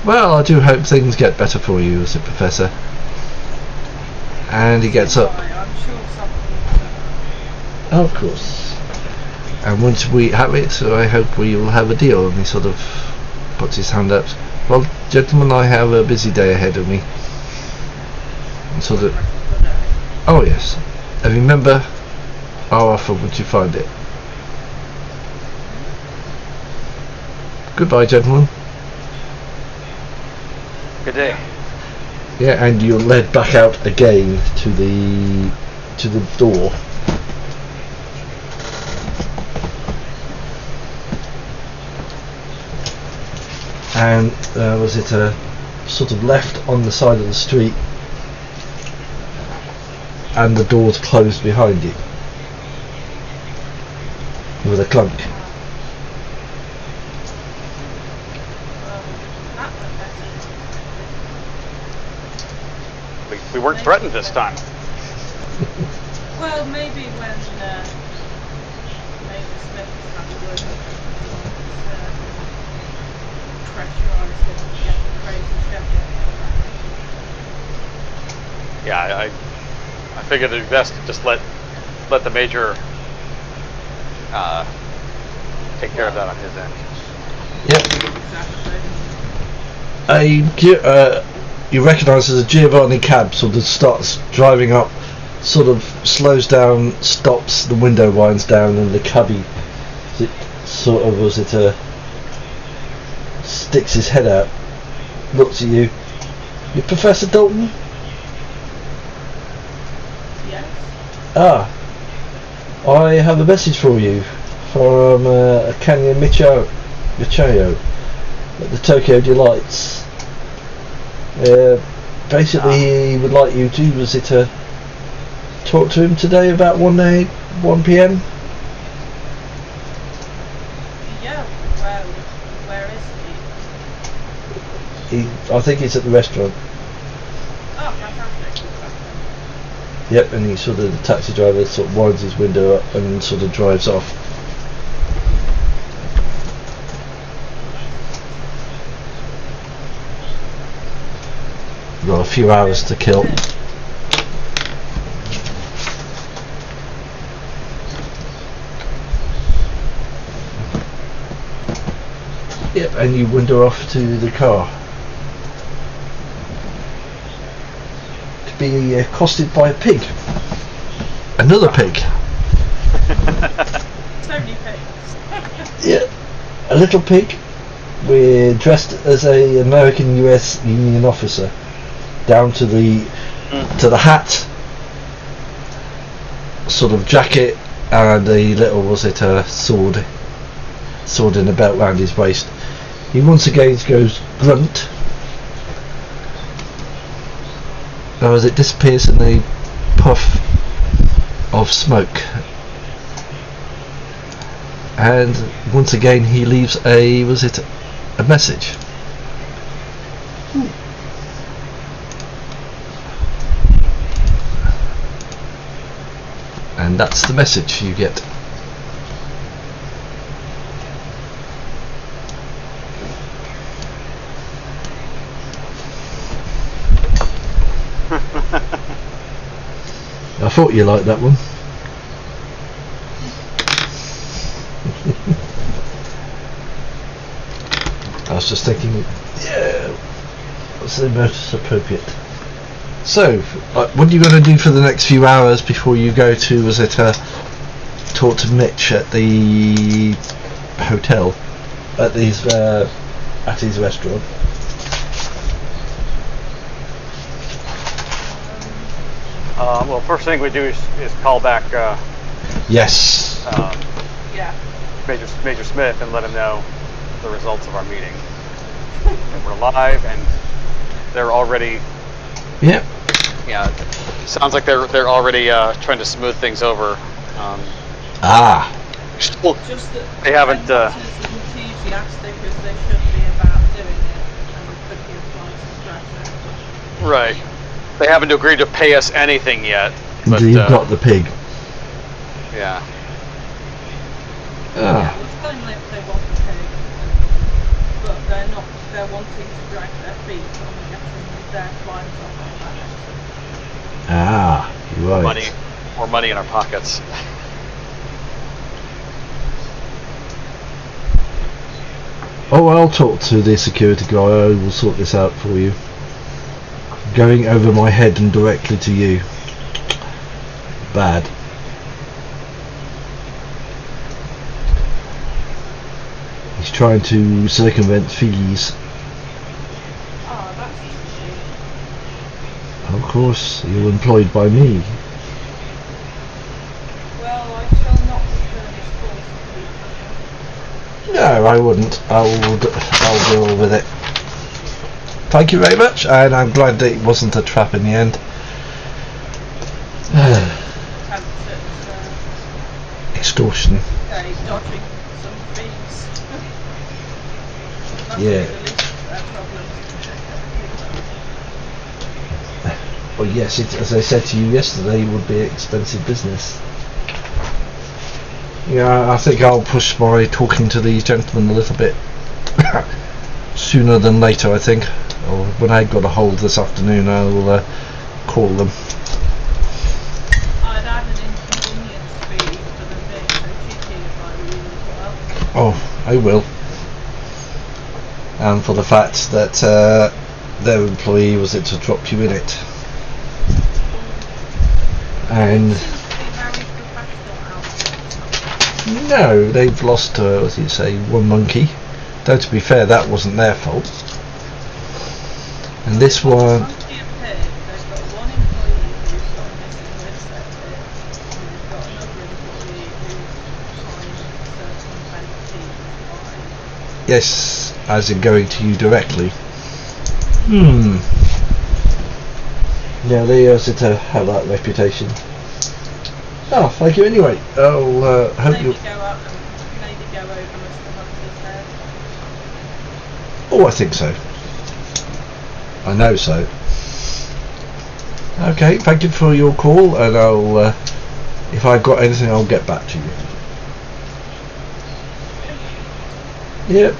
Well, I do hope things get better for you as a professor. And he gets up. I'm sure something will turn up. Oh, of course. And once we have it, I hope we will have a deal. And he sort of puts his hand up. Well, gentlemen, I have a busy day ahead of me. And sort of. Oh yes. And remember our offer once you find it. Goodbye, gentlemen. Good day. Yeah, and you're led back out again to the door. And sort of left on the side of the street, and the door's closed behind you with a clunk. We weren't threatened this time. Well, maybe when Major Smith has had a word with him, pressurise him to get the crazy shepherd back. Yeah, I figured it'd be best to just let the Major take care of that on his end. Yep. Exactly. You recognise as a Giovanni cab sort of starts driving up, sort of slows down, stops, the window winds down, and the cabbie sticks his head out, looks at you. You Professor Dalton? Yes. Ah, I have a message for you from Kanya Michayo at the Tokyo Delights. Basically, he would like you to talk to him today about 1 p.m. Yeah, where is he? I think he's at the restaurant. Oh, fantastic. Yep, and the taxi driver sort of winds his window up and sort of drives off. We've got a few hours to kill. Yep, and you wander off to the car. To be accosted by a pig. Another pig. So many pigs. Yeah, a little pig. We're dressed as a American US Union officer, down to the hat, sort of jacket, and a little sword in a belt round his waist. He once again goes grunt as it disappears in a puff of smoke, and once again he leaves a message. And that's the message you get. I thought you liked that one. I was just thinking, yeah, what's the most appropriate? So, what are you going to do for the next few hours before you go to, talk to Mitch at the hotel, at his restaurant? Well, first thing we do is call back. Yes. Yeah. Major Smith and let him know the results of our meeting. And we're live, and they're already. Yep. Yeah. Sounds like they're already trying to smooth things over. Just that they haven't. As enthusiastic as they should be about doing it, and could be applied some pressure. Right. They haven't agreed to pay us anything yet. But You've got the pig. Yeah. Yeah, we'll tell them they want the pig, but they're wanting to drag their feet on getting their clients off on that exit. Right. More money in our pockets. Oh, I'll talk to the security guy. I will sort this out for you. Going over my head and directly to you. Bad. He's trying to circumvent fees. Oh, that's easy. Of course, you're employed by me. Well, I shall not return his calls. No, I wouldn't. I'll deal with it. Thank you very much, and I'm glad that it wasn't a trap in the end. Extortion. Okay, dodging some fees. That's Yeah. the least of their problems. Well, yes, as I said to you yesterday, it would be expensive business. Yeah, I think I'll push my talking to these gentlemen a little bit sooner than later, I think. Or when I got a hold this afternoon, I will call them. I'd add an inconvenience fee for them being so cheeky if I were you as well. Oh, I will. And for the fact that their employee was to drop you in it. And Seems to be very professional outfits. no, they've lost, as you say, one monkey. Though to be fair, that wasn't their fault. And this one, Monkey and pig, they've got one employee who's gone missing with said Yes, as in going to you directly. Yeah, they seem to have that reputation. Oh, thank you anyway. I'll hope Maybe you. go up and maybe go over Mr. Hunter's head. Oh, I think so. I know so. Okay, thank you for your call, and I'll. If I've got anything, I'll get back to you. Yep.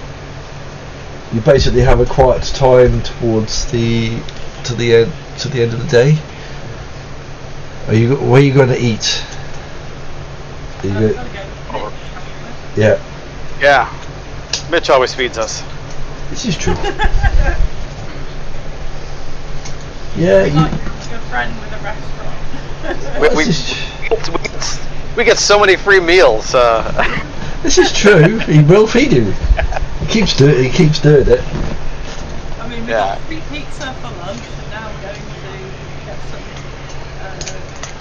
You basically have a quiet time towards the end of the day. Where are you going to eat? Are you yeah. Yeah. Mitch always feeds us. This is true. Yeah. Like your friend with a restaurant. We get so many free meals. This is true. He will feed you. He keeps doing it. I mean, we got free pizza for lunch, and now we're going to get some.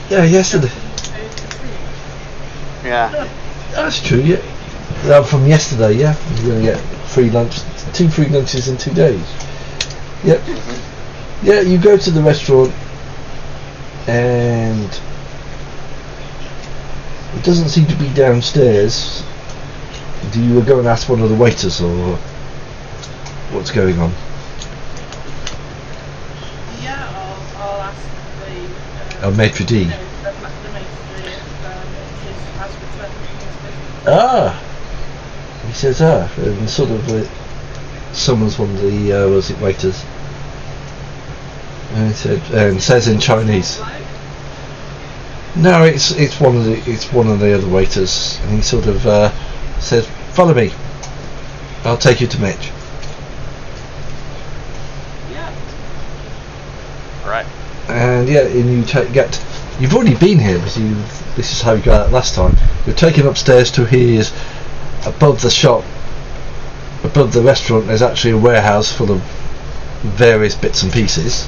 Yeah, yesterday. Yeah. That's true. Yeah. From yesterday. Yeah, you're going to get free lunch. 2 free lunches in 2 days. Yep. Yeah, you go to the restaurant, and it doesn't seem to be downstairs. Do you go and ask one of the waiters, or what's going on? Yeah, I'll ask the maitre d'. the maitre d' if it has returned from his business. Ah, he says and sort of summons one of the waiters, and he says in Chinese. No, it's one of the other waiters, and he sort of says, "Follow me. I'll take you to Mitch." Yeah. Right. And yeah, and you've already been here, because this is how you got out last time. You're taken upstairs to his, above the shop, above the restaurant. There's actually a warehouse full of various bits and pieces,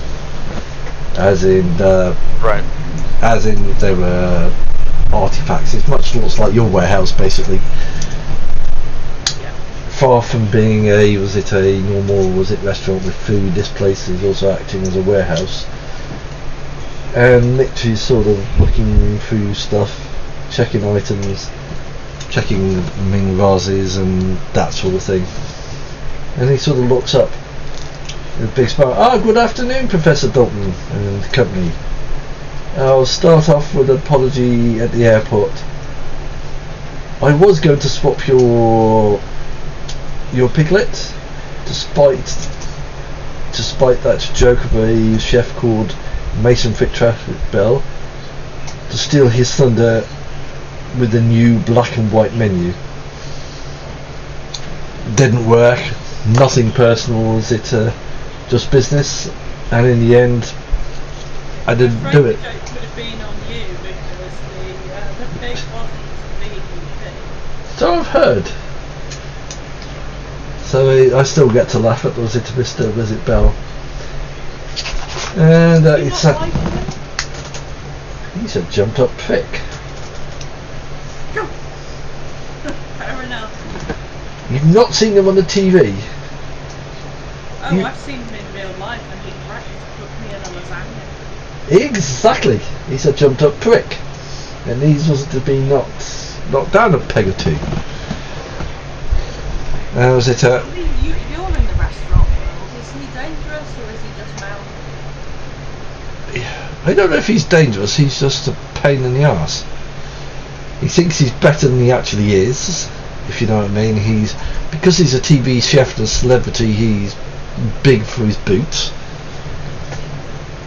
as in right. As in there were artifacts. It much looks like your warehouse, basically. Yeah. Far from being a normal restaurant with food, this place is also acting as a warehouse. And Mitch is sort of looking through stuff, checking items, checking Ming vases and that sort of thing. And he sort of looks up with a big smile. Good afternoon, Professor Dalton and company. I'll start off with an apology at the airport. I was going to swap your piglet, despite that joke of a chef called Mason Fitzgerald to steal his thunder with the new black and white menu. Didn't work. Nothing personal. Was it just business? And in the end, I didn't do it. The joke would have been on you because the pig wasn't the pig. So I've heard. So I still get to laugh at Mr. Bell. And it's not like him? he's a jumped up prick. Fair enough. You've not seen him on the TV. Oh, I've seen him in real life, and he threatened to cook me in a lasagna. Exactly. He's a jumped up prick. And he's was to be knocked down a peg or two. Was it I mean, you're in the restaurant world. Is he dangerous, or is he just mounted? I don't know if he's dangerous. He's just a pain in the arse. He thinks he's better than he actually is, if you know what I mean. Because he's a TV chef and a celebrity, he's big for his boots.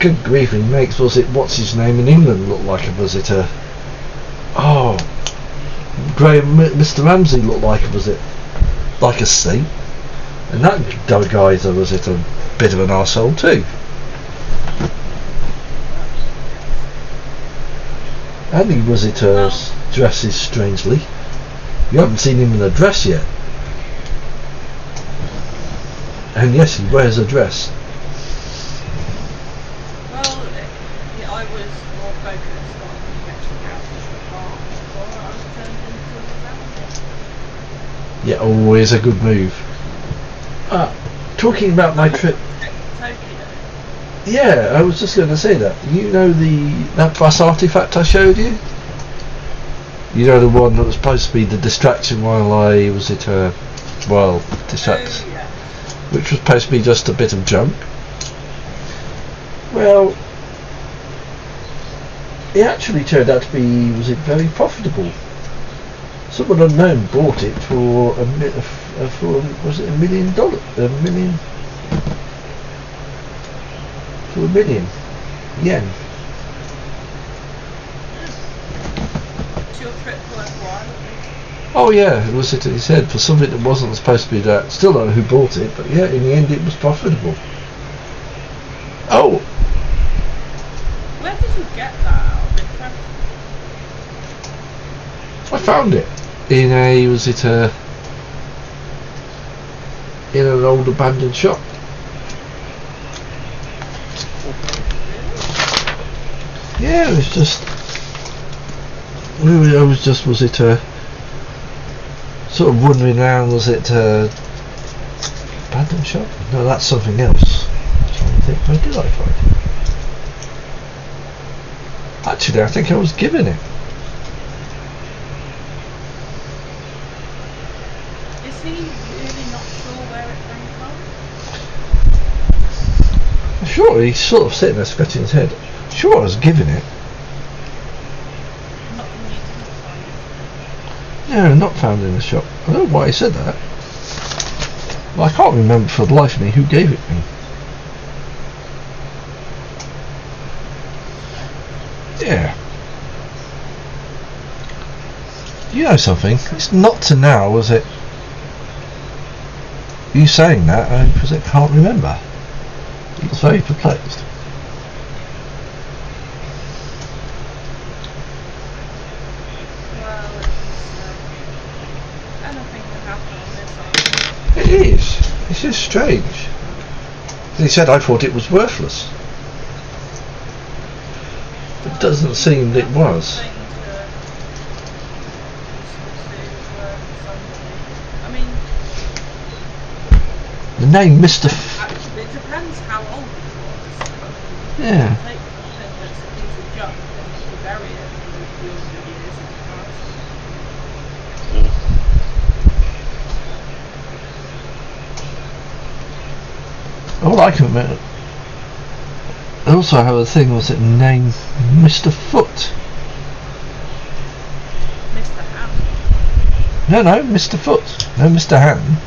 Good grief, he makes what's his name in England look like a visitor. Mr. Ramsey looked like a saint. And that guy's a bit of an arsehole too. And he dresses strangely. You haven't seen him in a dress yet. And yes, he wears a dress. Well, I was more focused on getting out of the car before I was turned into a lasagna. Yeah, always a good move. Talking about my trip. Tokyo. Yeah, I was just going to say that. You know that bus artifact I showed you? You know the one that was supposed to be the distraction while I was at distraction, Oh, yeah. which was supposed to be just a bit of junk. Well, it actually turned out to be very profitable. Someone unknown bought it for $1 million? For $1 million yen. Was your trip worthwhile? Oh yeah, it was. He said for something that wasn't supposed to be that. Still don't know who bought it, but yeah, in the end it was profitable. Oh, Where did you get that out of interest? I found it in in an old abandoned shop. Yeah, it was just. I was just. Was it sort of wandering around? Was it abandoned shop? No, that's something else. I'm trying to think. Where did I find it? Actually, I think I was given it. Is he really not sure where it came from? Sure, he's sort of sitting there scratching his head. Sure, I was given it. Not from you to find it. No, not found in the shop. I don't know why he said that. Well, I can't remember for the life of me who gave it me. Yeah. You know something? It's not to now, was it? You saying that because I can't remember. He was very perplexed. Well, anything can happen on this island. It is. It's just strange. He said I thought it was worthless. It doesn't seem that it was. I mean, The name Mr. actually, it depends how old it was. Yeah. Take something that's a piece of junk and you bury it for 200 years as a price. All I can remember. I also have a thing. Was it named Mr. Foot? Mr. Ham. No, Mr. Foot. No, Mr. Hand.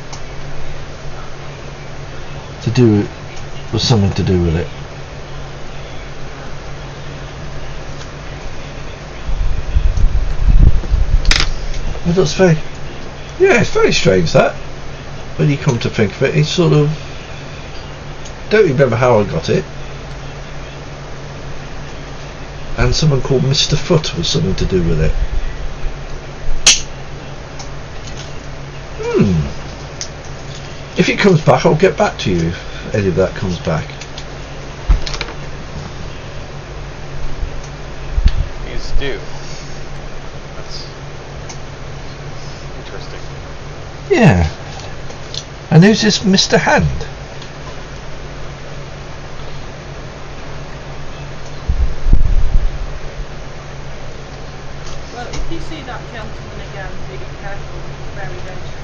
Was something to do with it. Well, that's very. Yeah, it's very strange that. When you come to think of it, it's sort of. Don't remember how I got it. And someone called Mr. Foot was something to do with it. If it comes back, I'll get back to you if any of that comes back. Please do. That's interesting. Yeah. And who's this Mr. Hand? Well, if you see that gentleman again, be careful. He's very dangerous.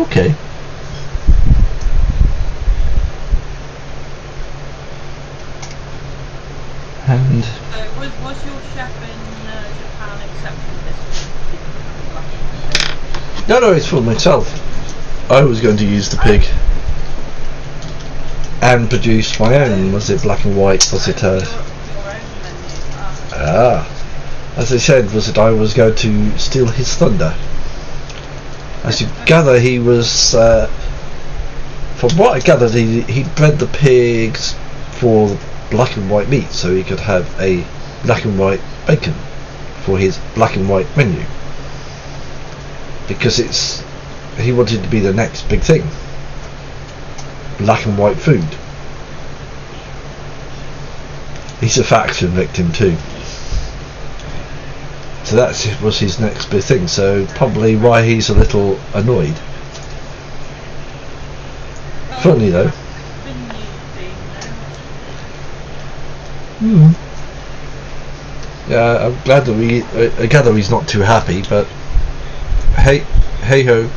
Okay. And was your chef in Japan exceptional this week? no, it's for myself. I was going to use the pig and produce my own. Was it black and white? Was it Your own menu. as I said, was it I was going to steal his thunder. As you gather, he was from what I gathered, he bred the pigs for black and white meat so he could have a black and white bacon for his black and white menu, because he wanted to be the next big thing, black and white food. He's a faction victim too, So that was his next big thing. So probably why he's a little annoyed. Funny though. Yeah, I'm glad that I gather he's not too happy, but hey ho.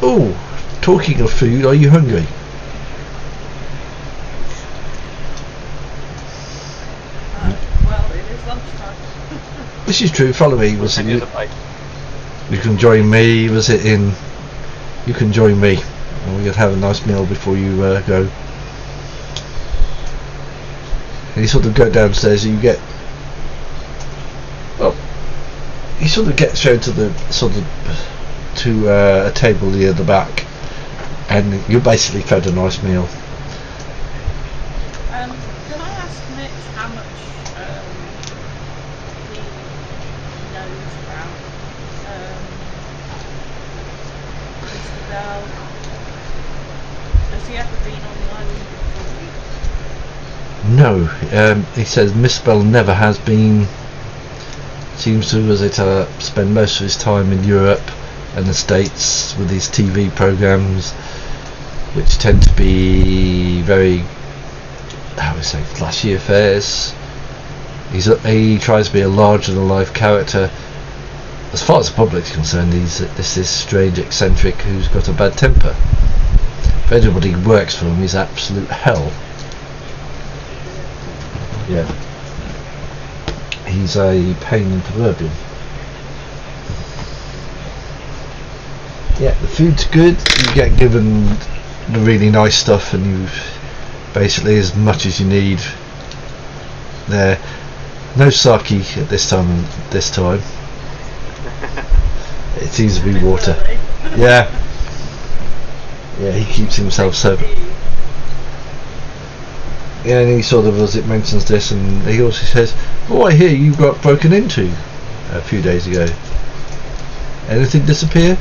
Oh, talking of food, are you hungry? Well, it is lunchtime. This is true. Follow me. Was it Use a bite. you can join me? Was it in? You can join me. And we could have a nice meal before you go. And you sort of go downstairs and you get, well, you sort of get shown to the a table near the back, and you're basically fed a nice meal. Can I ask Mitch how much he knows about Mr. Bell? Has he ever been on the island before? No, he says Miss Bell never has been. Seems to spend most of his time in Europe and the States with these TV programs, which tend to be very, how would I say, flashy affairs. He tries to be a larger than life character. As far as the public's concerned, he's this strange eccentric who's got a bad temper. If anybody works for him, he's absolute hell. Yeah. He's a pain in the proverbial. Yeah, the food's good. You get given the really nice stuff, and you basically as much as you need there. No sake at this time. It seems to be water. Yeah. Yeah, he keeps himself sober. Yeah, and he sort of, as it mentions this, and he also says, "Oh, I hear you got broken into a few days ago. Anything disappear?"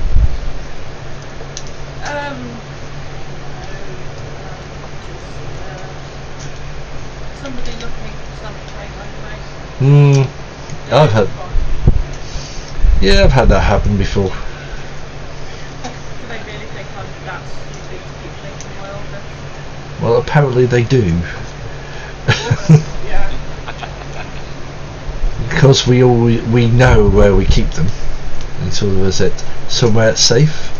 Somebody looking for something, like I've had that happen before. Do they really think I'm that stupid to keep thinking my orbit? Well, apparently they do. Yeah. Because we know where we keep them, and sort of is it somewhere safe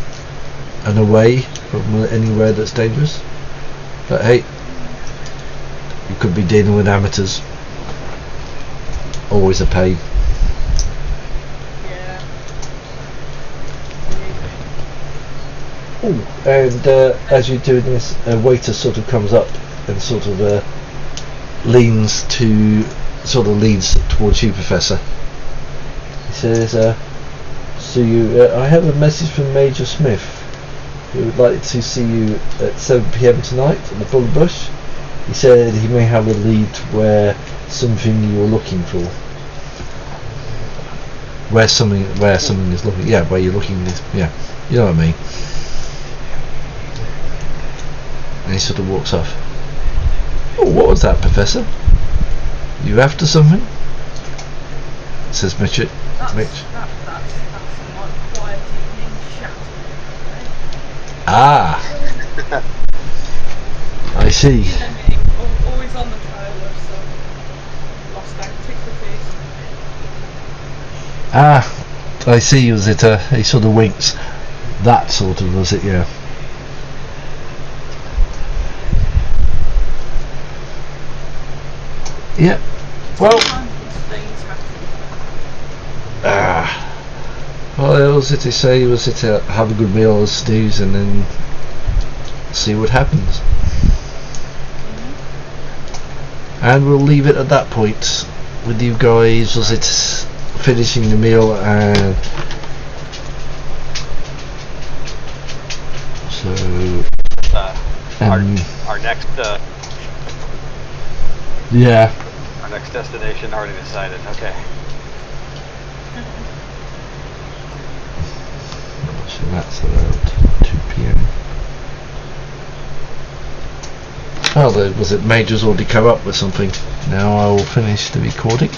and away from anywhere that's dangerous. But hey, you could be dealing with amateurs. Always a pain. Yeah. Ooh, and as you're doing this, a waiter sort of comes up and sort of leans towards you, Professor. He says, I have a message from Major Smith. He would like to see you at 7 PM tonight at the Bull Bush. He said he may have a lead where something you're looking for. Where something is looking. Yeah, where you're looking is, yeah, you know what I mean. And he sort of walks off. Oh, what was that, Professor? You after something? Says Mitch. That's some quiet evening chatting, right? Ah, I see. Always on the trail of some lost antiquities. Ah, I see. Was it? He sort of winks. That sort of, was it? Yeah. Yeah. Well. Well, was it to say? Was it to have a good meal, snooze, and then see what happens? And we'll leave it at that point with you guys. Was it finishing the meal and so our next yeah. Our next destination already decided. Okay. So that's around 2 PM. Oh, was it Major's already come up with something. Now I will finish the recording.